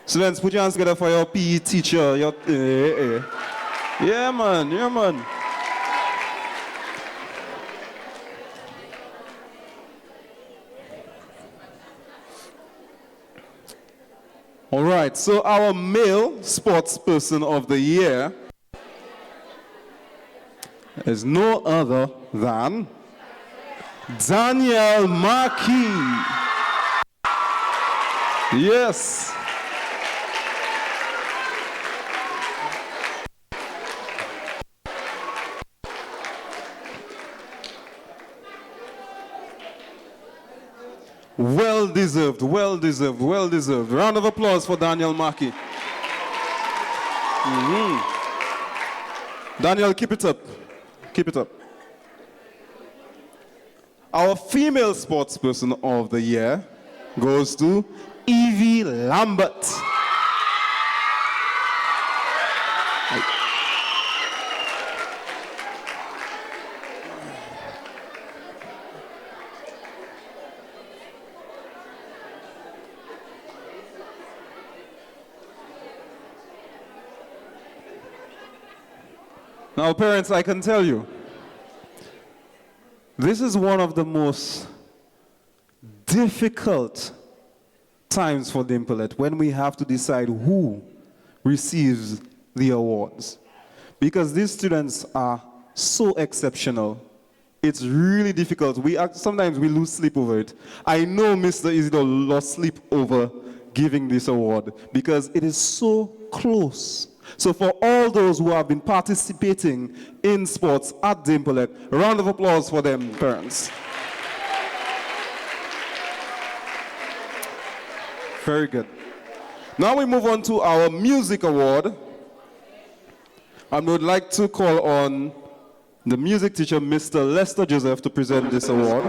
Students, put your hands together for your PE teacher. Yeah, man, yeah, man. All right, so our male sports person of the year is no other than Daniel Markey. Yes. Well deserved, well deserved, well deserved. Round of applause for Daniel Markey. Daniel, keep it up. Keep it up. Our female sportsperson of the year goes to Evie Lambert. Now, parents, I can tell you, this is one of the most difficult times for Pearlette when we have to decide who receives the awards. Because these students are so exceptional. It's really difficult. Sometimes we lose sleep over it. I know Mr. Isidore lost sleep over giving this award because it is so close. So for all those who have been participating in sports at Pearlette, a round of applause for them, parents. Very good. Now we move on to our music award, And we would like to call on the music teacher, Mr. Lester Joseph, to present this award.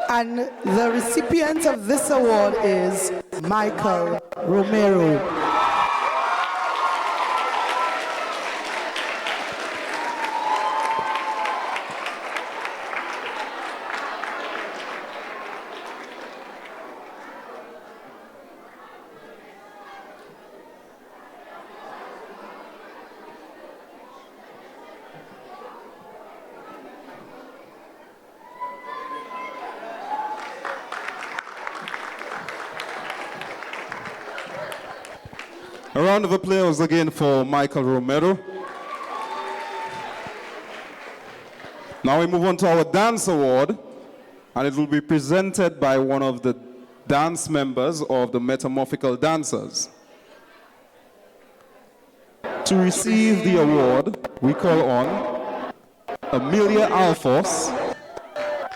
And the recipient of this award is Michael Romero. A round of applause again for Michael Romero. Now we move on to our dance award, and it will be presented by one of the dance members of the Metamorphical Dancers. To receive the award, we call on Amelia Alphonse,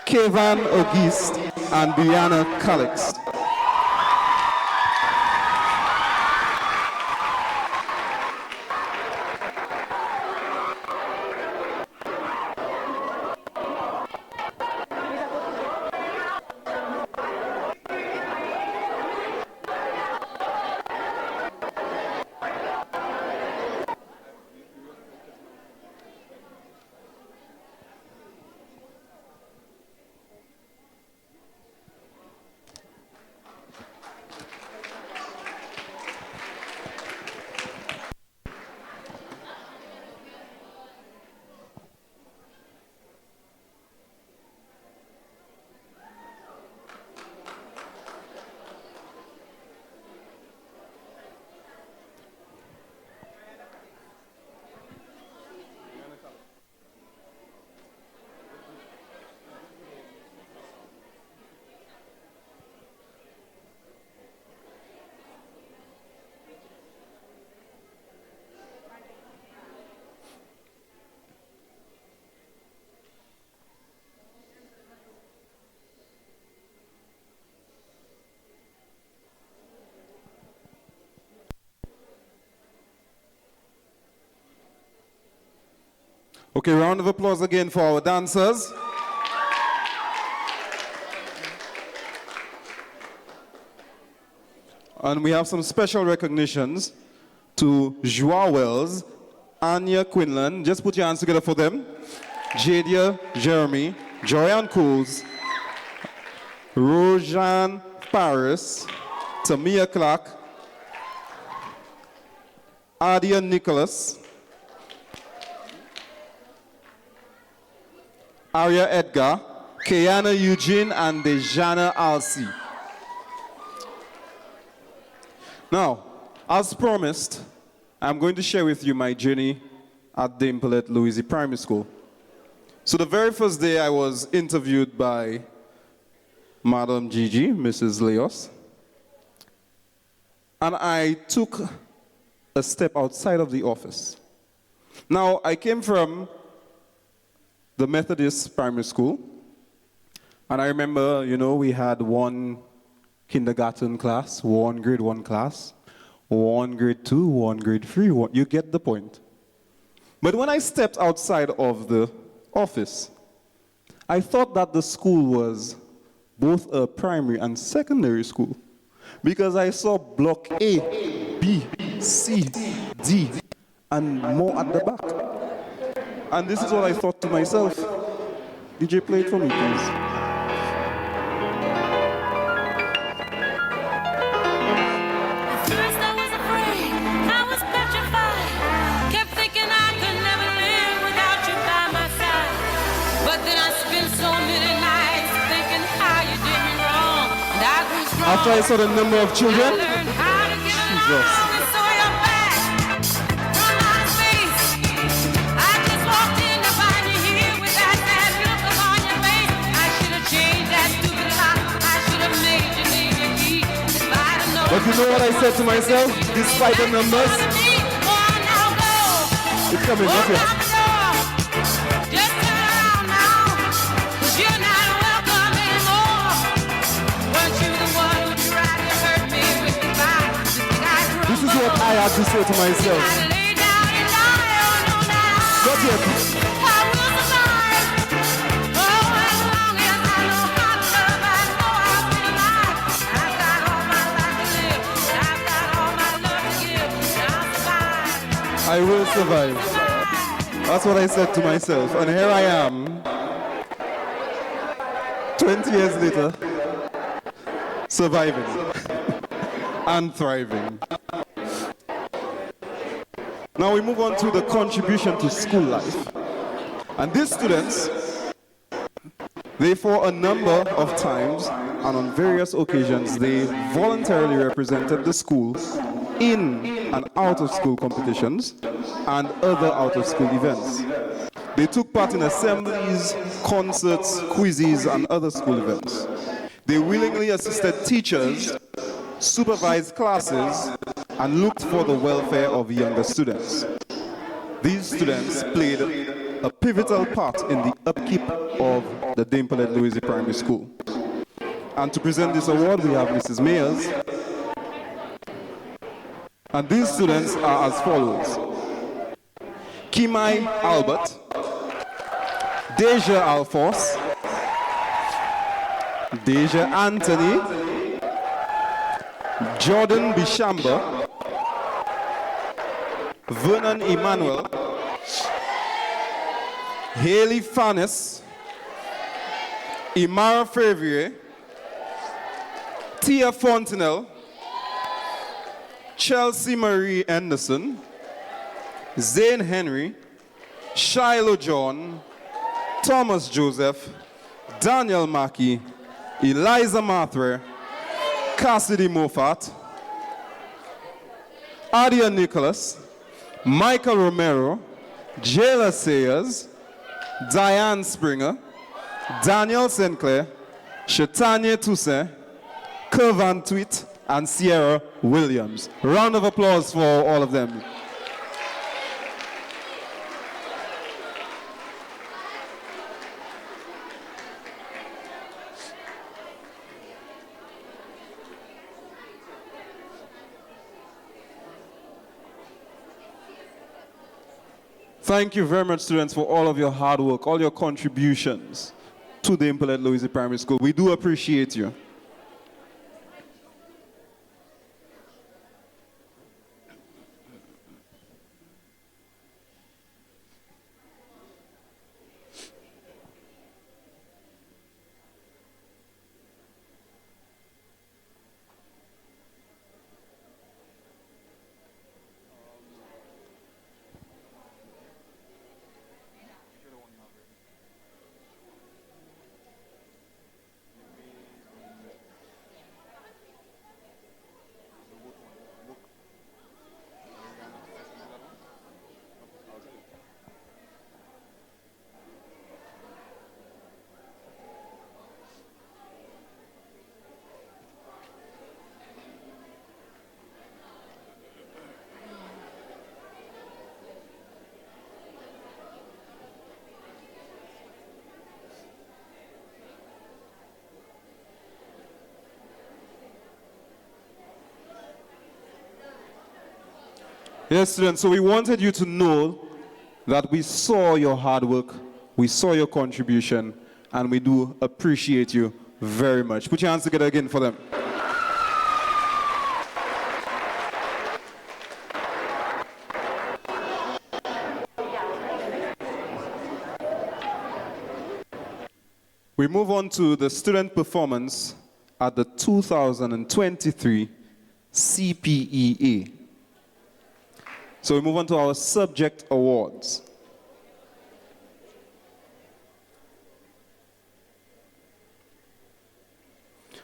Kevan Auguste, and Brianna Calix. Okay, round of applause again for our dancers. And we have some special recognitions to Joa Wells, Anya Quinlan, just put your hands together for them, Jadia Jeremy, Joyanne Cools, Rojan Paris, Tamia Clark, Adia Nicholas, Aria Edgar, Kayana Eugene, and Dejana Alcy. Now, as promised, I'm going to share with you my journey at the Pearlette Louisy Primary School. So the very first day I was interviewed by Madam Gigi, Mrs. Leos, and I took a step outside of the office. Now, I came from the Methodist Primary School, and I remember, we had one kindergarten class, one grade 1 class, one grade 2, one grade 3, you get the point. But when I stepped outside of the office, I thought that the school was both a primary and secondary school, because I saw block A, B, C, D, and more at the back. And this is what I thought to myself. DJ, play it for me, please. First I was afraid, I was petrified. Kept thinking I could never live without you by my side. But then I spent so many nights thinking how you did me wrong. And I grew strong. After I saw the number of children, I learned how to get Jesus. along and saw your back from my face. I just walked in to find you here with that sad look upon your face. I should have changed that stupid lock. I should have made you leave your key. If I'd have known. But you know what I said to myself? Despite the numbers, it's coming up here. Just had to say to myself. Not yet. I will survive. That's what I said to myself. And here I am, 20 years later, surviving and thriving. Now we move on to the contribution to school life. And these students, they for a number of times and on various occasions, they voluntarily represented the school in and out of school competitions and other out of school events. They took part in assemblies, concerts, quizzes, and other school events. They willingly assisted teachers, supervised classes, and looked for the welfare of younger students. These students played a pivotal part in the upkeep of the Pearlette Louisy Primary School. And to present this award, we have Mrs. Mayers. And these students are as follows: Kimai Albert, Deja Alphonse, Deja Anthony, Jordan Bishamba, Vernon Emmanuel, Haley Fanes, Imara Favrier, Tia Fontenelle, Chelsea Marie Anderson, Zane Henry, Shiloh John, Thomas Joseph, Daniel Mackey, Eliza Mathre, Cassidy Moffat, Adia Nicholas, Michael Romero, Jayla Sayers, Diane Springer, Daniel Sinclair, Shatanya Toussaint, Kervan Tweet, and Sierra Williams. Round of applause for all of them. Thank you very much, students, for all of your hard work, all your contributions to the Pearlette Louisy Primary School. We do appreciate you. Yes, students, so we wanted you to know that we saw your hard work, we saw your contribution, and we do appreciate you very much. Put your hands together again for them. We move on to the student performance at the 2023 CPEA. So we move on to our subject awards.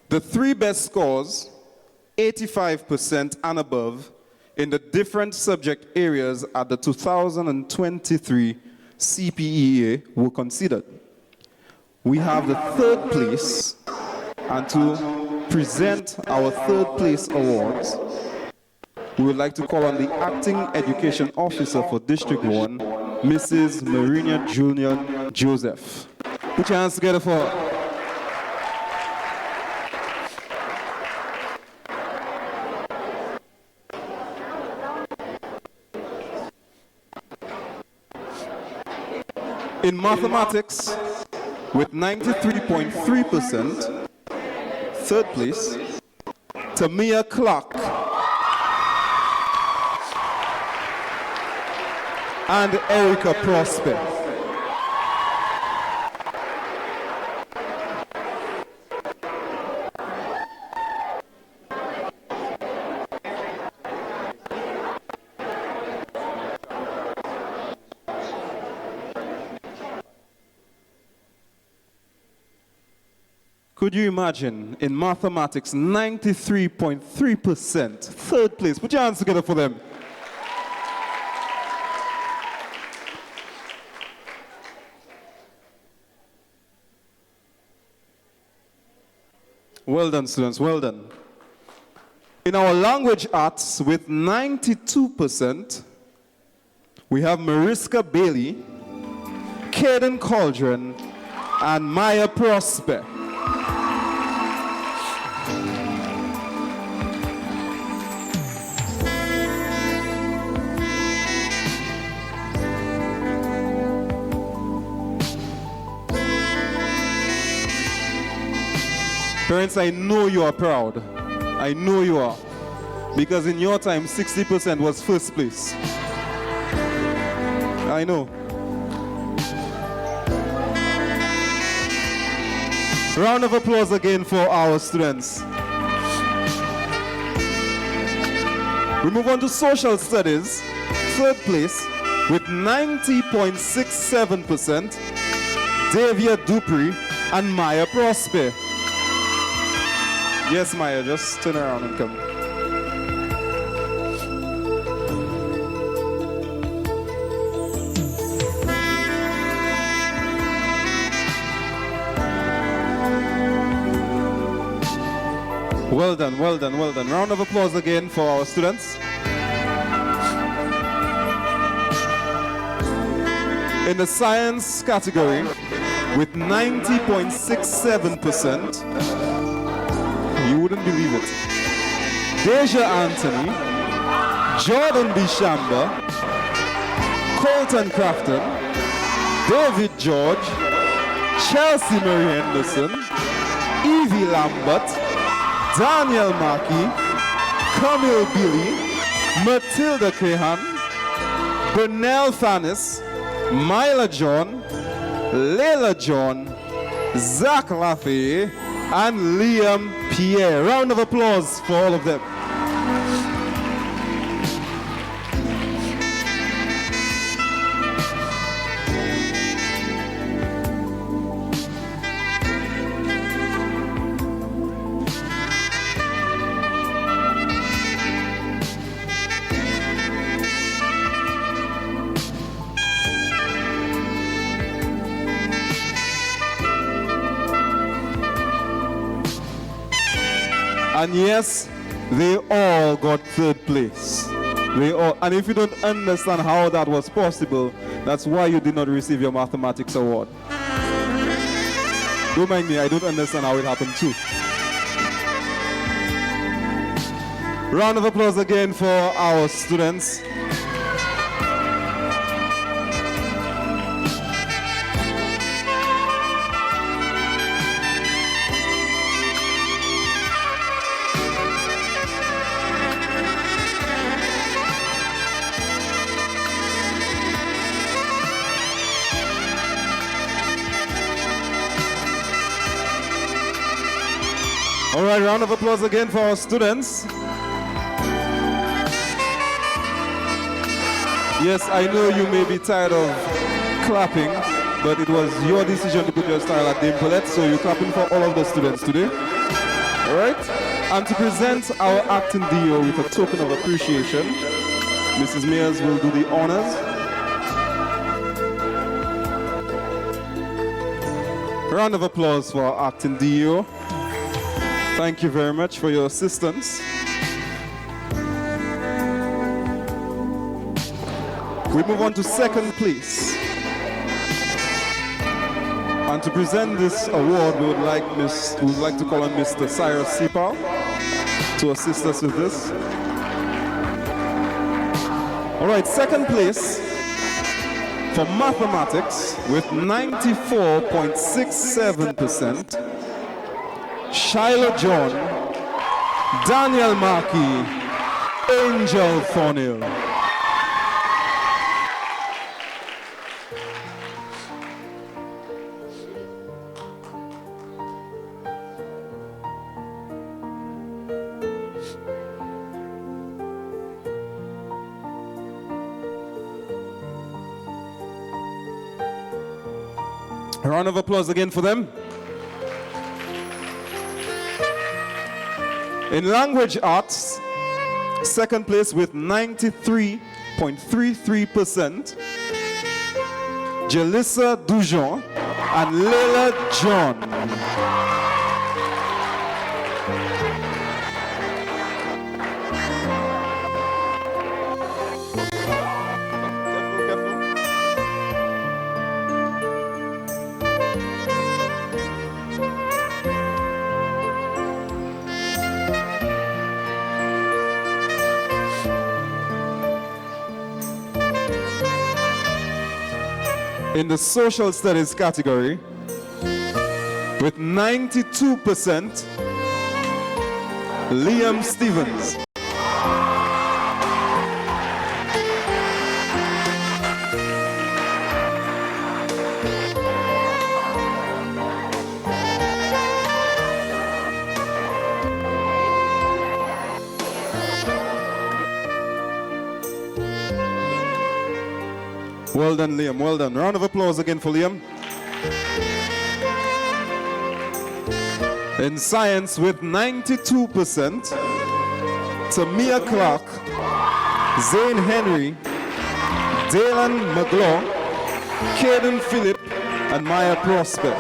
The three best scores, 85% and above, in the different subject areas at the 2023 CPEA were considered. We have the third place, and to present our third place awards, we would like to call on the Acting Education Officer for District 1, Mrs. Marina Julian Joseph. Put your hands together for her. In mathematics, with 93.3%, third place, Tamia Clark. And Erica Prosper. Could you imagine, in mathematics, 93.3%, third place? Put your hands together for them. Well done, students, well done. In our language arts, with 92%, we have Mariska Bailey, Kaden Cauldron, and Maya Prosper. Parents, I know you are proud. I know you are. Because in your time, 60% was first place. I know. Round of applause again for our students. We move on to social studies. Third place with 90.67%, Davia Dupree and Maya Prosper. Yes, Maya, just turn around and come. Well done, well done, well done. Round of applause again for our students. In the science category, with 90.67%, you wouldn't believe it, Deja Anthony, Jordan Bishamba, Colton Crafton, David George, Chelsea Marie Henderson, Evie Lambert, Daniel Maki, Camille Billy, Matilda Kehan, Bernell Thanis, Myla John, Layla John, Zach Lathie, and Liam Pierre. Round of applause for all of them. And yes, they all got third place. They all, and if you don't understand how that was possible, that's why you did not receive your mathematics award. Don't mind me, I don't understand how it happened too. Round of applause again for our students. All right, round of applause again for our students. Yes, I know you may be tired of clapping, but it was your decision to put your style at Dame Pearlette, so you're clapping for all of the students today. All right? And to present our acting DO with a token of appreciation, Mrs. Mayers will do the honors. Round of applause for our acting DO. Thank you very much for your assistance. We move on to second place. And to present this award, we would like to call on Mr. Cyrus Sipal to assist us with this. All right, second place For mathematics, with 94.67%, Shiloh John, Daniel Markey, Angel Thornhill. A round of applause again for them. In language arts, second place with 93.33%, Jalissa Dujon and Leila John. In the social studies category, with 92%, Liam Stevens. Well done, Liam, well done. Round of applause again for Liam. In science with 92%, Tamia Clark, Zane Henry, Dalen McGlaw, Caden Phillip, and Maya Prosper.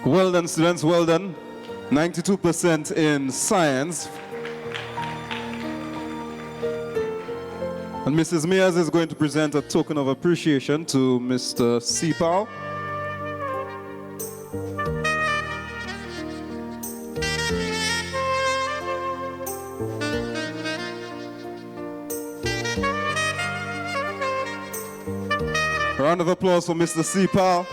Well done, students, well done. 92% in science. And Mrs. Mears is going to present a token of appreciation to Mr. Sipal. A round of applause for Mr. Sipal,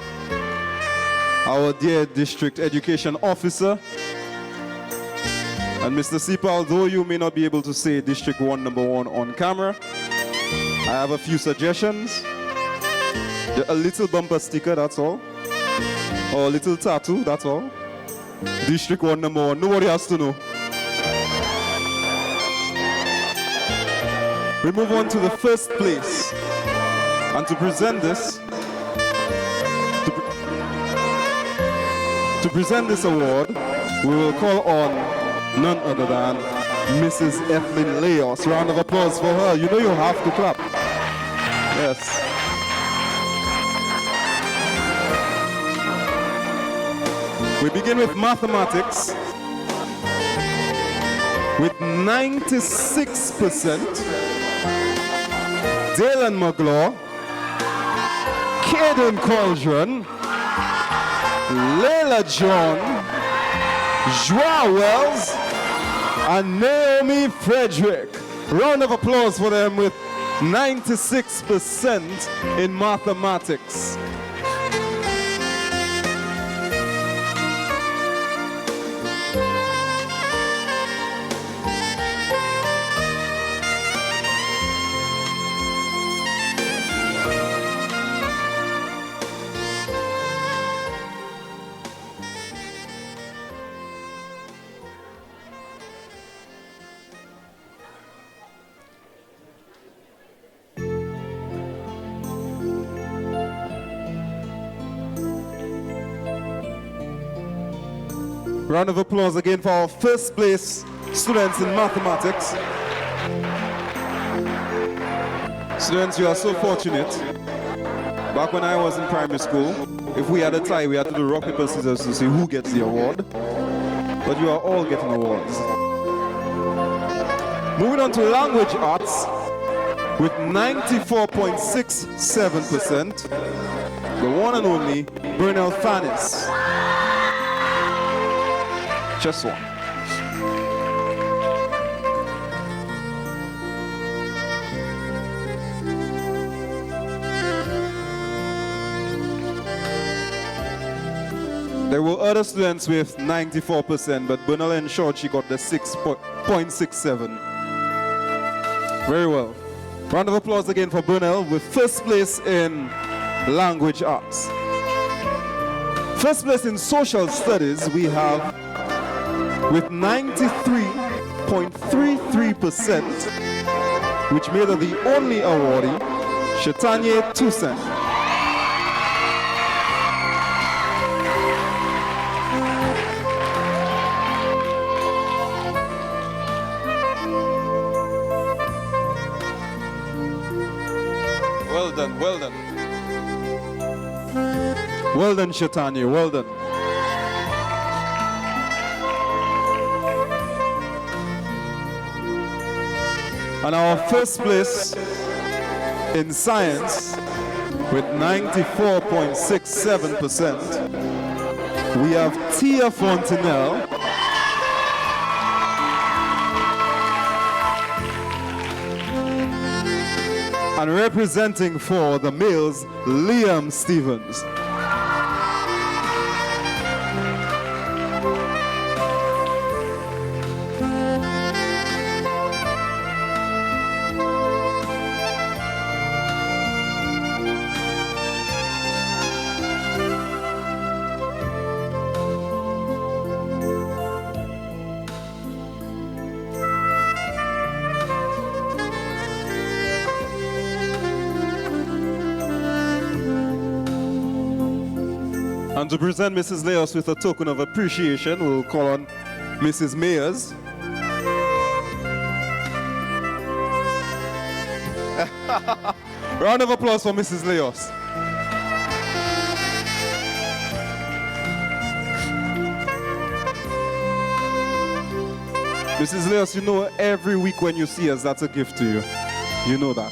our dear district education officer. And Mr. Sipal, though you may not be able to say District 1 number 1 on camera, I have a few suggestions. A little bumper sticker, that's all. Or a little tattoo, that's all. District 1 number 1, nobody has to know. We move on to the first place. And to present this, to present this award, we will call on none other than Mrs. Ethelyn Leos. Round of applause for her. You know you have to clap. Yes. We begin with mathematics with 96%. Dalen McGlaw, Caden Cauldron, Leila John, Joa Wells, and Naomi Frederick. Round of applause for them with 96% in mathematics. Round of applause again for our first place students in mathematics. Students, you are so fortunate. Back when I was in primary school, if we had a tie, we had to do rock, paper, scissors to see who gets the award. But you are all getting awards. Moving on to language arts with 94.67%, the one and only Bernal Fanis. Just one. There were other students with 94%, but Bernal ensured she got the 6.67. Very well. Round of applause again for Bernal with first place in language arts. First place in social studies we have with 93.33%, which made her the only awardee, Shetanye Toussaint. Well done, well done. Well done, Shetanye, well done. And our first place in science with 94.67%, we have Tia Fontenelle. And representing for the males, Liam Stevens. And to present Mrs. Leos with a token of appreciation, we'll call on Mrs. Mayers. Round of applause for Mrs. Leos. Mrs. Leos, you know every week when you see us, that's a gift to you. You know that.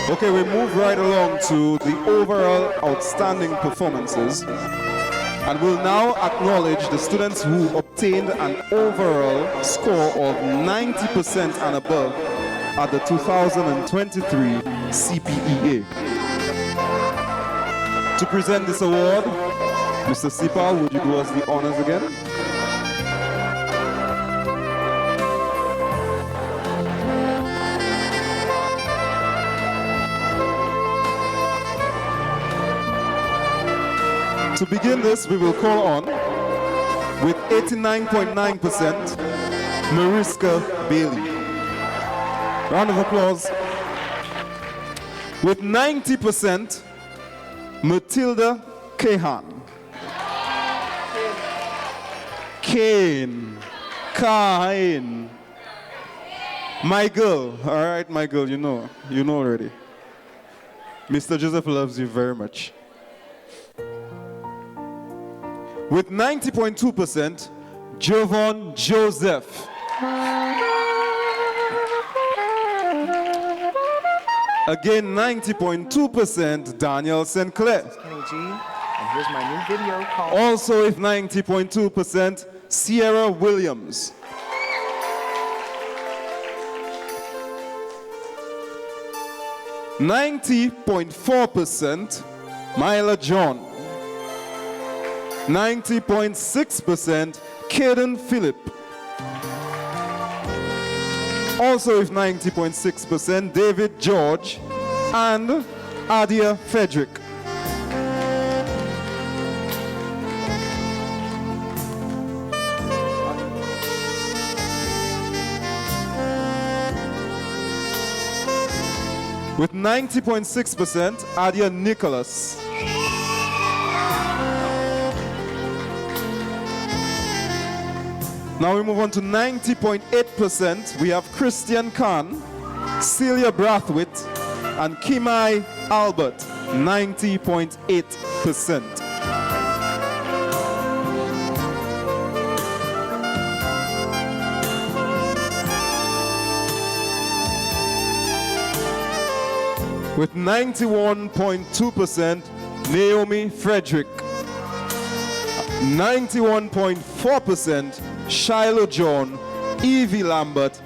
Okay, we move right along to the overall outstanding performances. And we'll now acknowledge the students who obtained an overall score of 90% and above at the 2023 CPEA. To present this award, Mr. Sipal, would you do us the honors again? To begin this, we will call on, with 89.9%, Mariska Bailey. Round of applause. With 90%, Matilda Kahan. Kain. My girl. All right, my girl, you know already. Mr. Joseph loves you very much. With 90.2%, Jovan Joseph. Again, 90.2%, Daniel St. Clair. Kenny G, and here's my new video called... Also with 90.2%, Sierra Williams. .4%, Myla John. 90.6%, Kaden Phillip. Also with 90.6%, David George and Adia Frederick. With 90.6%, Adia Nicholas. Now we move on to 90.8%. We have Christian Khan, Celia Brathwaite, and Kimai Albert, 90.8%. With 91.2%, Naomi Frederick. 91.4%, Shiloh John, Evie Lambert.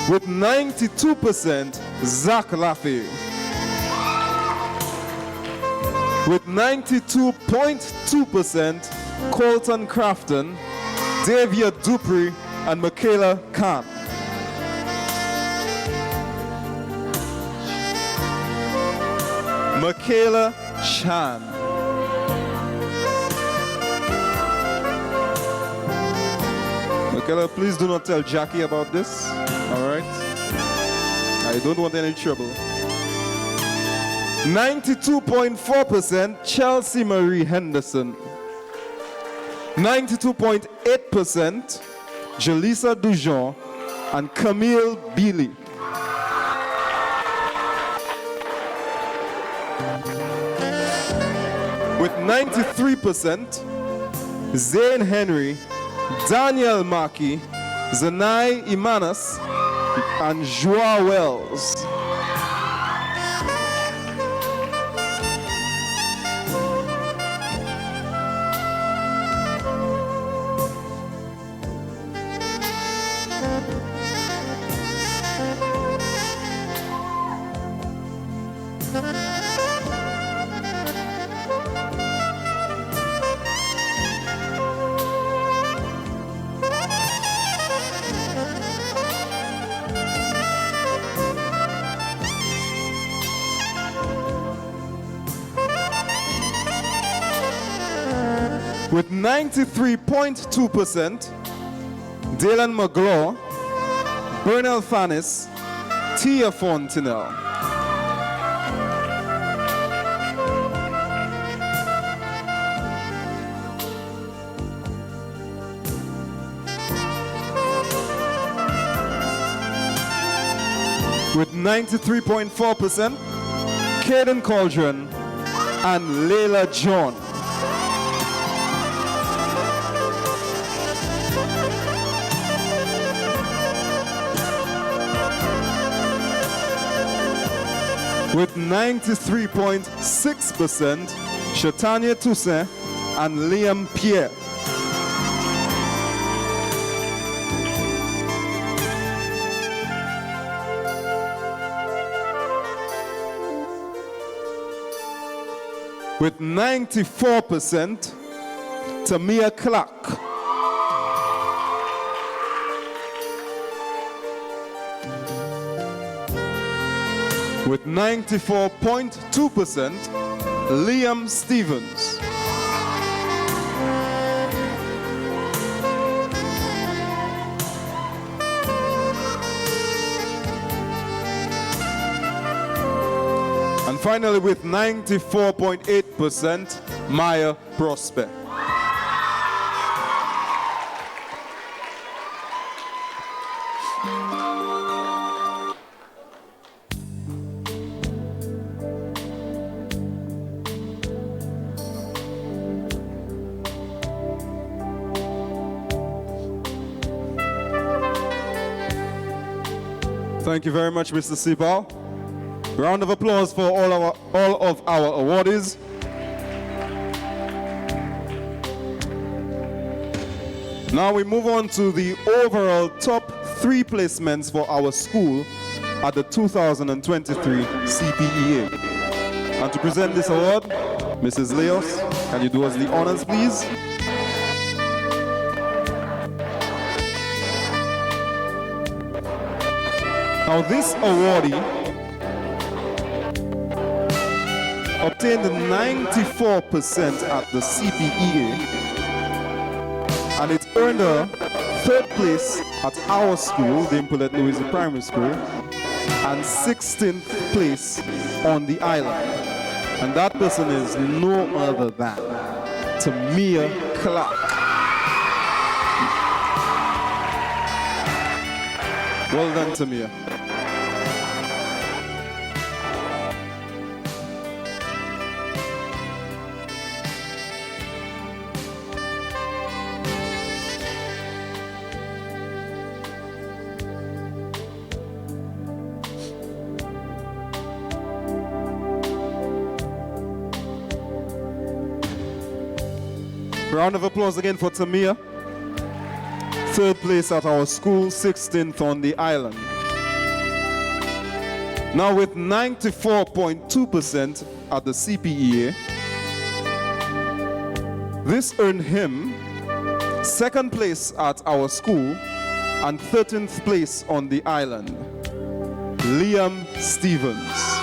With 92%, Zach Laffey. With 92.2%, Colton Crafton, Davia Dupree, and Michaela Khan. Michaela Chan. Michaela, please do not tell Jackie about this, all right? I don't want any trouble. 92.4%, Chelsea Marie Henderson. 92.8%, Jaleesa Dujon and Camille Bealey. With 93%, Zane Henry, Daniel Maki, Zanai Imanas, and Joa Wells. With 93.2%, Dylan McGraw, Bernal Fanis, Tia Fontenelle. With 93.4%, Caden Cauldron and Layla John. With 93.6%, Shatanya Toussaint and Liam Pierre. With 94%, Tamia Clark. With 94.2%, Liam Stevens. And finally, with 94.8%, Maya Prosper. Thank you very much, Mr. Sibal. Round of applause for all of our awardees. Now we move on to the overall top 3 placements for our school at the 2023 CPEA. And to present this award, Mrs. Leos, can you do us the honors, please? Now this awardee obtained 94% at the CPEA, and it earned her 3rd place at our school, the Pearlette Louisy Primary School, and 16th place on the island. And that person is no other than Tamia clap. Well done, Tamia. Round of applause again for Tamia. Third place at our school, 16th on the island. Now with 94.2% at the CPEA, this earned him second place at our school and 13th place on the island. Liam Stevens.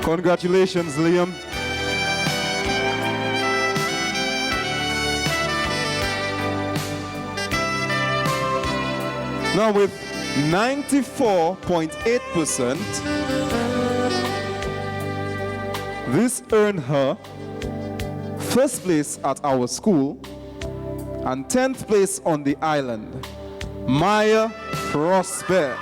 Congratulations, Liam. Now with 94.8%, this earned her first place at our school and 10th place on the island. Maya Prosper.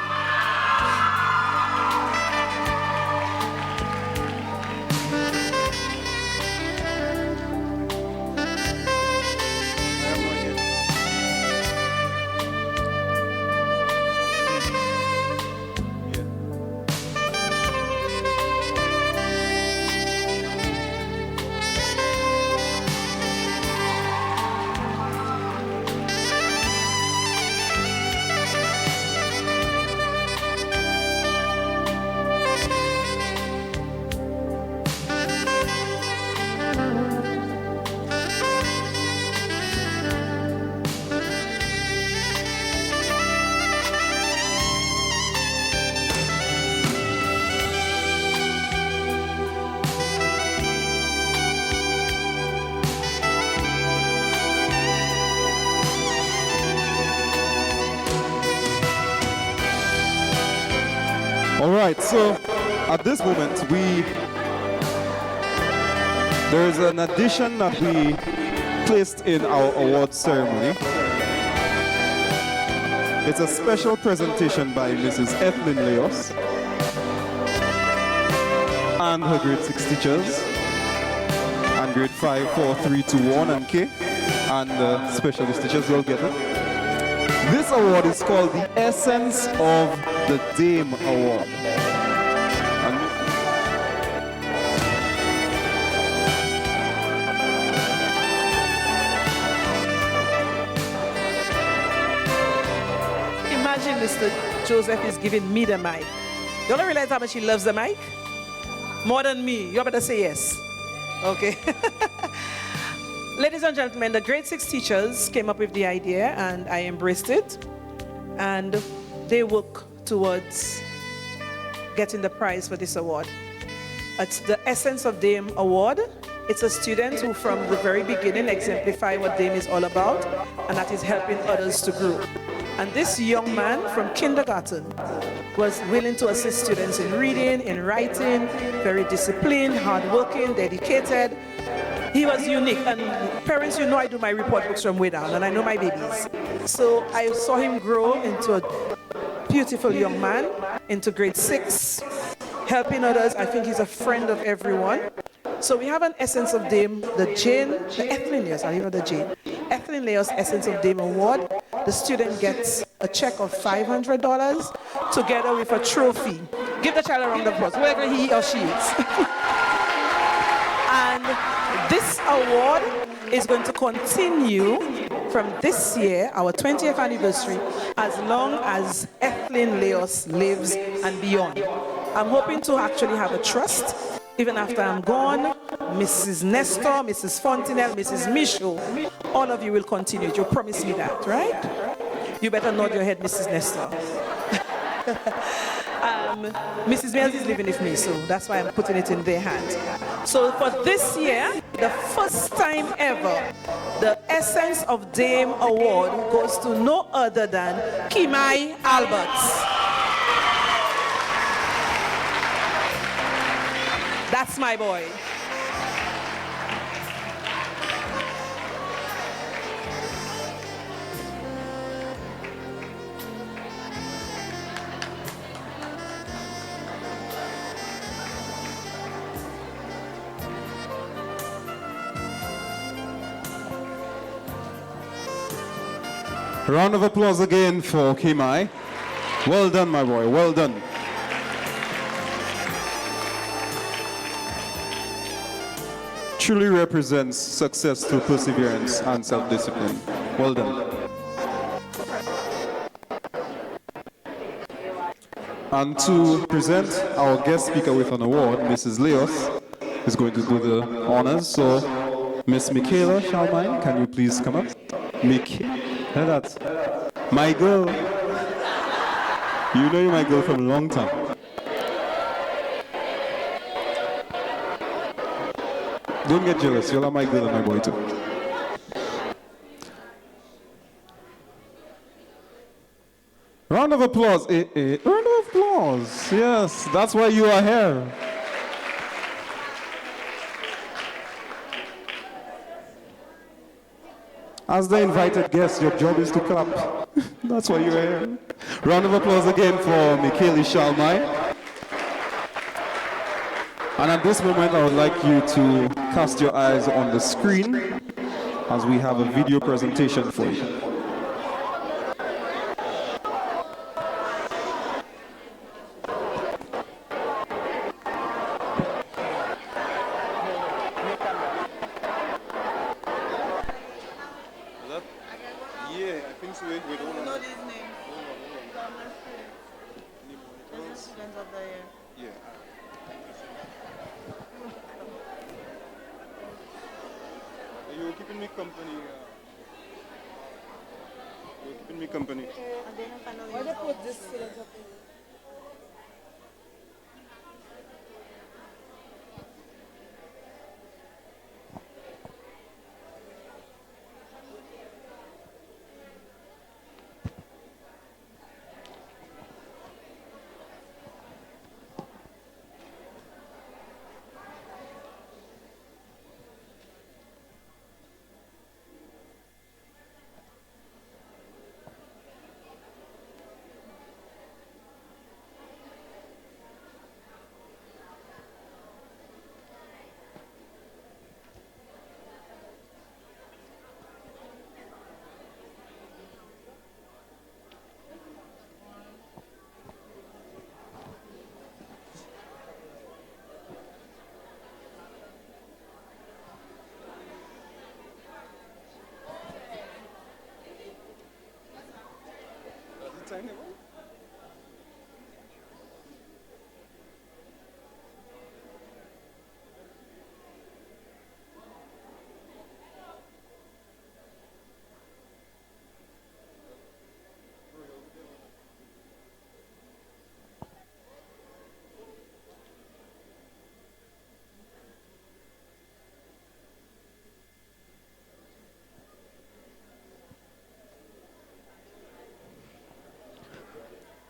All right, so at this moment, there is an addition that we placed in our award ceremony. It's a special presentation by Mrs. Ethlyn Leos and her grade 6 teachers, and grade 5, 4, 3, 2, 1, and K, and the specialist teachers, you'll get it. This award is called the Essence of the Dame Award. Imagine Mr. Joseph is giving me the mic. You don't realize how much he loves the mic? More than me. You better say yes. Okay. Ladies and gentlemen, the grade 6 teachers came up with the idea and I embraced it. And they work towards getting the prize for this award. It's the Essence of Dame Award. It's a student who from the very beginning exemplify what Dame is all about, and that is helping others to grow. And this young man from kindergarten was willing to assist students in reading, in writing, very disciplined, hardworking, dedicated. He was unique, and parents, you know I do my report books from way down, and I know my babies. So I saw him grow into a beautiful young man, into grade 6, helping others. I think he's a friend of everyone. So we have an Essence of Dame, the Ethlyn Leos, I even the Jane. Ethlyn Leos Essence of Dame Award. The student gets a check of $500 together with a trophy. Give the child a round of applause, whoever he or she is. And this award is going to continue from this year, our 20th anniversary, as long as Ethlyn Leos lives and beyond. I'm hoping to actually have a trust, even after I'm gone. Mrs. Nestor, Mrs. Fontenelle, Mrs. Michaud, all of you will continue. You promise me that, right? You better nod your head, Mrs. Nestor. Mrs. Mills is living with me, so that's why I'm putting it in their hands. So for this year, the first time ever, the Essence of Dame Award goes to no other than Kimai Alberts. That's my boy. Round of applause again for Kimai. Well done, my boy, well done. Truly represents success through perseverance and self-discipline. Well done. And to present our guest speaker with an award, Mrs. Leos is going to do the honors. So, Miss Michaela Shalmine, can you please come up? Hear that? My girl. You know you're my girl from a long time. Don't get jealous. You're my girl and my boy too. Round of applause. Round of applause. Yes, that's why you are here. As the invited guest, your job is to clap. That's why you're here. Round of applause again for Michaeli Shalmai. And at this moment, I would like you to cast your eyes on the screen as we have a video presentation for you.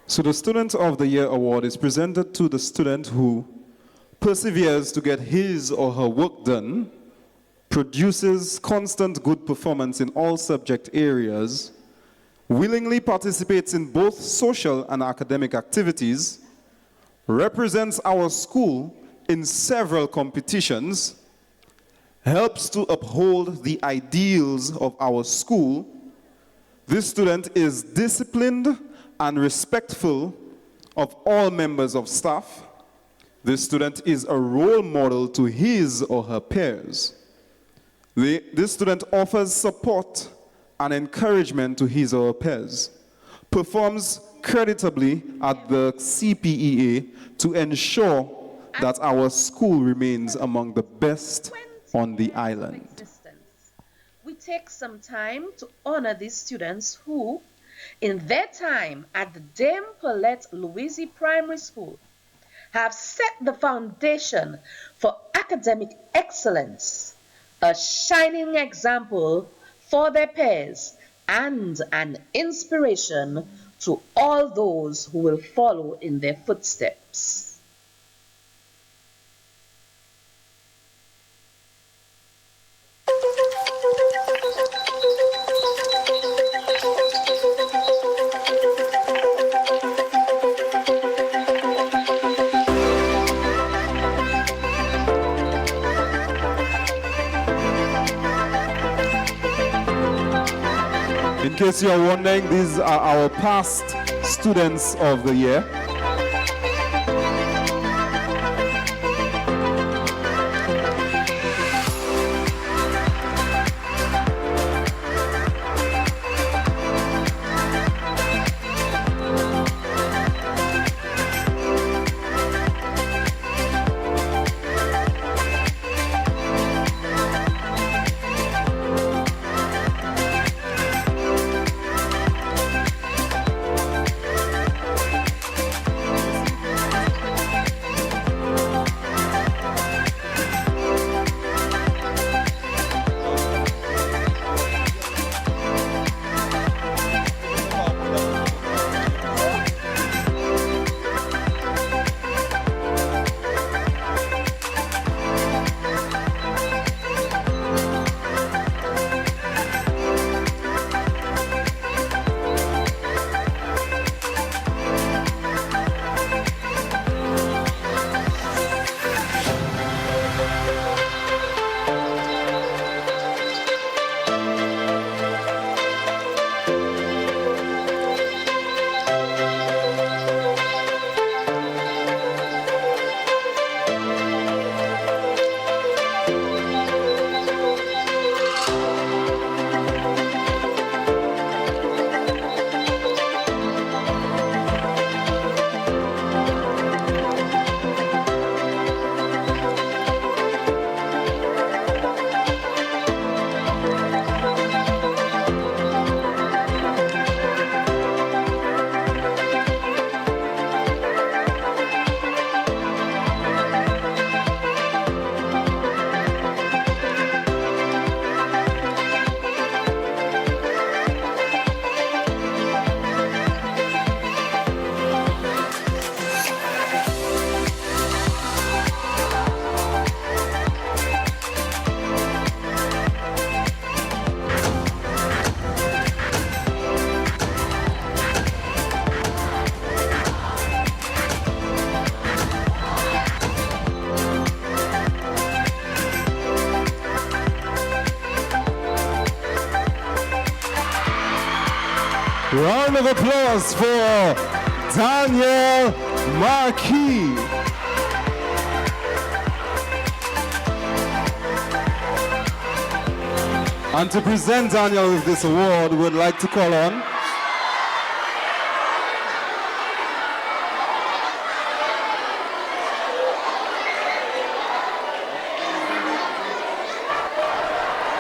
So the Student of the Year Award is presented to the student who perseveres to get his or her work done, produces constant good performance in all subject areas, willingly participates in both social and academic activities, represents our school in several competitions, helps to uphold the ideals of our school. This student is disciplined and respectful of all members of staff. This student is a role model to his or her peers. This student offers support and encouragement to his or her peers, performs creditably at the CPEA to ensure that our school remains among the best on the island. We take some time to honor these students who in their time at the Dame Pearlette Louisy Primary School have set the foundation for academic excellence, a shining example for their peers and an inspiration to all those who will follow in their footsteps. In case you're wondering, these are our past students of the year. Round of applause for Daniel Marquis. And to present Daniel with this award, we'd like to call on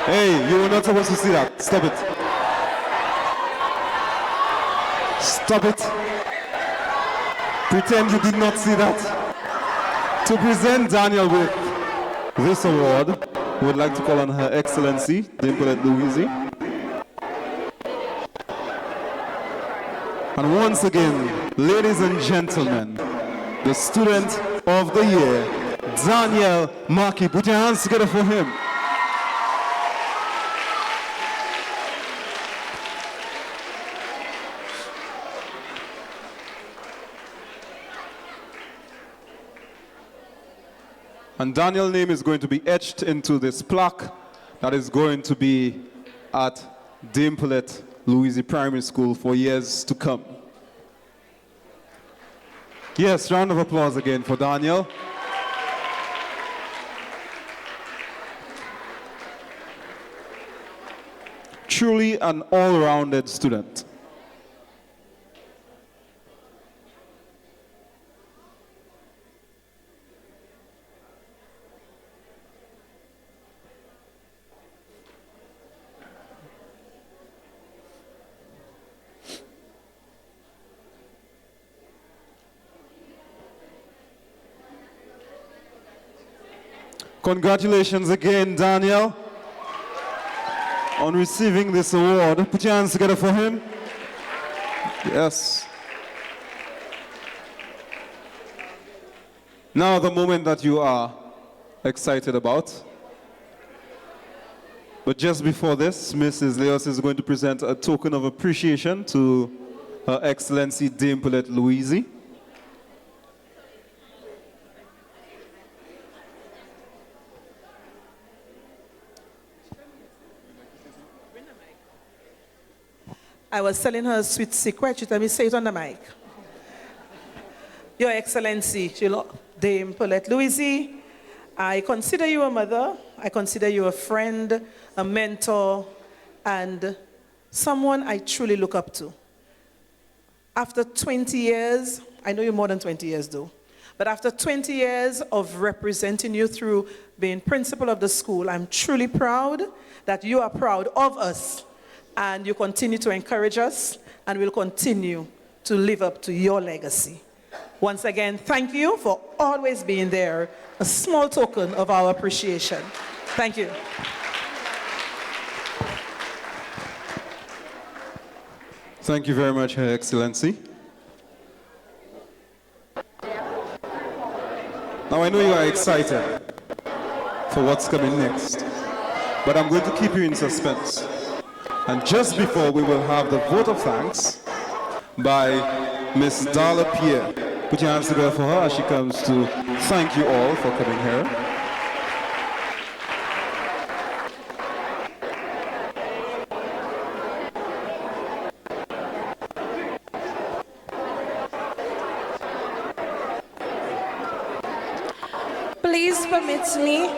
Hey, you were not supposed to see that. Stop it. Stop it. Pretend you did not see that. To present Daniel with this award, we would like to call on Her Excellency, Dame Pearlette Louisy. And once again, ladies and gentlemen, the student of the year, Daniel Marquis. Put your hands together for him. And Daniel's name is going to be etched into this plaque that is going to be at Dame Pearlette Louisy Primary School for years to come. Yes, round of applause again for Daniel. Truly an all-rounded student. Congratulations again, Daniel, on receiving this award. Put your hands together for him. Yes. Now the moment that you are excited about. But just before this, Mrs. Leos is going to present a token of appreciation to Her Excellency Dame Pearlette Louisy. I was telling her a sweet secret. She told me, say it on the mic. Your Excellency, Dame Pearlette Louisy, I consider you a mother. I consider you a friend, a mentor, and someone I truly look up to. After 20 years, I know you're more than 20 years though, but after 20 years of representing you through being principal of the school, I'm truly proud that you are proud of us and you continue to encourage us and will continue to live up to your legacy. Once again, thank you for always being there, a small token of our appreciation. Thank you. Thank you very much, Her Excellency. Now I know you are excited for what's coming next, but I'm going to keep you in suspense. And just before, we will have the vote of thanks by Miss Darla Pierre. Put your hands together for her as she comes to thank you all for coming here. Please permit me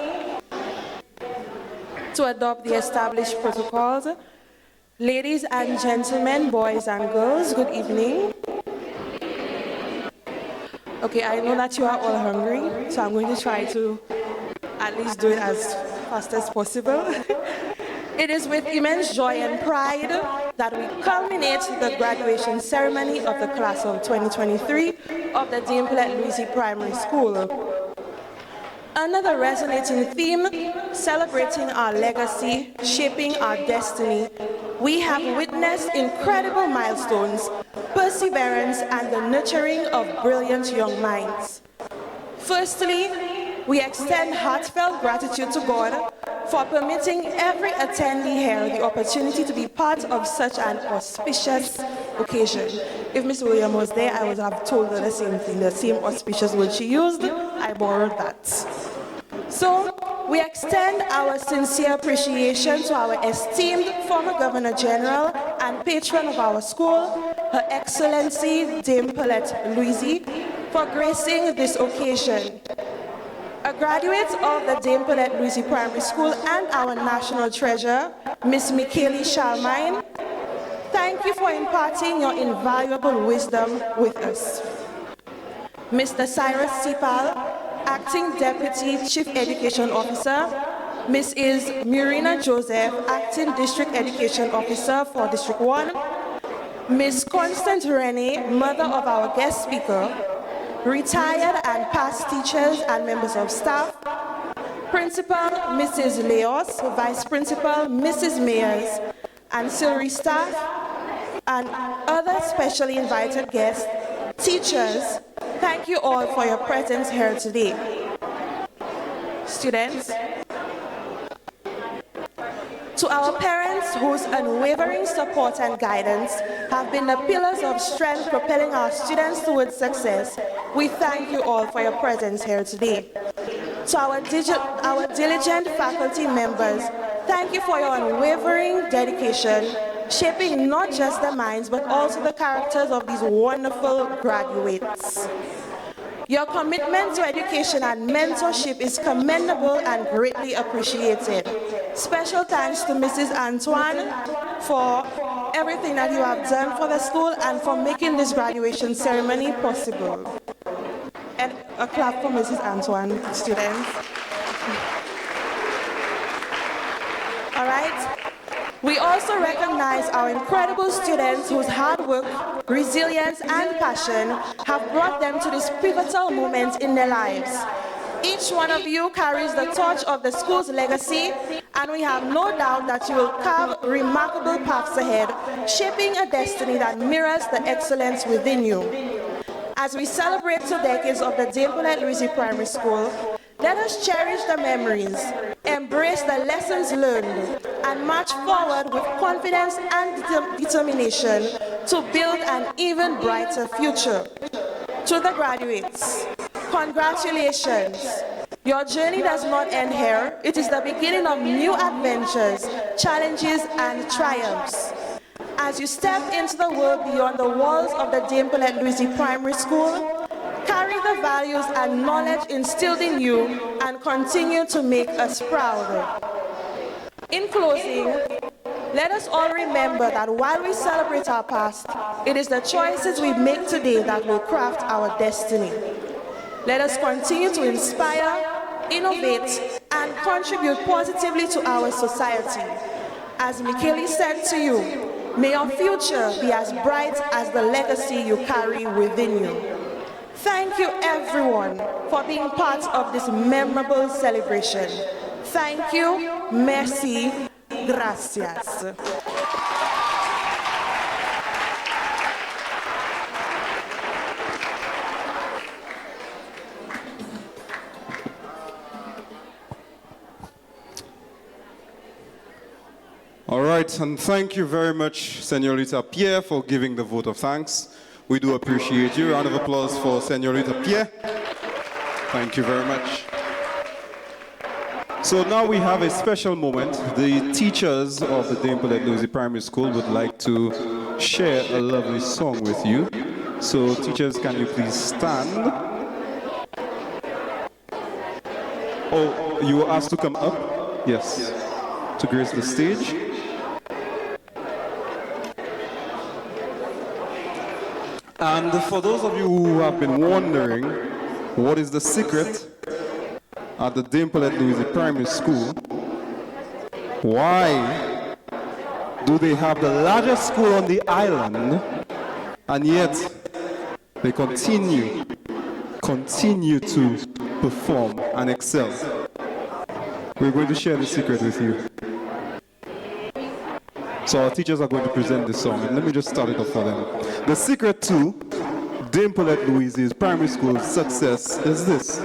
to adopt the established protocols. Ladies and gentlemen, boys and girls, good evening. Okay, I know that you are all hungry, so I'm going to try to at least do it as fast as possible. It is with immense joy and pride that we culminate the graduation ceremony of the class of 2023 of the Dame Pearlette Louisy Primary School. Another resonating theme, celebrating our legacy, shaping our destiny, we have witnessed incredible milestones, perseverance, and the nurturing of brilliant young minds. Firstly, we extend heartfelt gratitude to God for permitting every attendee here the opportunity to be part of such an auspicious occasion. If Ms. William was there, I would have told her the same thing, the same auspicious word she used. I borrowed that. So, we extend our sincere appreciation to our esteemed former Governor General and patron of our school, Her Excellency Dame Pearlette Louisy, for gracing this occasion. A graduate of the Dame Pearlette Louisy Primary School and our national treasure, Miss Michaeli Charlemagne, thank you for imparting your invaluable wisdom with us. Mr. Cyrus Sipal, Acting Deputy Chief Education Officer, Mrs. Murina Joseph, Acting District Education Officer for District 1, Ms. Constance Rennie, mother of our guest speaker, retired and past teachers and members of staff, Principal Mrs. Leos, Vice Principal Mrs. Mayers, ancillary staff, and other specially invited guests, teachers, thank you all for your presence here today. Students, to our parents whose unwavering support and guidance have been the pillars of strength propelling our students towards success, we thank you all for your presence here today. To our diligent faculty members, thank you for your unwavering dedication, shaping not just the minds but also the characters of these wonderful graduates. Your commitment to education and mentorship is commendable and greatly appreciated. Special thanks to Mrs. Antoine for everything that you have done for the school and for making this graduation ceremony possible. And a clap for Mrs. Antoine, students. All right. We also recognize our incredible students whose hard work, resilience, and passion have brought them to this pivotal moment in their lives. Each one of you carries the torch of the school's legacy, and we have no doubt that you will carve remarkable paths ahead, shaping a destiny that mirrors the excellence within you. As we celebrate 2 decades of the Dame Pearlette Louisy Primary School, let us cherish the memories, embrace the lessons learned, and march forward with confidence and determination to build an even brighter future. To the graduates, congratulations. Your journey does not end here. It is the beginning of new adventures, challenges, and triumphs. As you step into the world beyond the walls of the Dame Pearlette Louisy Primary School, carry the values and knowledge instilled in you and continue to make us proud. In closing, let us all remember that while we celebrate our past, it is the choices we make today that will craft our destiny. Let us continue to inspire, innovate, and contribute positively to our society. As Michele said to you, may your future be as bright as the legacy you carry within you. Thank you, everyone, for being part of this memorable celebration. Thank you, merci, gracias. All right, and thank you very much, Señorita Pierre, for giving the vote of thanks. We do appreciate you. Round of applause for Señorita Pierre. Thank you very much. So now we have a special moment. The teachers of the Dame Pearlette Louisy Primary School would like to share a lovely song with you. So teachers, can you please stand? Oh, you were asked to come up? Yes. To grace the stage. And for those of you who have been wondering what is the secret at the Dame Pearlette Louisy Primary School, why do they have the largest school on the island and yet they continue to perform and excel? We're going to share the secret with you. So our teachers are going to present this song, and let me just start it off for them. The secret to Dame Pearlette Louisy's primary school's success is this.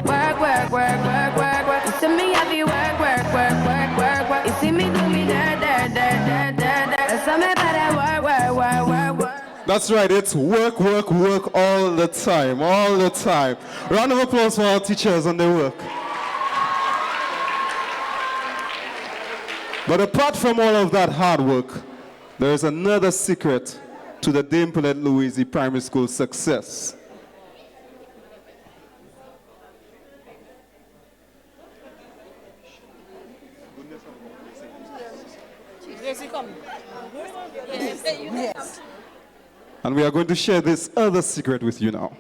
Work, work, work, work, work, work. You see me heavy work, work, work, work, work, work. You see me do me dirt, dirt, dirt, dirt, dirt, dirt. So me better work, work, work, work, work. That's right, it's work, work, work all the time, all the time. Round of applause for our teachers and their work. But apart from all of that hard work, there is another secret to the Dame Pearlette Louisy Primary School success. Yes. And we are going to share this other secret with you now.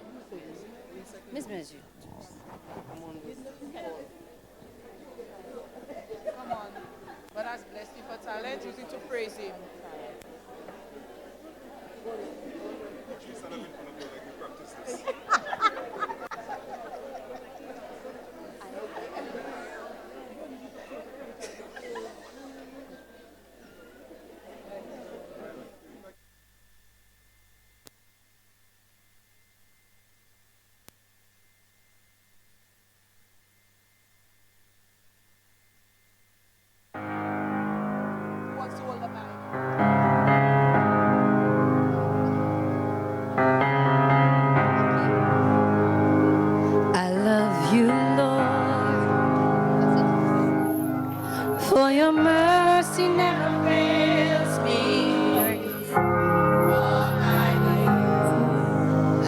Miss Monsieur. Come on. God has blessed you for talent. Use it to praise Him. I love you, Lord, for your mercy never fails me.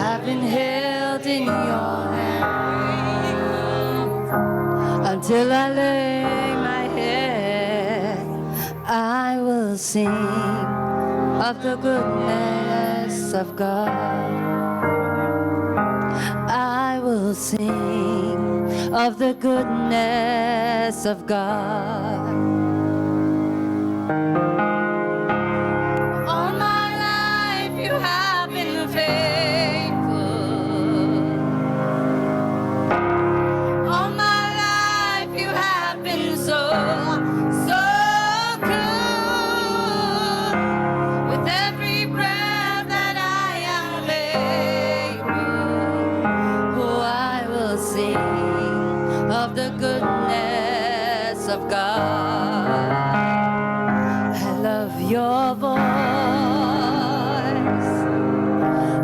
I've been held in your hand until I lay my head. I will sing of the goodness of God. I will sing of the goodness of God. your voice.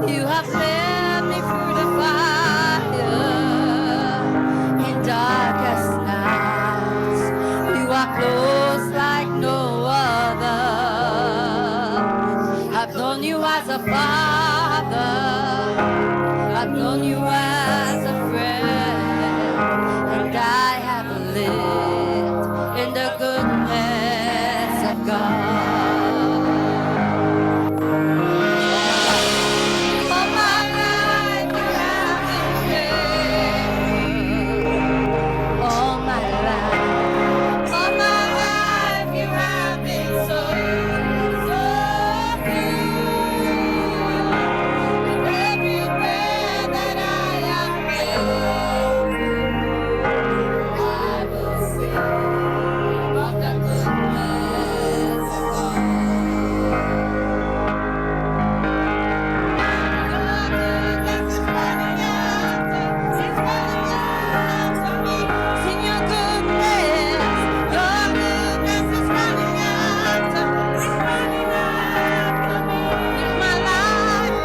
You have led me through the fire in darkest nights. You are close like no other. I've known you as a father. I've known you as a friend, and I have lived in the goodness of God. All my life you have been faithful. All my life you have been so, so good. With every breath that I am able, I will sing of the goodness of sing your goodness. Your goodness is running after, it's running after me. In my life,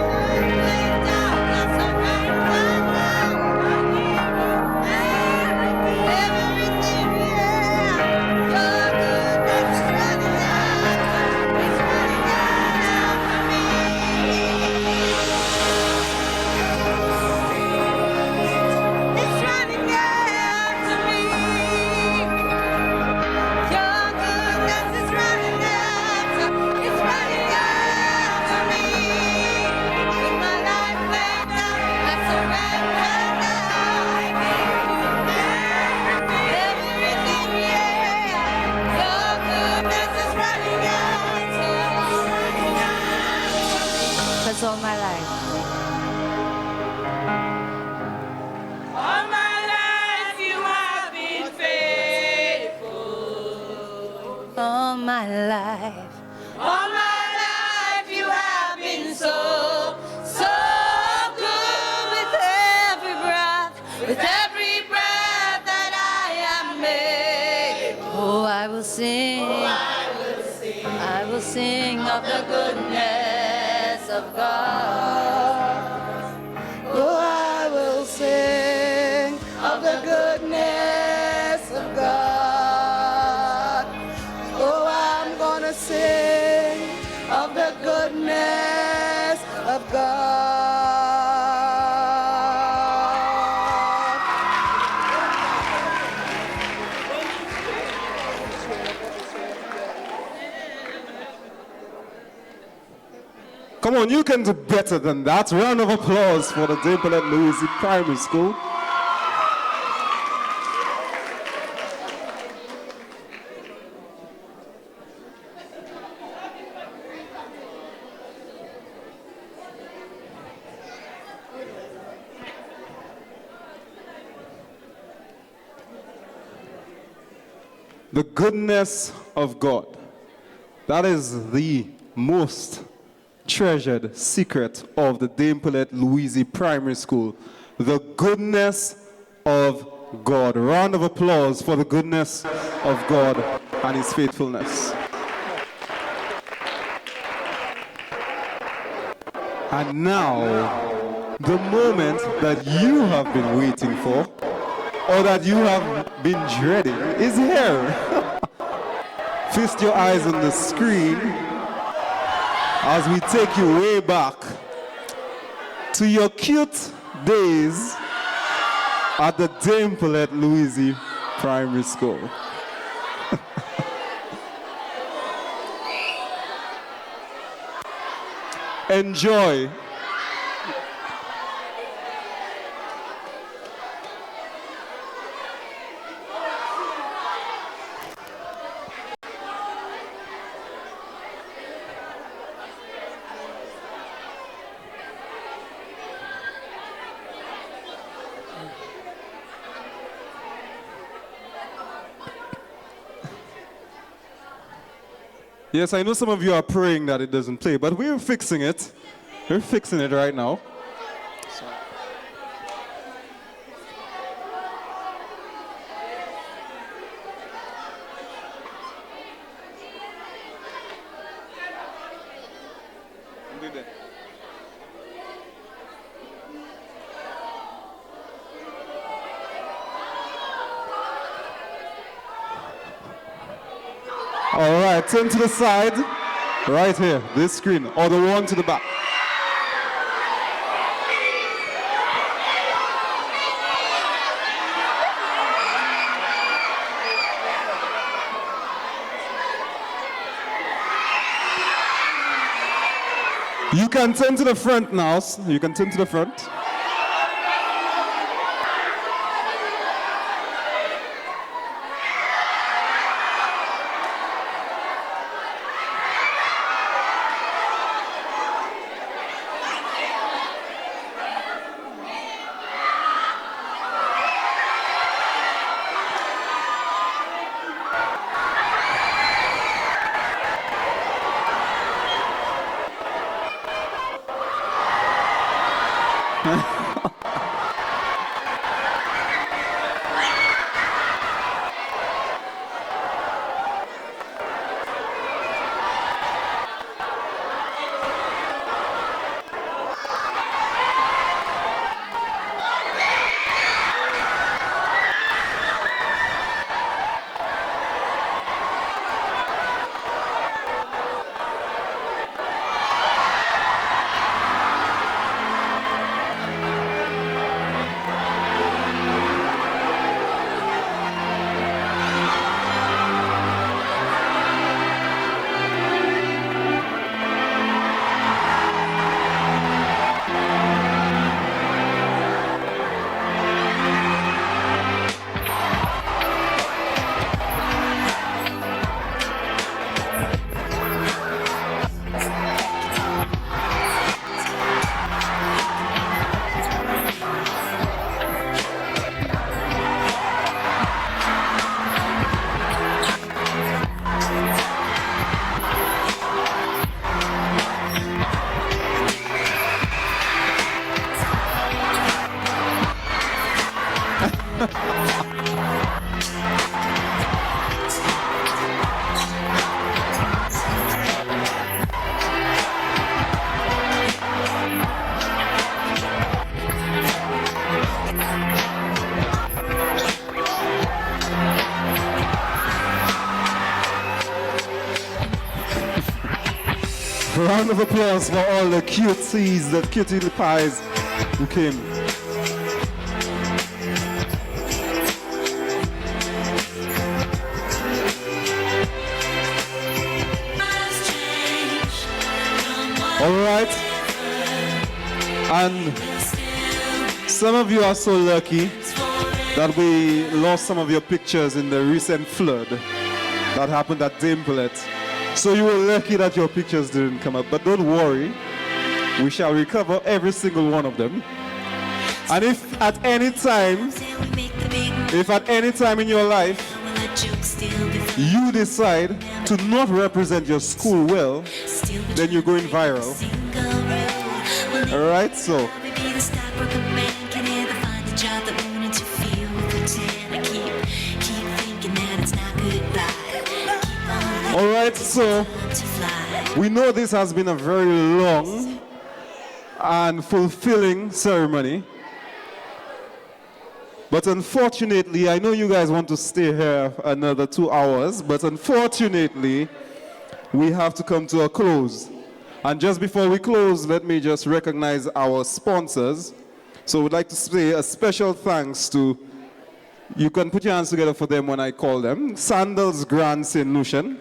laid down, I surrender now. I give you everything, yeah. Your goodness is running after, it's running after me. It's running after me. Your goodness is running after, it's running after me. With my life laid down, I surrender now. I give you everything, yeah. Your goodness is running after, that's all my life. All my life you have been faithful. All my life. All my life you have been so, so good. With every breath that I am made. Oh, I will sing. I will sing of the goodness of God. Oh, I will sing of the goodness of God. Oh, I'm gonna sing of the goodness of God. Come on, you can do better than that. Round of applause for the Pearlette Louisy Primary School. The goodness of God. That is the most treasured secret of the Pearlette Louisy Primary School. The goodness of God. Round of applause for the goodness of God and his faithfulness. And now, the moment that you have been waiting for, or that you have been dreading, is here. Feast your eyes on the screen as we take you way back to your cute days at the Pearlette Louisy Primary School. Enjoy. Yes, I know some of you are praying that it doesn't play, but we're fixing it. We're fixing it right now. there. All right, turn to the side. Right here, this screen, or the one to the back. You can turn to the front now. You can turn to the front. Round of applause for all the cuties, the cutie pies who came. All right. And some of you are so lucky that we lost some of your pictures in the recent flood that happened at Pearlette. So you were lucky that your pictures didn't come up, but don't worry, we shall recover every single one of them. And if at any time in your life you decide to not represent your school well, then you're going viral. All right, so. All right, so we know this has been a very long and fulfilling ceremony. But unfortunately, I know you guys want to stay here another 2 hours, but unfortunately, we have to come to a close. And just before we close, let me just recognize our sponsors. So we'd like to say a special thanks to, you can put your hands together for them when I call them, Sandals Grand St. Lucian,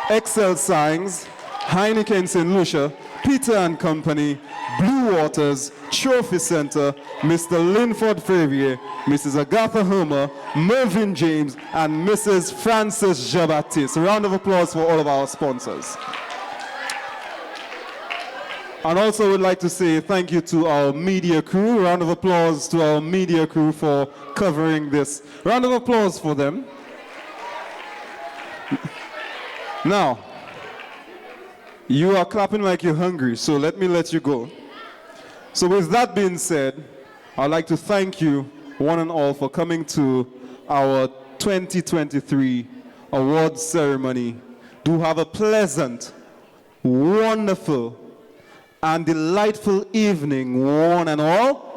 Excel Signs, Heineken St. Lucia, Peter and Company, Blue Waters, Trophy Center, Mr. Linford Favier, Mrs. Agatha Homer, Mervyn James, and Mrs. Frances Jabatis. A round of applause for all of our sponsors. And also would like to say thank you to our media crew. A round of applause to our media crew for covering this. Round of applause for them. Now, you are clapping like you're hungry, so let me let you go. So with that being said, I'd like to thank you, one and all, for coming to our 2023 awards ceremony. Do have a pleasant, wonderful, and delightful evening, one and all.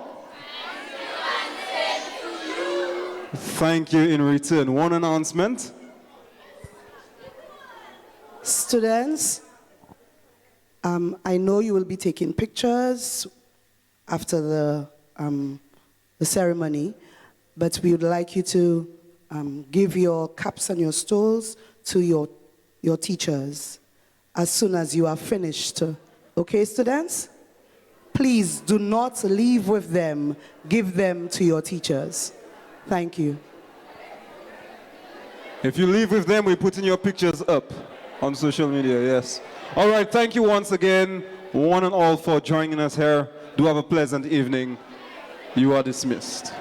Thank you in return. One announcement. Students, I know you will be taking pictures after the ceremony, but we would like you to give your caps and your stoles to your teachers as soon as you are finished. Okay, students? Please do not leave with them. Give them to your teachers. Thank you. If you leave with them, we're putting your pictures up on social media, yes. All right, thank you once again, one and all, for joining us here. Do have a pleasant evening. You are dismissed.